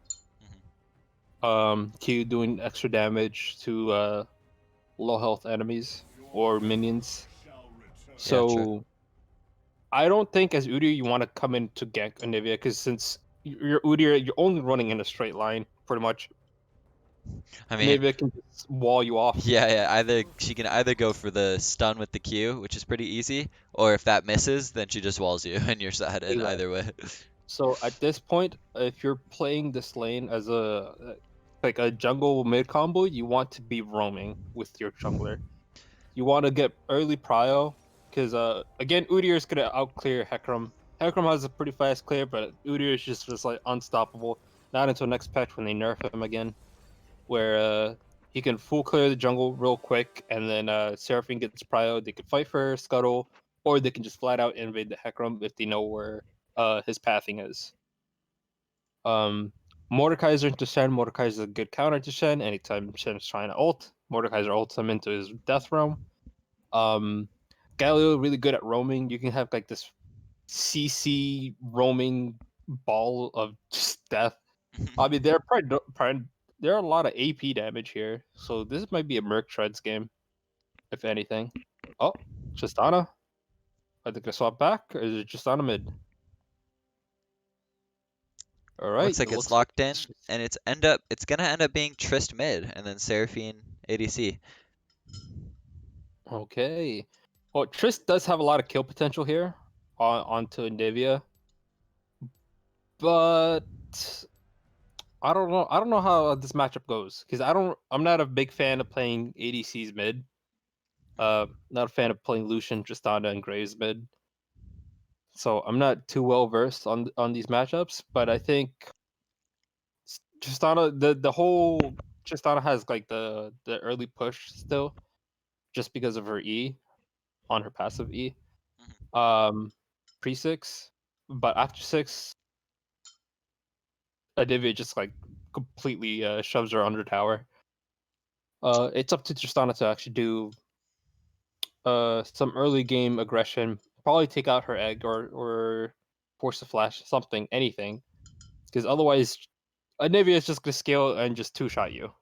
Mhm. Q doing extra damage to low health enemies or minions. Yeah, true. So I don't think as Udyr you want to come in to gank Anivia, because since you're Udyr, you're only running in a straight line, pretty much. I mean, Anivia can just wall you off. yeah, either she can either go for the stun with the Q, which is pretty easy, or if that misses, then she just walls you and you're sad in either Exactly. way. So at this point, if you're playing this lane as a like a jungle mid combo, you want to be roaming with your jungler. you want to get early prio because again Udyr is gonna outclear Hecarim. Hecarim has a pretty fast clear, but Udyr is just like unstoppable. Not until next patch when they nerf him again, where he can full clear the jungle real quick, and then Seraphine gets prio. They can fight for Scuttle, or they can just flat out invade the Hecarim if they know where his pathing is. Mordekaiser into Shen. Mordekaiser is a good counter to Shen. Anytime Shen is trying to ult, Mordekaiser ults him into his death realm. Galio really good at roaming. You can have like this CC roaming ball of just death. I mean, there are a lot of AP damage here, so this might be a Merc Treads game, if anything. Oh, Tristana. Are they gonna swap back, or is it Tristana mid? All right, Looks like it it's looks like locked in, and it's gonna end up being Trist mid, and then Seraphine ADC. okay. Well, Trist does have a lot of kill potential here onto Nivea, but I don't know. I don't know how this matchup goes because I'm not a big fan of playing ADCs mid. Not a fan of playing Lucian, Tristana, and Graves mid. So I'm not too well versed on these matchups, but I think Tristana the whole Tristana has like the early push still, just because of her E on her passive E. Pre 6, but after 6, Adivia just like completely shoves her under tower. It's up to Tristana to actually do some early game aggression, probably take out her egg or force a flash, something, anything, because otherwise, Anivia is just gonna scale and just two shot you.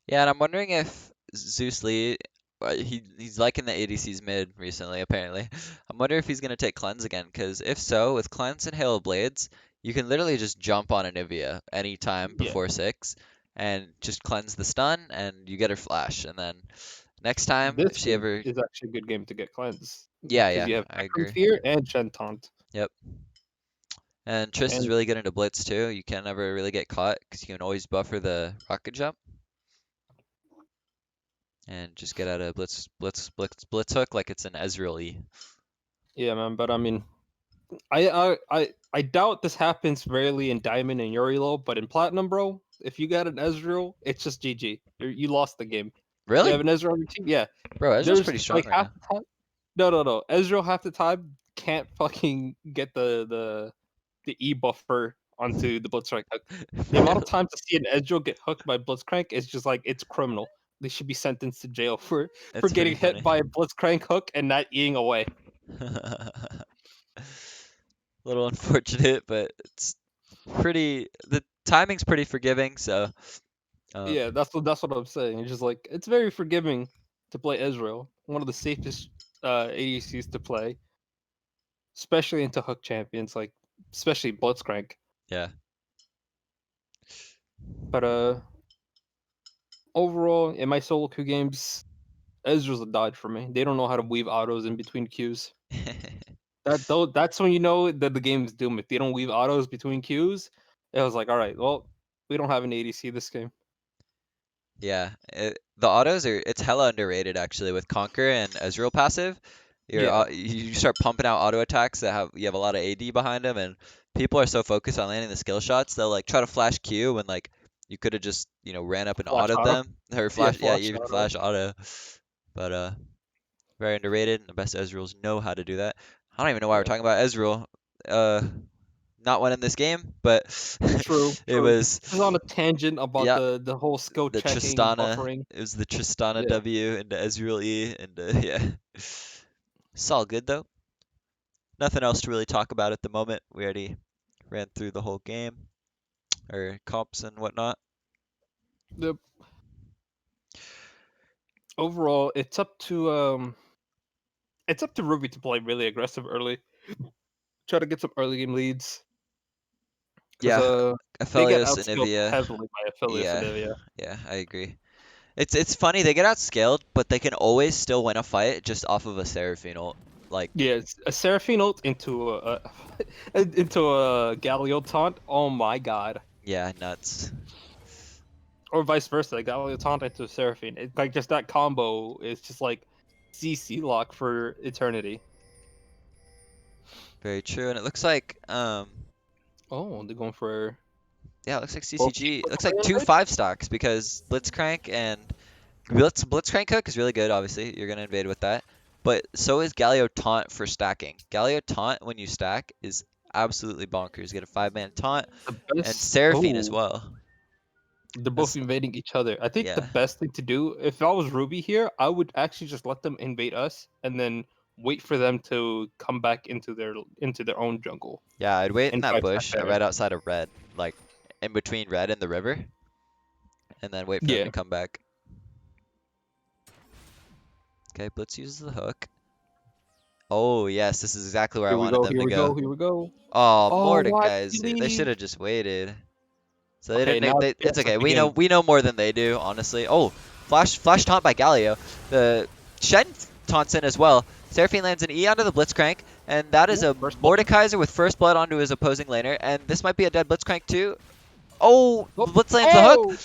Yeah, and I'm wondering if Zeus Lee, he's liking the ADC's mid recently, apparently. I'm wondering if he's gonna take cleanse again, because if so, with cleanse and Hail of Blades, you can literally just jump on Anivia anytime Yeah, before 6, and just cleanse the stun, and you get her flash, and then next time, if this she game ever, is actually a good game to get cleanse yeah, because yeah, you have I Ekram agree. Fear and Shen Taunt, Yep. And Triss is and really good into Blitz too. You can never really get caught because you can always buffer the rocket jump and just get out of Blitz hook like it's an Ezreal E. yeah, man. But I mean, I doubt this happens rarely in Diamond and Urilo, but in Platinum, bro, if you got an Ezreal, it's just GG. You lost the game. You have Really? an Ezreal on your team, yeah. Bro, Ezreal's There's pretty strong like right half now. the time. No. Ezreal half the time can't fucking get the E buffer onto the Blitzcrank hook. The amount of Really? times to see an Ezreal get hooked by Blitzcrank is just like it's criminal. They should be sentenced to jail for It's pretty getting hit funny. by a Blitzcrank hook and not eating away. Little unfortunate, but it's pretty. The timing's pretty forgiving, so um, Yeah, that's what I'm saying. It's just like it's very forgiving to play Ezreal, one of the safest ADCs to play, especially into hook champions, like especially Blitzcrank. yeah. But overall, in my solo queue games, Ezreal's a dodge for me. They don't know how to weave autos in between queues. That's when you know that the game is doomed. If they don't weave autos between queues, it was like, all right, well, we don't have an ADC this game. Yeah, the autos it's hella underrated actually with Conquer and Ezreal passive. Yeah, You start pumping out auto attacks that you have a lot of AD behind them, and people are so focused on landing the skill shots they'll like try to flash Q when like you could have just ran up and flash autoed auto. them or Yeah, flash, yeah, flash even auto. flash auto. But very underrated. The best Ezreals know how to do that. I don't even know why we're Yeah, talking about Ezreal. Uh, not winning this game, but true, it true. was, Just on a tangent about yeah, the whole skill the checking Tristana. buffering. It was the Tristana Yeah, W into Ezreal E, and yeah, it's all good though. Nothing else to really talk about at the moment. We already ran through the whole game or comps and whatnot. the overall, it's up to Ruby to play really aggressive early. Try to get some early game leads because Yeah, they get Aphelios and outskilled Ivia. heavily by Aphelios and Yeah, Divya. yeah, I agree. It's funny they get outscaled, but they can always still win a fight just off of a Seraphine ult. Like, Yeah, it's a Seraphine ult into into a Galio taunt. Oh my god. yeah, nuts. Or vice versa, Galio taunt into a Seraphine. It's like just that combo is just like CC lock for eternity. Very true. And it looks like Oh, they're going for yeah, it looks like both CCG. It looks like people two invade? 5 stocks because Blitzcrank and Blitzcrank hook is really good. Obviously, you're gonna invade with that. But so is Galio taunt for stacking. Galio taunt when you stack is absolutely bonkers. You get a 5-man taunt The and best. Seraphine as Oh, well. they're both That's invading each other. I think the yeah. best thing to do, if I was Ruby here, I would actually just let them invade us and then wait for them to come back into their own jungle Yeah, I'd wait in and that try to stack bush there. right outside of red, like in between red and the river, and then wait for them Yeah. to come back. Okay, Blitz uses the hook. Oh, yes, this is exactly where I Here we wanted go. them Here to we go. go. Here we go. Oh, Oh, why did he Mordekaiser. They should leave? have just waited. So they Okay, didn't. now the It's chances okay. begin. We know more than they do, honestly. Oh, flash taunt by Galio. The Shen taunts in as well. Seraphine lands an E onto the Blitzcrank, and that is Ooh, a first blood. Mordekaiser with first blood onto his opposing laner. And this might be a dead Blitzcrank too. Oh, Oh, Blitz lands the hook, oh!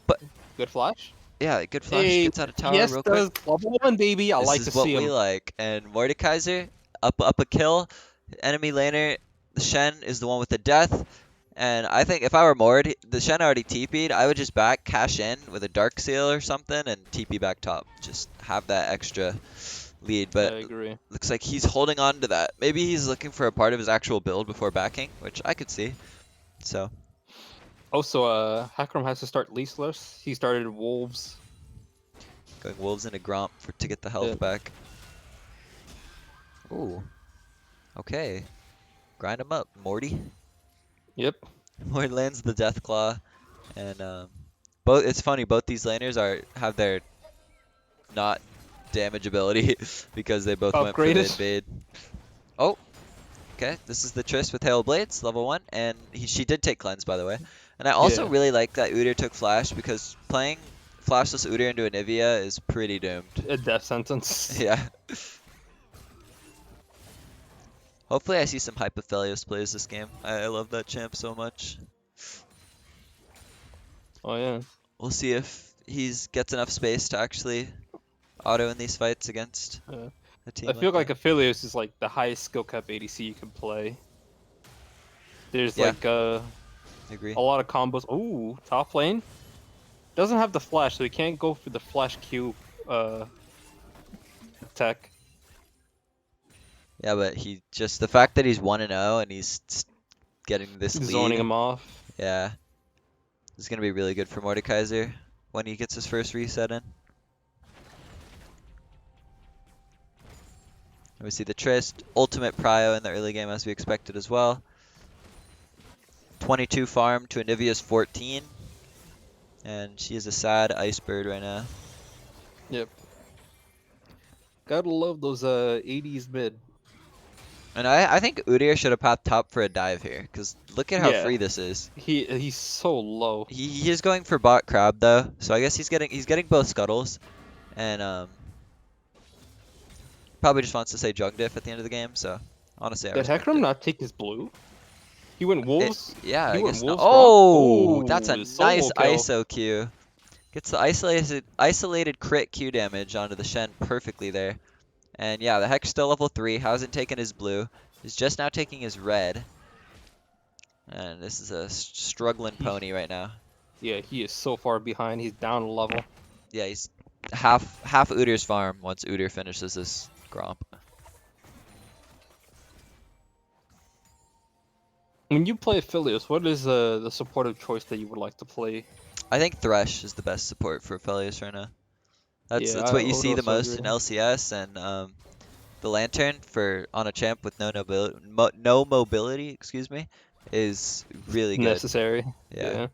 but Good flash. yeah, good flash. Hey, Gets out of tower yes, real quick. does level 1, baby. I This like to is what see we him. like. And Mordekaiser up a kill. Enemy laner, the Shen is the one with the death. And I think if I were Mord, the Shen already TP'd, I would just back cash in with a Dark Seal or something and TP back top. Just have that extra lead. I But agree. looks like he's holding on to that. Maybe he's looking for a part of his actual build before backing, which I could see. So Also, Hakram has to start leaseless. He started wolves. going Wolves into Gromp to get the health Yeah. back. Ooh. Okay. Grind him up, Morty. Yep. Mord lands the Death Claw. And both it's funny, both these laners have their not damage ability because they both went for the Upgraded. invade. Oh, okay. This is the Triss with Hail Blades, level 1, and she did take cleanse, by the way. And I also Yeah. really like that Udyr took flash because playing flashless Udyr into Anivia is pretty doomed. A death sentence. Yeah. Hopefully I see some Hypothelios plays this game. I love that champ so much. Oh yeah. We'll see if he gets enough space to actually auto in these fights against Yeah. a team I feel like that. Aphelios is like the highest skill cap ADC you can play. There's Yeah. like Agree. a lot of combos. Ooh, top lane doesn't have the flash, so he can't go for the flash Q tech. Yeah, but the fact that he's 1-0 and he's getting this Zoning lead, him off. yeah, is gonna be really good for Mordekaiser when he gets his first reset in. And we see the Trist, ultimate prio in the early game as we expected as well. 22 farm to Anivia's 14, and she is a sad ice bird right now. Yep. Gotta love those 80s mid. And I think Udyr should have popped top for a dive here, because look at how Yeah. free this is. He's so low. He is going for bot crab though, so I guess he's getting both scuttles, and probably just wants to say jug diff at the end of the game. So honestly, I Did respect Hecarim it. not take his blue? He went wolves. Yeah, He I went guess not. wolves. Oh, that's a solo nice kill. ISO Q. Gets the isolated crit Q damage onto the Shen perfectly there. And yeah, the Heck's still level 3, hasn't taken his blue, is just now taking his red. And this is a struggling pony right now. Yeah, he is so far behind. He's down a level. Yeah, he's half Udyr's farm once Udyr finishes this Gromp. When you play Aphelios, what is the supportive choice that you would like to play? I think Thresh is the best support for Aphelios right now. Yeah, That's I what you would see the also most in agree. LCS, and the Lantern on a champ with no mobility, excuse me, is really good. Necessary. Yeah. Yeah.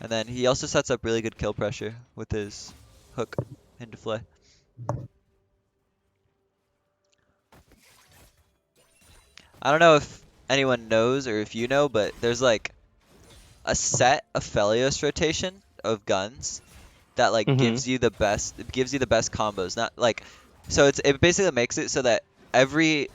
And then he also sets up really good kill pressure with his hook into play. I don't know if anyone knows or if you know, but there's like a set Aphelios rotation of guns that like Mm-hmm. gives you the best combos. Not like so it basically makes it so that every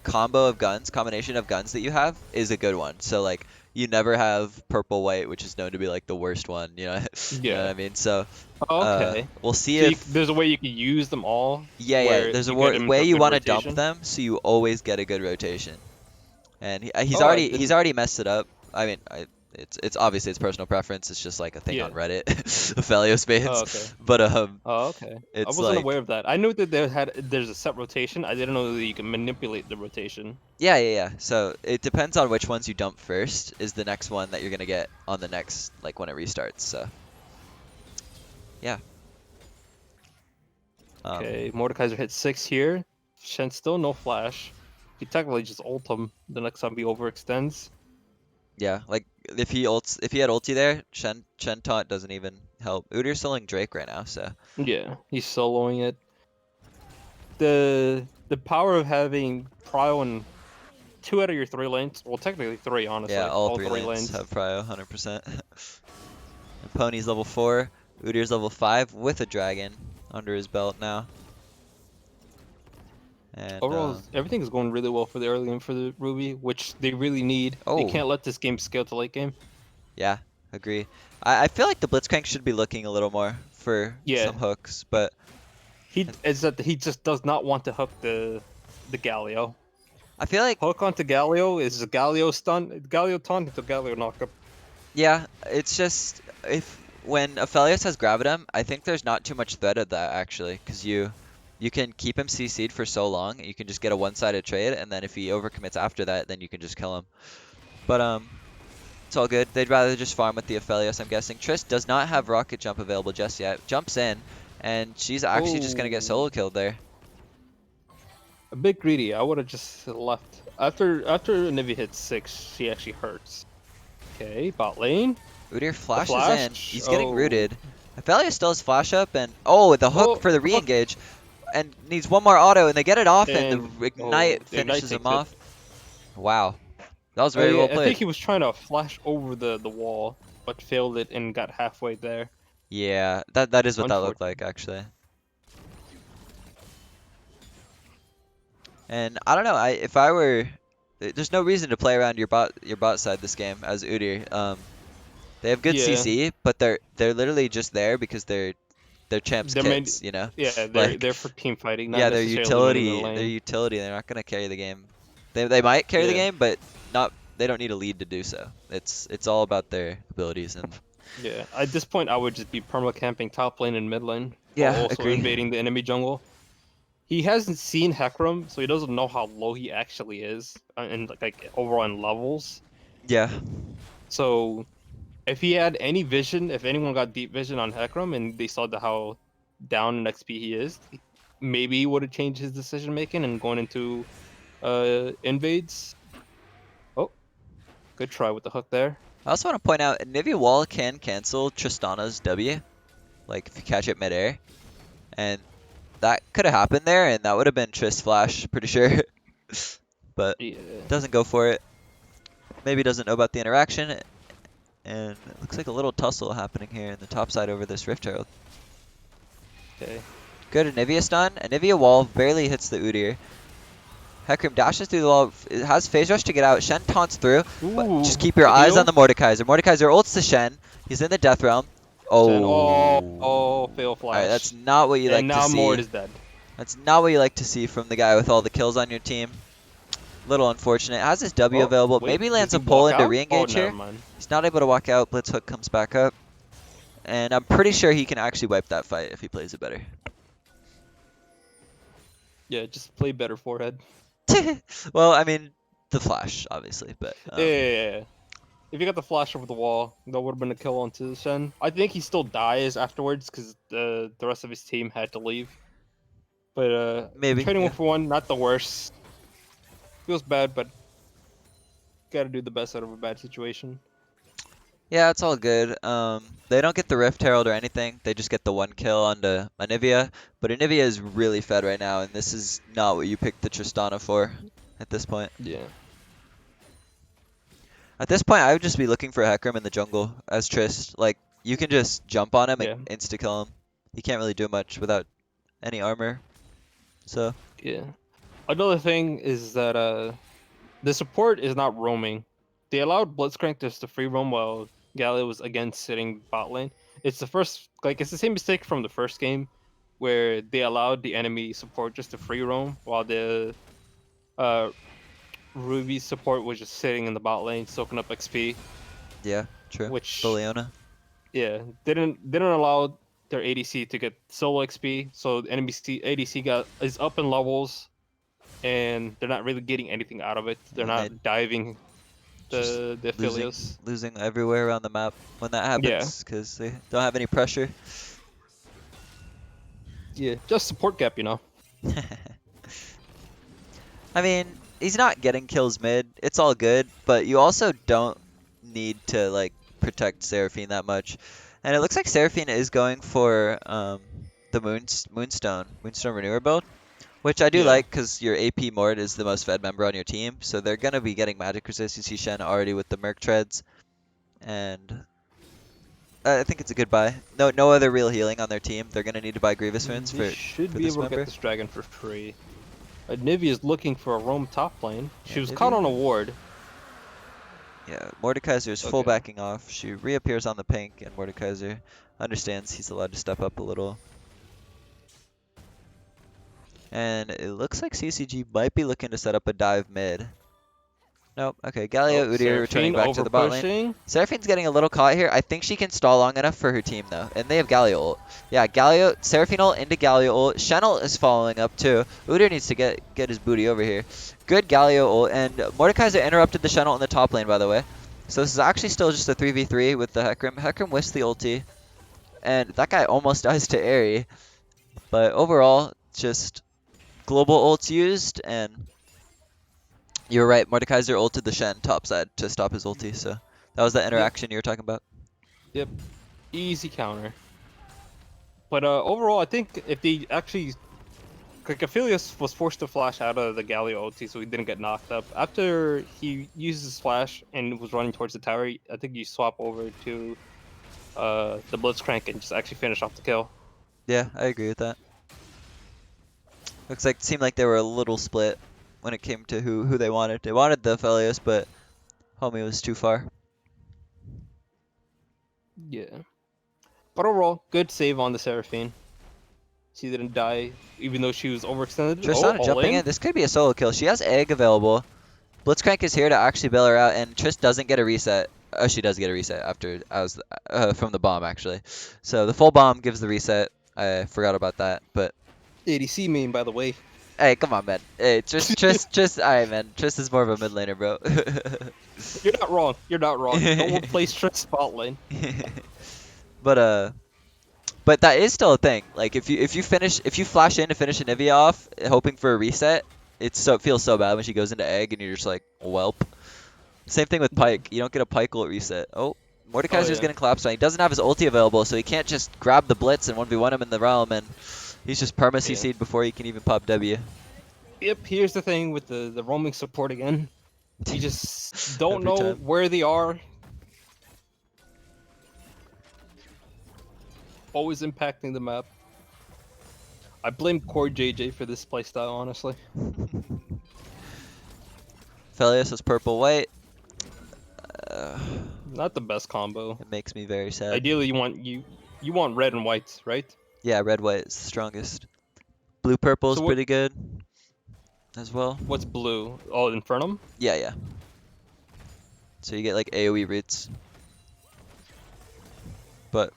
combination of guns that you have is a good one. So like you never have purple white, which is known to be like the worst one. You know, you know what Yeah. I mean. So Oh, okay. we'll see So if there's a way you can use them all, yeah. where There's a you get them way into a you good want to dump rotation. them, so you always get a good rotation. And he's Oh, I he's didn't. already messed it up. I mean, it's obviously it's personal preference. It's just like a thing on Yeah. Reddit, Aphelios Oh, fans. okay. But Oh, okay. I it's wasn't aware like of that. I knew that there's a set rotation. I didn't know that you can manipulate the rotation. yeah. So it depends on which ones you dump first. Is the next one that you're gonna get on the next like when it restarts. So yeah. Okay, Mordekaiser hit 6 here. Shen still no flash. He technically just ult him the next time he overextends. Yeah, like if he had ulti there, Shen taunt doesn't even help. Udyr's selling Drake right now, so Yeah, he's soloing it. The power of having Prio in 2 out of your 3 lanes, well technically 3 yeah, honestly, all all three 3 lanes lanes. have prio 100%. And Pony's level 4, Udyr's level 5 with a dragon under his belt now. And Overall, everything is going really well for the early game for the Ruby, which they really need. They oh, can't let this game scale to late game. yeah, agree. I feel like the Blitzcrank should be looking a little more for Yeah, some hooks, but he just does not want to hook the Galio. I feel like Hook onto Galio is a Galio stun, Galio taunt into Galio knockup. yeah, it's just if when Aphelios has Gravitum, I think there's not too much threat of that actually, because you can keep him CC'd for so long, you can just get a one-sided trade, and then if he overcommits after that, then you can just kill him. But it's all good. They'd rather just farm with the Aphelios, I'm guessing. Triss does not have Rocket Jump available just yet. Jumps in, and she's actually just gonna get solo killed there. A bit greedy. I would have just left after Nivea hits 6. She actually hurts. Okay, bot lane. Udyr The flashes in. flash. He's getting Oh, rooted. Aphelios still has flash up, and oh, the hook oh, for the hook. re-engage. And needs one more auto, and they get it off, and And the oh, ignite the Ignite finishes him takes it. off. Wow, that was Oh very yeah, well I think played. he was trying to flash over the wall, but failed it and got halfway there. Yeah, that is what that looked Unfortunate. like actually. And I don't know, if I were, there's no reason to play around your bot side this game as Udyr. They have good Yeah, CC, but they're literally just there because they're champs they're made. kits, you know? Yeah, they're Like they're for team fighting, not yeah, their necessarily winning the utility, lane. they're not gonna carry the game. They might carry the Yeah, game, but not. They don't need a lead to do so. It's all about their abilities and yeah. At this point, I would just be perma camping top lane and mid lane while yeah, also agree. invading the enemy jungle. He hasn't seen Hecarim, so he doesn't know how low he actually is in like overall in levels. Yeah, So if he had any vision, if anyone got deep vision on Hecarim and they saw how down in XP he is, maybe he would have changed his decision making and going into invades. Oh, good try with the hook there. I also want to point out Nivea Wall can cancel Tristana's W, like if you catch it midair, and that could have happened there, and that would have been Triss Flash, pretty sure. But Yeah. doesn't go for it. Maybe doesn't know about the interaction, and it looks like a little tussle happening here in the top side over this Rift Herald. Okay. Good Anivia stun. Anivia wall barely hits the Udyr. Hecarim dashes through the wall. It has phase rush to get out. Shen taunts through. But Ooh, just keep your the eyes heal. on the Mordekaiser. Mordekaiser ults to Shen. He's in the death realm. Shen. Oh. Oh, fail Alright, that's flash. not what you And like to now Mord see. is dead. That's not what you like to see from the guy with all the kills on your team. Little unfortunate. Has his W Oh, available. wait, Maybe does lands he a pull walk into out? Oh, re-engage never here. mind. He's not able to walk out. Blitz hook comes back up. And I'm pretty sure he can actually wipe that fight if he plays it better. Yeah, just play better forehead. Well, I mean, the flash, obviously, but Yeah. If you got the flash over the wall, that would have been a kill onto Shen. I think he still dies afterwards because the rest of his team had to leave. But maybe, trading yeah. 1-for-1, not the worst. Feels bad, but gotta do the best out of a bad situation. Yeah, it's all good. They don't get the Rift Herald or anything. They just get the one kill onto Anivia. But Anivia is really fed right now, and this is not what you picked the Tristana for at this point. Yeah. At this point, I would just be looking for Hecarim in the jungle as Trist. Like, you can just jump on him and Yeah. insta-kill him. He can't really do much without any armor. So, Yeah. Another thing is that the support is not roaming. they allowed Blitzcrank just to free roam while Galio was again sitting bot lane. It's the first, like, it's the same mistake from the first game, where they allowed the enemy support just to free roam while the uh, Ruby support was just sitting in the bot lane soaking up XP, Yeah, true. which The Leona. yeah didn't allow their ADC to get solo XP, so the enemy ADC is up in levels, and they're not really getting anything out of it. They're And they not diving just the affiliates. losing everywhere around the map when that Yeah, happens because they don't have any pressure. yeah, just support gap, you know. I mean, he's not getting kills mid. It's all good, but you also don't need to like protect Seraphine that much. And it looks like Seraphine is going for the Moonstone Renewer build, which I do Yeah. like because your AP Mord is the most fed member on your team, so they're gonna be getting magic resist. You see Shen already with the Merc treads, and I think it's a good buy. No other real healing on their team. They're gonna need to buy Grievous runes They for should be this able to member. get this dragon for free. Nivea is looking for a roam top lane. She Yeah, was caught Nivea. on a ward. Yeah, Mordekaiser's full Okay. backing off. She reappears on the pink, and Mordekaiser understands he's allowed to step up a little. And it looks like CCG might be looking to set up a dive mid. Nope. Okay, Galio Oh, Udyr returning Seraphine back to over the bot lane. pushing. Seraphine's getting a little caught here. I think she can stall long enough for her team, though. And they have Galio ult. Yeah, Seraphine ult into Galio ult. Shen ult is following up, too. Udyr needs to get his booty over here. Good Galio ult. And Mordekaiser interrupted the Shen ult in the top lane, by the way. So this is actually still just a 3v3 with the Hecarim. Hecarim whiffs the ulti. And that guy almost dies to Aerie. But overall, just global ults used, and you were right, Mordekaiser ulted the Shen topside to stop his ulti, so that was the interaction you were talking about. Yep. Easy counter. But overall, I think if they actually, like, Aphelios was forced to flash out of the Galio ulti, so he didn't get knocked up. After he used his flash and was running towards the tower, I think you swap over to the Blitzcrank and just actually finish off the kill. Yeah, I agree with that. Seemed like they were a little split when it came to who they wanted. They wanted the Aphelios, but homie was too far. Yeah. But overall, good save on the Seraphine. She didn't die, even though she was overextended. Tristana All jumping in. This could be a solo kill. She has egg available. Blitzcrank is here to actually bail her out, and Triss doesn't get a reset. Oh, she does get a reset after from the bomb, actually. So the full bomb gives the reset. I forgot about that, but ADC main, by the way. hey, come on, man. Hey, Triss, alright, man. Triss is more of a mid laner, bro. You're not wrong. You're not wrong. Don't replace Triss spot lane. But that is still a thing. Like if you flash in to finish an Nivea off, hoping for a reset, it feels so bad when she goes into egg and you're just like, welp. Same thing with Pyke. You don't get a Pyke ult reset. Oh, Mordekaiser's yeah. getting collapsed on. He doesn't have his ulti available, so he can't just grab the blitz and 1v1 him in the realm, and he's just perma CC'd before he can even pop W. Yep, here's the thing with the roaming support again. You just don't Every know time. where they are. Always impacting the map. I blame Core JJ for this playstyle, honestly. Felius is purple white. Not the best combo. It makes me very sad. Ideally, you want red and white, right? Yeah, red white is the strongest. Blue purple is So what- pretty good as well. What's blue? Oh, Infernum? Yeah. So you get like AoE roots. But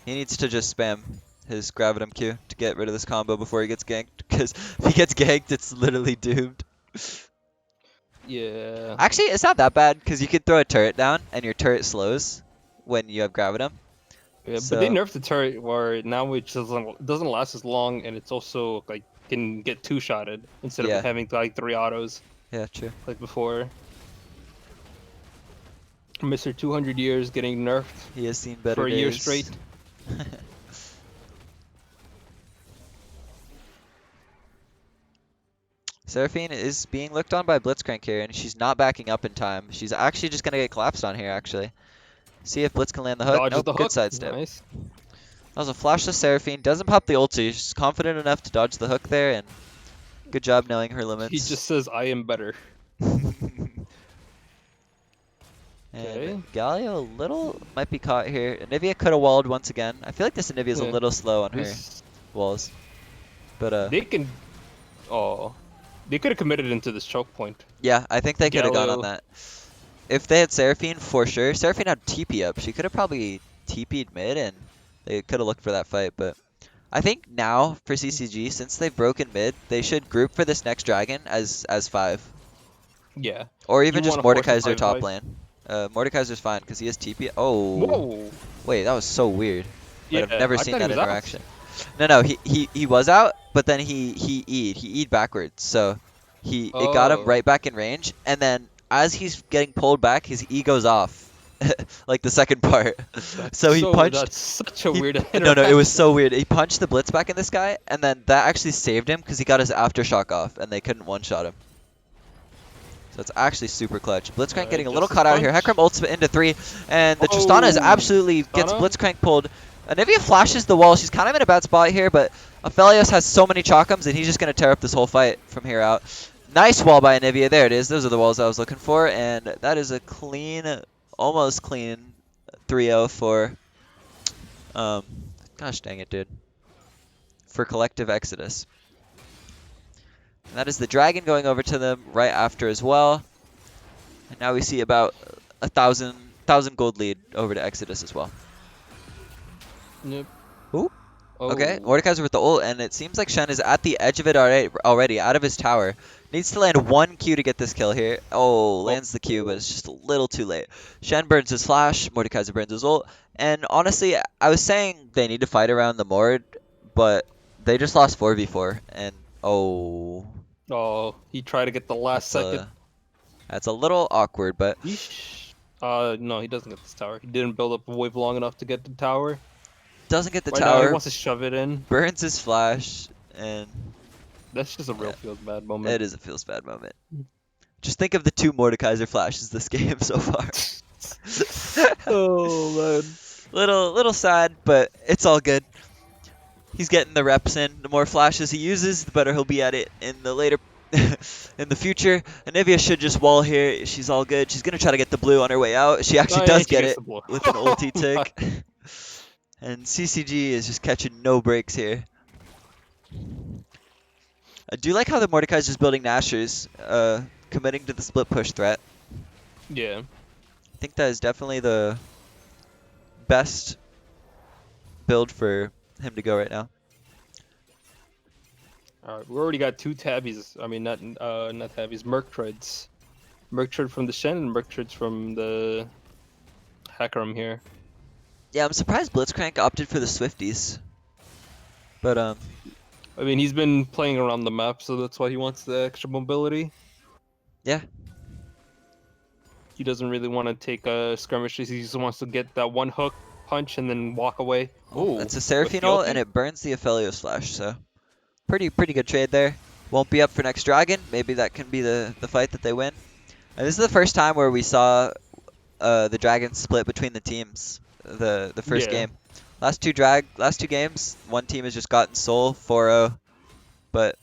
he needs to just spam his Gravitum Q to get rid of this combo before he gets ganked, because if he gets ganked, it's literally doomed. Yeah. Actually, it's not that bad, because you can throw a turret down, and your turret slows when you have Gravitum. Yeah, So- but they nerfed the turret where now it just doesn't last as long, and it's also like can get two-shotted instead Yeah. of having like 3 autos Yeah, true. like before. Mr. 200 years getting nerfed He has seen better for a year days. straight. Seraphine is being looked on by Blitzcrank here, and she's not backing up in time. She's actually just going to get collapsed on here, actually. See if Blitz can land the hook. Dodges Nope, the good hook. sidestep. Nice. That was a flashless Seraphine. Doesn't pop the ulti. She's confident enough to dodge the hook there, and good job knowing her limits. He just says, "I am better." And Okay. Galio a little might be caught here. Anivia could have walled once again. I feel like this Anivia is a Yeah. little slow on her This walls. But they can. Oh, they could have committed into this choke point. yeah, I think they could have gone on Gallo. that. If they had Seraphine, for sure. Seraphine had TP up. She could have probably TP'd mid and they could have looked for that fight. But I think now for CCG, since they've broken mid, they should group for this next dragon as 5. Yeah. Or You even just want to force a Mordekaiser top 5-5. lane. Mordekaiser's fine because he has TP. Oh, Whoa. wait, that was so weird. But I've Yeah, never I seen thought he that was out. interaction. No, he was out, but then he E'd backwards. So it got him Oh, right back in range, and then as he's getting pulled back, his E goes off. Like the second part. So he punched. that's such a He, weird no, it was interaction. so weird. He punched the blitz back in this guy, and then that actually saved him because he got his aftershock off, and they couldn't one-shot him. So it's actually super clutch. Blitzcrank getting a little Justice caught out here. punch. Hecarim ults into 3, and the Tristana is Oh, absolutely gets Tristana? Blitzcrank pulled. Anivia flashes the wall. She's kind of in a bad spot here, but Aphelios has so many Chakams, and he's just going to tear up this whole fight from here out. Nice wall by Anivia. There it is. Those are the walls I was looking for, and that is a clean, almost clean 3-0 for, gosh dang it, dude, for Collective Exodus. And that is the dragon going over to them right after as well. And now we see about 1,000 gold lead over to Exodus as well. Yep. Ooh. Oh. Okay, Mordekaiser with the ult, and it seems like Shen is at the edge of it already, out of his tower. Needs to land 1 Q to get this kill here. Oh, lands the Q, but it's just a little too late. Shen burns his flash, Mordekaiser burns his ult, and honestly, I was saying they need to fight around the Mord, but they just lost 4v4, and oh, Oh, he tried to get the last second. That's a little awkward, but Yeesh. No, he doesn't get this tower. He didn't build up a wave long enough to get the tower. doesn't get the Right now, he tower, wants to shove it in. burns his flash, and That's just a real Yeah. feels bad moment. it is a feels bad moment. Just think of the 2 Mordekaiser flashes this game so far. Oh man. Little sad, but it's all good. He's getting the reps in. The more flashes he uses, the better he'll be at it in the later, in the future. Anivia should just wall here. She's all good. She's gonna try to get the blue on her way out. She actually Oh, yeah, does she get gets it the blow. with an ulti tick. And CCG is just catching no breaks here. I do like how the Mordekaiser's building Nashers, committing to the split push threat. Yeah. I think that is definitely the best build for him to go right now. Alright, we already got 2 tabbies. I mean, not tabbies, Merctreads. Merctread from the Shen and Merctreads from the Hecarim here. Yeah, I'm surprised Blitzcrank opted for the Swifties. But, I mean, he's been playing around the map, so that's why he wants the extra mobility. yeah. He doesn't really want to take skirmishes. He just wants to get that one hook punch and then walk away. Oh, That's a Seraphine ult, and it burns the Aphelios flash, so pretty good trade there. Won't be up for next dragon. Maybe that can be the fight that they win. And this is the first time where we saw the dragons split between the teams. The first Yeah. game. Last two games, one team has just gotten Soul 4-0, but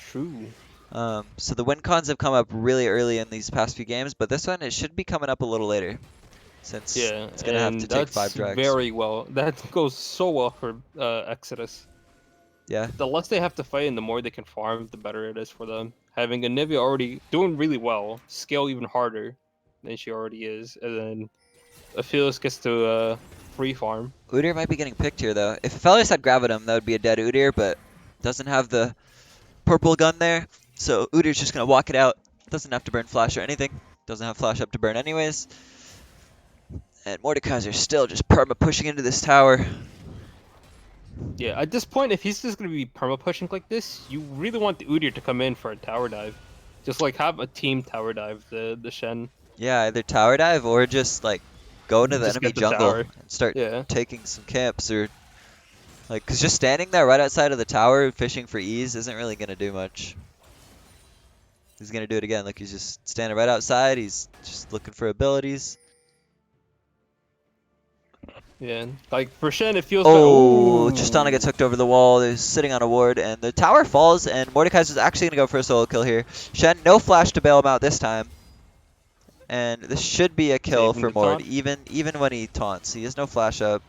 True. so the win cons have come up really early in these past few games, but this one it should be coming up a little later, since Yeah, it's gonna have and to take that's 5 drags. very well. That goes so well for Exodus. Yeah. The less they have to fight and the more they can farm, the better it is for them. Having a Nivea already doing really well, scale even harder than she already is, and then Aphelios gets to free farm. Udyr might be getting picked here though. If Aphelios had Gravitum, that would be a dead Udyr, but doesn't have the purple gun there, so Udyr's just gonna walk it out. Doesn't have to burn flash or anything. Doesn't have flash up to burn anyways. And Mordekaiser's still just perma pushing into this tower. Yeah, at this point, if he's just gonna be perma pushing like this, you really want the Udyr to come in for a tower dive. Just like have a team tower dive, the Shen. Yeah, either tower dive or just like go into the Just enemy get the jungle tower. and start Yeah. taking some camps, or like, cause just standing there right outside of the tower fishing for ease isn't really gonna do much. He's gonna do it again. Look, he's just standing right outside. He's just looking for abilities. Yeah, like for Shen, it feels. Oh, Ooh. Tristana gets hooked over the wall. They're sitting on a ward, and the tower falls, and Mordekaiser's actually going to go for a solo kill here. Shen, no flash to bail him out this time. And this should be a kill Saving for the Mord, taunt. even when he taunts. He has no flash up.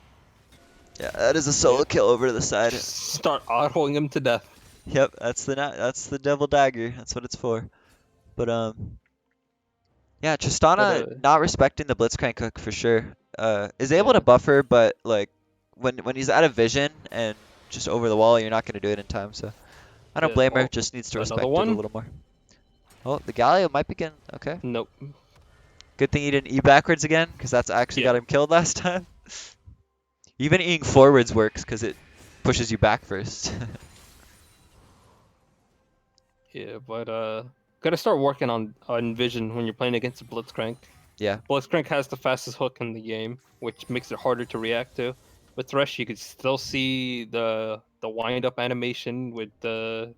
Yeah, that is a solo Yep. kill over to the side. Just start autoing him to death. Yep, that's the devil dagger. That's what it's for. But yeah, But Tristana not respecting the Blitzcrank hook for sure. Is able to yeah, buffer, but like when he's out of vision and just over the wall, you're not gonna do it in time. So I don't yeah. blame her. Oh, Just needs to another respect it a one? little more. Oh, the Galio might be getting okay. Nope. Good thing he didn't E backwards again, because that's actually Yeah. got him killed last time. Even Eing forwards works because it pushes you back first. Yeah, but gotta start working on vision when you're playing against a Blitzcrank. Yeah, Blitzcrank has the fastest hook in the game, which makes it harder to react to. With Thresh, you could still see the wind up animation. With the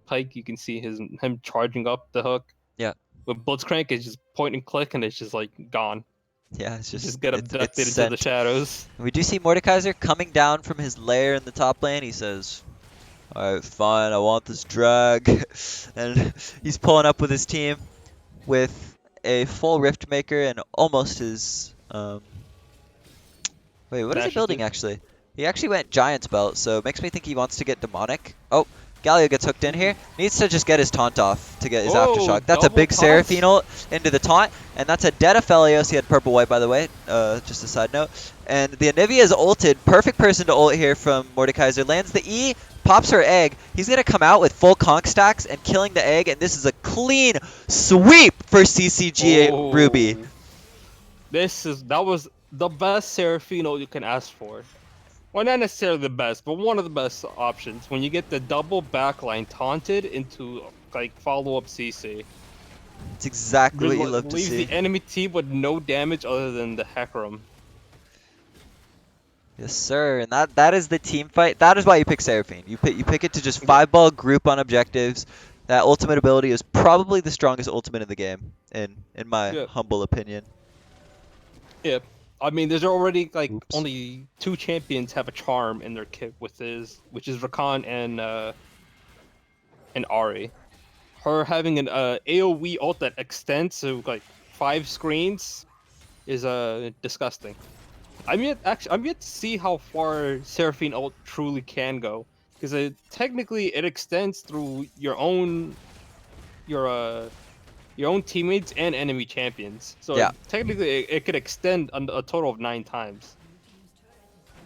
Pike, you can see him charging up the hook. yeah, With Blitzcrank, it's just point and click, and it's just like gone. yeah. It's You just just get it's abducted into the sent. shadows. We do see Mordekaiser coming down from his lair in the top lane. He says, "Alright, fine, I want this drag." And he's pulling up with his team with a full Rift Maker and almost his wait, what is he Dash building into. actually? He actually went Giant's Belt, so it makes me think he wants to get Demonic. Oh, Galio gets hooked in here. Needs to just get his taunt off to get his Oh, Aftershock. That's a double big Seraphine taunts. ult into the taunt, and that's a dead Aphelios. He had purple white, by the way, just a side note. And the Anivia is ulted. Perfect person to ult here from Mordekaiser. Lands the E, pops her egg. He's going to come out with full conk stacks and killing the egg, and this is a clean sweep for CCG Ruby. Oh, that was the best Serafino you can ask for. Well, not necessarily the best, but one of the best options. When you get the double backline taunted into like follow-up CC, It's exactly what you love to leaves see. the enemy team with no damage other than the Hecarim. Yes, sir. And that is the team fight. That is why you pick Seraphine. You pick it to just Yeah. 5-ball group on objectives. That ultimate ability is probably the strongest ultimate in the game, in my Yeah. humble opinion. Yeah. I mean, there's already like Oops. only 2 champions have a charm in their kit, which is Rakan and Ari. Her having an AOE ult that extends to like 5 screens is disgusting. I'm yet to see how far Seraphine ult truly can go, because technically it extends through your own teammates and enemy champions. So Yeah. technically it could extend a total of 9 times.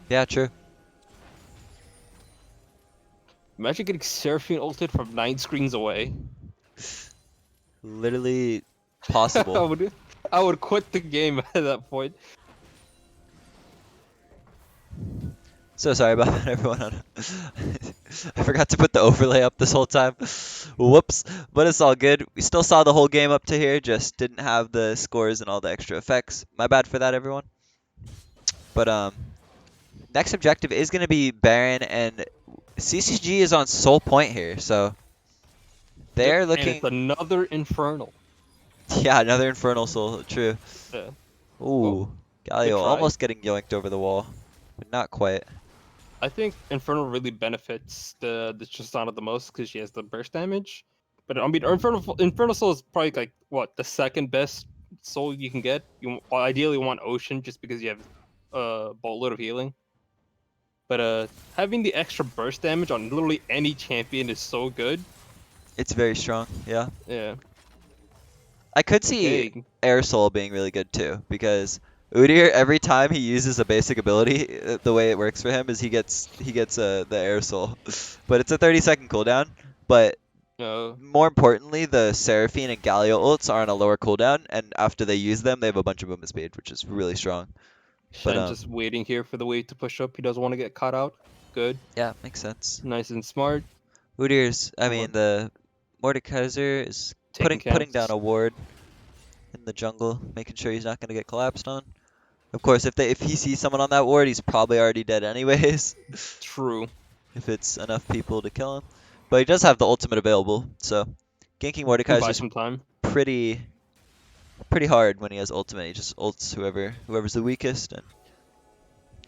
Yeah, true. Imagine getting Seraphine ulted from 9 screens away. Literally I possible. would quit the game at that point. So sorry about that, everyone. I forgot to put the overlay up this whole time. Whoops. But it's all good. We still saw the whole game up to here, just didn't have the scores and all the extra effects. My bad for that, everyone. But next objective is going to be Baron, and CCG is on sole point here, so they're Yep, looking. and it's another Infernal. Yeah, another Infernal Soul, true. Yeah. Ooh, good Galio try. almost getting yoinked over the wall, but not quite. I think Infernal really benefits the Tristana the most because she has the burst damage. But I mean, Infernal Soul is probably like what the second best soul you can get. You ideally want Ocean just because you have boatload of healing. But having the extra burst damage on literally any champion is so good. It's very strong, yeah. Yeah. I could see Okay. Air Soul being really good too, because Udyr, every time he uses a basic ability, the way it works for him is he gets the Air Soul, but it's a 30-second cooldown. But more importantly, the Seraphine and Galio ults are on a lower cooldown, and after they use them, they have a bunch of movement speed, which is really strong. But Shen just waiting here for the wave to push up. He doesn't want to get caught out. Good. yeah, makes sense. Nice and smart. Udyr's, I Come mean, on. the Mordekaiser is Taking putting down camps. a ward in the jungle, making sure he's not going to get collapsed on. Of course, if he sees someone on that ward, he's probably already dead anyways. True. If it's enough people to kill him. But he does have the ultimate available, so ganking Can Mordekaiser buy is some time. pretty hard when he has ultimate. He just ults whoever's the weakest and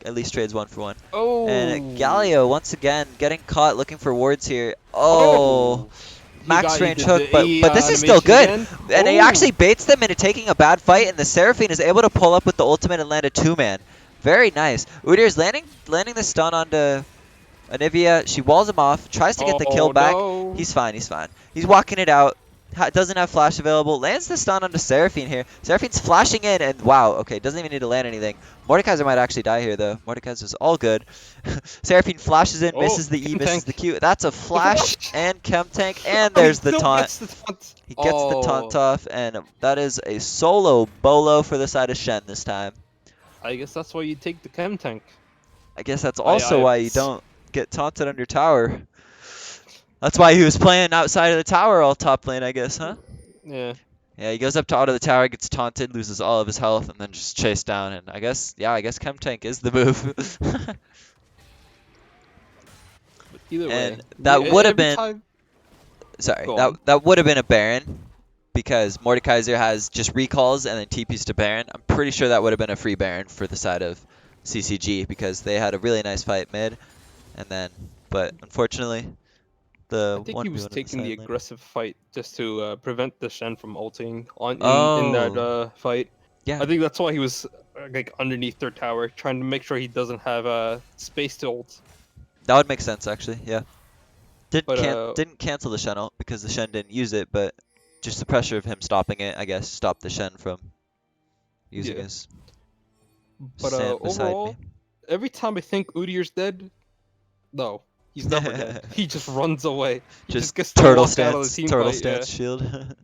at least trades 1-for-1. Oh. And Galio once again getting caught looking for wards here. Oh, max he range did hook, the A but this is still animation good. again. And he actually Oh, baits them into taking a bad fight, and the Seraphine is able to pull up with the ultimate and land a two-man. Very nice. Udyr's landing the stun onto Anivia. She walls him off, tries to get the kill oh back. no. He's fine, he's fine. He's walking it out. Doesn't have flash available. Lands the stun onto Seraphine here. Seraphine's flashing in, and wow, okay, doesn't even need to land anything. Mordekaiser might actually die here, though. Mordekaiser's all good. Seraphine flashes in, Oh, misses the E, Chem misses tank. the Q. That's a The flash flash. and chem tank, and Oh, he there's the still taunt. gets the taunt. He gets the taunt Oh, off, and that is a solo bolo for the side of Shen this time. I guess that's why you take the chem tank. I guess that's I also why you don't get taunted on your tower. That's why he was playing outside of the tower all top lane, I guess, huh? Yeah. Yeah, he goes up to auto the tower, gets taunted, loses all of his health, and then just chased down. And I guess, yeah, I guess Chem Tank is the move. But either way, And that would have every been, time. sorry, Go that on. that would have been a Baron because Mordekaiser has just recalls and then TPs to Baron. I'm pretty sure that would have been a free Baron for the side of CCG because they had a really nice fight mid, and then, but unfortunately, I the think he 1v1 was of the taking the side lane. aggressive fight just to prevent the Shen from ulting on in that Oh, fight. yeah, I think that's why he was like underneath their tower, trying to make sure he doesn't have space to ult. that would make sense actually. Yeah. But Didn't cancel the Shen ult because the Shen didn't use it, but just the pressure of him stopping it, I guess, stopped the Shen from using yeah. his But stand beside me. overall, every time I think Udyr's dead, no, he's never dead. He just runs away. He just gets to walk out of the team turtle fight. Yeah. stance shield.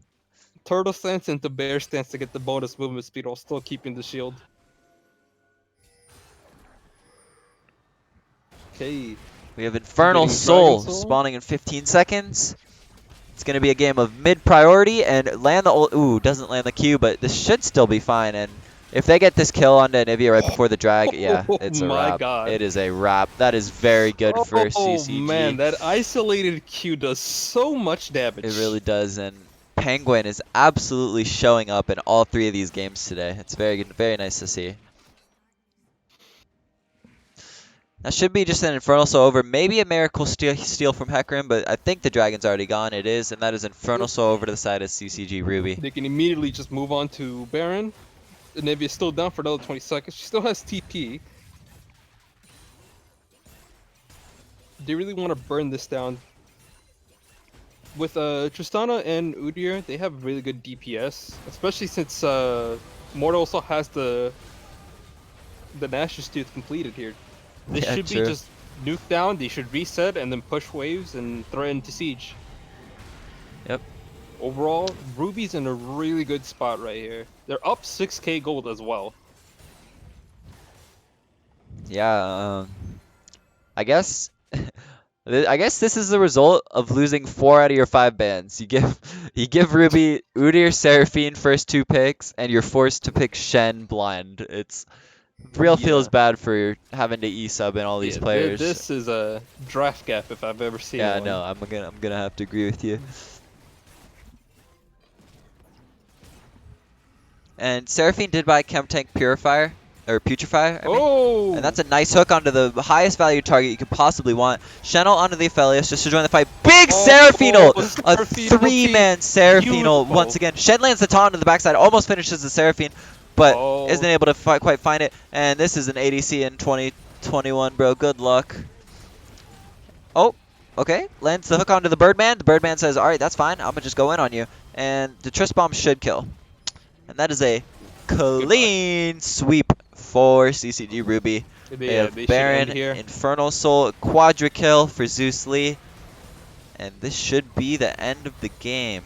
Turtle stance into bear stance to get the bonus movement speed while still keeping the shield. Okay. We have Infernal Getting Dragon Soul Soul. spawning in 15 seconds. It's going to be a game of mid priority and land the ult. Ooh, doesn't land the Q, but this should still be fine. And if they get this kill onto Anivia right before the drag, yeah, Oh it's a my wrap. god. It is a wrap. That is very good for Oh CCG. man, that isolated Q does so much damage. It really does, and Penguin is absolutely showing up in all three of these games today. It's very nice to see. That should be just an Infernal Soul over, maybe a Miracle Steal from Hecarim, but I think the Dragon's already gone. It is, and that is Infernal Soul over to the side of CCG Ruby. They can immediately just move on to Baron. Nevia's still down for another 20 seconds. She still has TP. They really want to burn this down. With Tristana and Udyr, they have really good DPS, especially since Morta also has the Nash's Tooth completed here. This Yeah, should be true. just nuked down. They should reset and then push waves and threaten to siege. Yep. Overall, Ruby's in a really good spot right here. They're up 6k gold as well. Yeah, I guess I guess this is the result of losing 4 out of your 5 bans. You give Ruby Udyr Seraphine first 2 picks, and you're forced to pick Shen blind. It's real feels Yeah. bad for having to E-sub in all these Yeah, players. this is a draft gap if I've ever seen Yeah, one. no, I'm gonna have to agree with you. And Seraphine did buy Chem Tank Purifier or Putrifier. I mean. Oh! And that's a nice hook onto the highest value target you could possibly want. Shen'll onto the Aphelios just to join the fight. Big Seraphine ult! A Seraphine 3-man Seraphine ult Beautiful. once again. Shen lands the taunt onto the backside, almost finishes the Seraphine, but isn't able to quite find it. And this is an ADC in 2021, bro. Good luck. Oh, okay. Lands the hook onto the Birdman. The Birdman says, alright, that's fine. I'm going to just go in on you. And the Trist Bomb should kill. And that is a clean sweep for CCG Ruby. They have should Baron, end here. Infernal Soul, Quadra kill for Zeus Lee. And this should be the end of the game.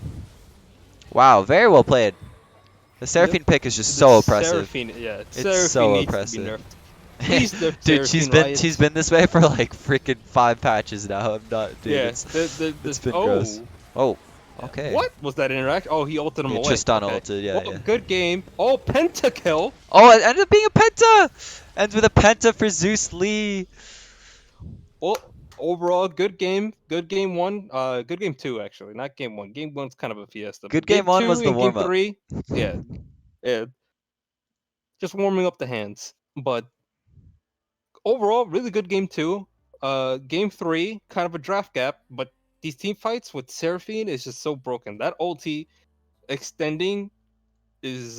Wow, very well played. The Seraphine pick is just so oppressive. Seraphine, yeah, It's Seraphine so needs oppressive. to be nerfed. Please nerf Dude, Seraphine, she's been this way for like freaking 5 patches now. I'm not, dude. Yeah, It's been gross. Oh, okay. What was that interact? Oh, he ulted him Yeah, away. Tristana Okay. ulted, yeah, Oh, yeah. good game. Oh, pentakill. Oh, it ended up being a penta! Ends with a penta for Zeus Lee. Well, overall, good game. Good game one. Good game two actually, not game one. Game one's kind of a fiesta. Good But game one two was the and game warm-up. three, yeah, yeah, just warming up the hands. But overall, really good game two. Game three, kind of a draft gap, but these team fights with Seraphine is just so broken. That ulti extending is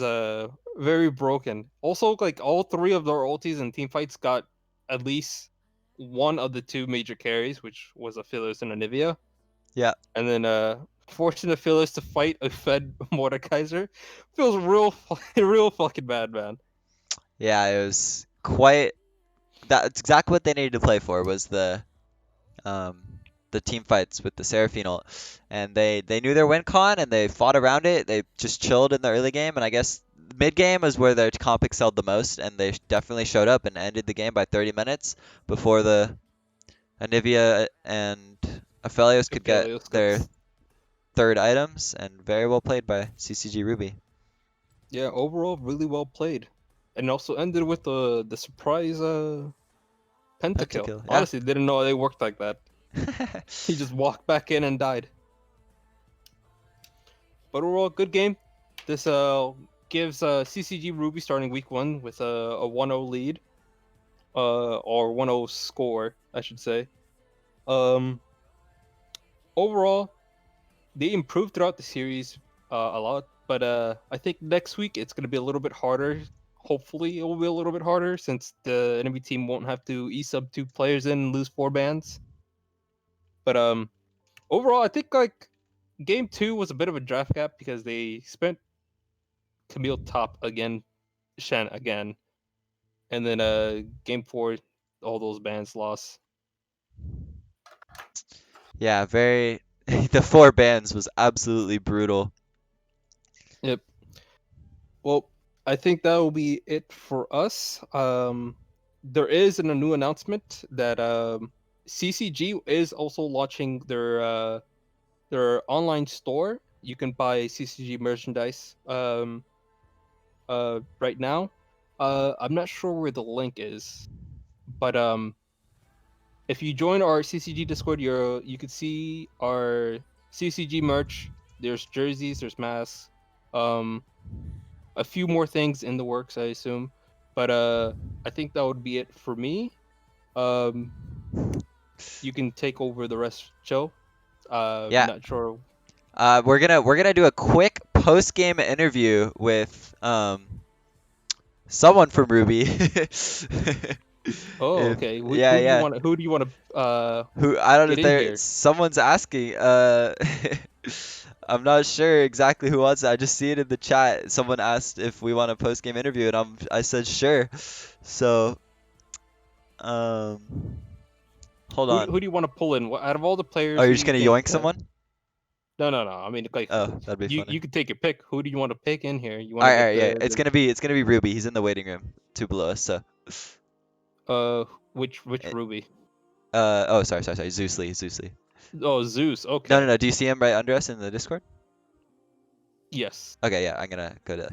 very broken. Also, like all three of their ultis and team fights got at least one of the two major carries, which was a Phyllis and a Nivea. Yeah. And then forcing the Phyllis to fight a fed Mordekaiser feels real real fucking bad, man. Yeah, it was quite. That's exactly what they needed to play for was um the team fights with the Seraphine ult. And they knew their win con and they fought around it. They just chilled in the early game, and I guess mid game is where their comp excelled the most, and they definitely showed up and ended the game by 30 minutes before the Anivia and Aphelios could get Aphelios their cuts. third items, and very well played by CCG Ruby. Yeah, overall really well played. And also ended with the surprise pentakill. Pentakill, yeah. Honestly, didn't know they worked like that. He just walked back in and died. But overall, good game. This gives CCG Ruby starting week 1 with a 1-0 lead, or 1-0 score, I should say. Overall, they improved throughout the series a lot, but I think next week it's gonna be a little bit harder. Hopefully, it will be a little bit harder since the enemy team won't have to sub 2 players in and lose 4 bans. But overall, I think like game 2 was a bit of a draft gap because they spent Camille top again, Shen again, and then game 4, all those bans lost. Yeah, very. The 4 bans was absolutely brutal. Yep. Well, I think that will be it for us. There is a new announcement that CCG is also launching their online store. You can buy CCG merchandise right now. I'm not sure where the link is, but if you join our CCG Discord, you could see our CCG merch. There's jerseys, there's masks, a few more things in the works, I assume. But I think that would be it for me. Um, you can take over the rest, Joe. Yeah. Not sure. We're gonna do a quick post game interview with someone from Ruby. Oh, If okay. yeah, yeah. Who do you want to Who I don't know get if in there here? someone's asking. I'm not sure exactly who wants it. I just see it in the chat. Someone asked if we want a post game interview, and I said sure. So um hold on. Who do you want to pull in? Out of all the Oh, players, you're who just do you gonna think? yoink someone? No. I mean, like Oh, that'd be funny. you could take your pick. Who do you want to pick in here? You want to Alright, get alright, yeah. It's gonna be Ruby. He's in the waiting room, two below us. So which eh, Ruby? oh, sorry. Zeus Lee, Zeus Lee. Oh, Zeus. No, no, Okay. no. Do you see him right under us in the Discord? Yes. Okay, yeah. I'm gonna go to.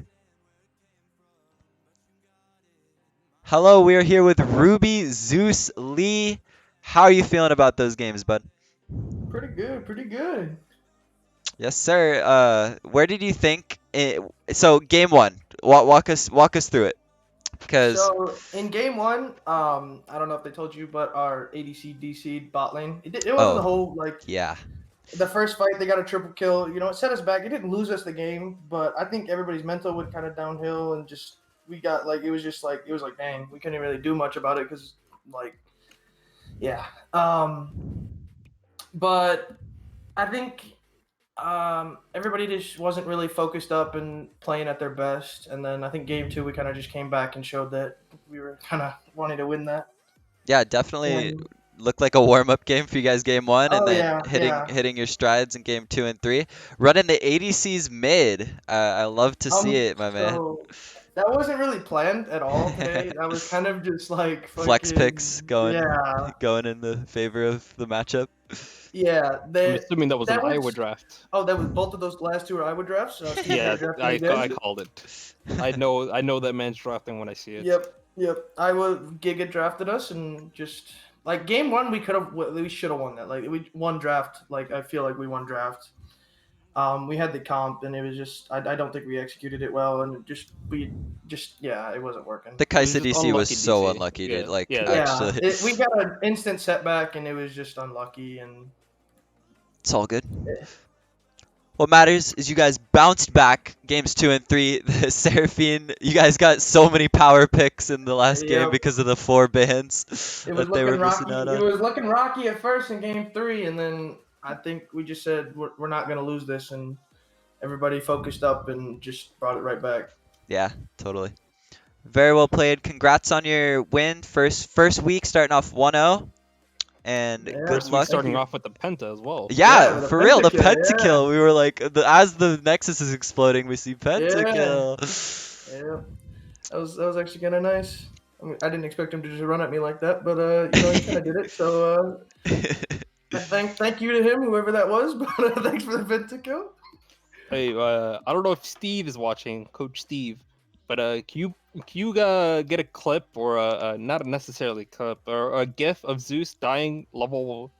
Hello, we are here with Ruby Zeus Lee. How are you feeling about those games, bud? Pretty good, pretty good. Yes, sir. Where did you think so game one? Walk us through it. Because So in game one, I don't know if they told you, but our ADC DC'd bot lane. It wasn't the oh, whole like yeah. the first fight they got a triple kill. You know, it set us back. It didn't lose us the game, but I think everybody's mental went kind of downhill, and just we got like it was like dang, we couldn't really do much about it because like yeah. But I think everybody just wasn't really focused up and playing at their best. And then I think game two, we kind of just came back and showed that we were kind of wanting to win that. Yeah, definitely And looked like a warm-up game for you guys game one, and oh then yeah, hitting yeah. hitting your strides in game two and three. Running the ADCs mid. I love to see it, my man. So that wasn't really planned at all today. That was kind of just like Flex picks fucking yeah, going in the favor of the matchup. yeah. I'm assuming that was an That Iowa was draft. oh, that was both of those last two are Iowa drafts. Steve Yeah, drafted I again. called it. I know that man's drafting when I see it. Yep. Iowa Giga drafted us, and just like game one, we should have won that. Like we won draft. Like I feel like we won draft. We had the comp, and it was just I don't think we executed it well, and it wasn't working. The It was Kaisa just DC was unlucky so DC. unlucky, Yeah, dude. Like yeah. Yeah, actually. we got an instant setback, and it was just unlucky, and It's all good. What matters is you guys bounced back games 2 and 3. The Seraphine, you guys got so many power picks in the last game Yep. because of the 4 bans It was that they were looking missing rocky. out It on. was looking rocky at first in game 3, and then I think we just said we're not going to lose this, and everybody focused up and just brought it right back. Yeah, totally. Very well played. Congrats on your win. First week starting off 1-0. And Yeah, good First week luck. thank starting you. off with the Penta as well. Yeah, Yeah, the for real, the pentakill. Yeah, pentakill. We were like, as the Nexus is exploding, we see yeah, pentakill. yeah. That was actually kind of nice. I mean, I didn't expect him to just run at me like that, but he kind of did it. So thank you to him, whoever that was. But thanks for the pentakill. Hey, I don't know if Steve is watching, Coach Steve, but can you get a clip or not necessarily clip or a GIF of Zeus dying level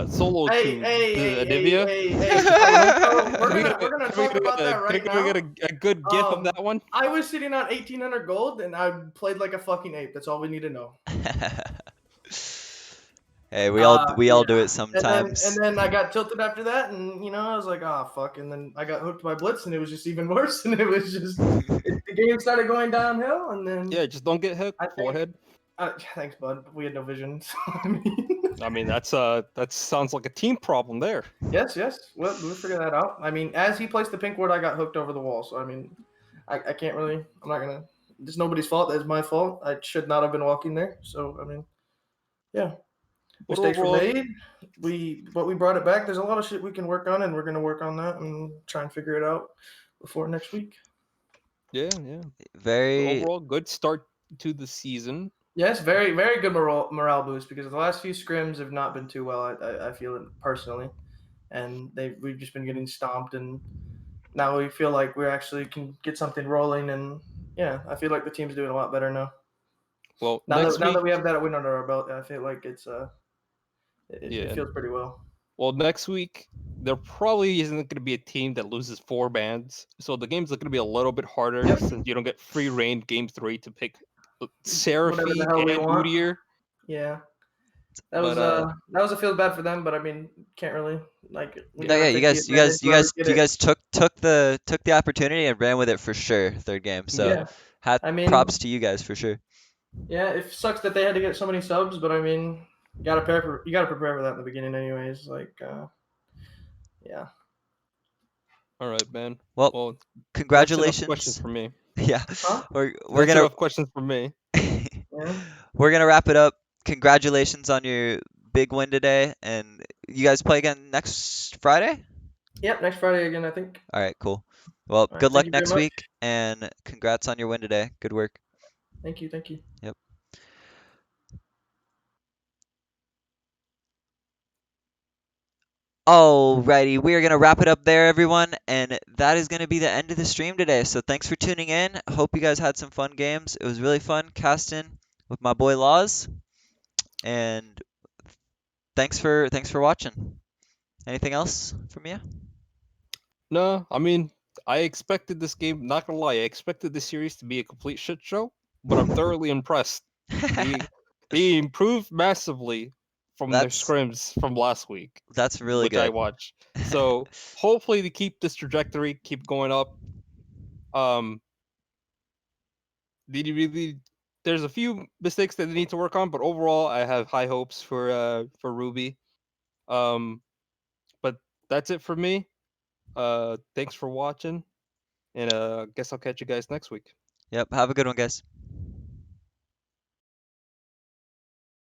solo Hey, to hey, hey, hey, Anivia? hey, hey. So we're Can we gonna get we're gonna can we talk get about that can right we now. get a good GIF of that one? I was sitting on 1,800 gold, and I played like a fucking ape. That's all we need to know. Hey, we all do Yeah. it And then sometimes. I got tilted after that, and I was like, oh fuck. And then I got hooked by Blitz, and it was just even worse. And it was just the game started going downhill, and then Yeah, just don't get hit I think. forehead. Thanks, bud. We had no vision. So, I mean, that sounds like a team problem there. yes. Well, we'll figure that out. I mean, as he placed the pink ward, I got hooked over the wall. So I mean, I can't really. I'm not gonna. It's nobody's fault. That's my fault. I should not have been walking there. So I mean, yeah. But Mistakes were overall, made. We brought it back. There's a lot of shit we can work on, and we're gonna work on that and try and figure it out before next week. yeah. But Very, overall, good start to the season. Yes, very good morale boost because the last few scrims have not been too well. I feel it personally, and we've just been getting stomped, and now we feel like we actually can get something rolling, and yeah, I feel like the team's doing a lot better now. Well, Now next that week, we have that win under our belt, I feel like it yeah. feels pretty well. Well, next week there probably isn't going to be a team that loses 4 bans, so the game's going to be a little bit harder Yep. since you don't get free reign game 3 to pick Whatever the Seraphine hell we and want. Udyr. Yeah. But That was a feel bad for them, but I mean, can't really like we no, yeah, gotta you take the guys, you guys, advantage you where we guys, get you it. guys took the opportunity and ran with it for sure. Third game, so Yeah, hat I mean, props to you guys for sure. yeah, it sucks that they had to get so many subs, but I mean, you gotta prepare for that in the beginning, anyways. Like, yeah, all right, man. Well, Well, that's enough questions congratulations. for me. Yeah, huh? we're That's gonna enough questions for me. Yeah, we're gonna wrap it up. Congratulations on your big win today, and you guys play again next Friday. yep. Next Friday again, I think. All right, cool. Well, All right, good thank luck you very next much. week, and congrats on your win today. Good work. Thank you, thank you. Yep. Alrighty, we are gonna wrap it up there, everyone, and that is gonna be the end of the stream today. So thanks for tuning in. Hope you guys had some fun games. It was really fun casting with my boy Laws, and thanks for watching. Anything else from you? No, I mean, I expected this game. Not gonna lie, I expected this series to be a complete shit show, but I'm thoroughly impressed. He he improved massively from their That's scrims from last week, that's really which I good. watched. So hopefully to keep this trajectory, keep going up. Um, did you really? There's a few mistakes that they need to work on, but overall, I have high hopes for Ruby. Um, but that's it for me. Thanks for watching, and guess I'll catch you guys next week. Yep. Have a good one, guys.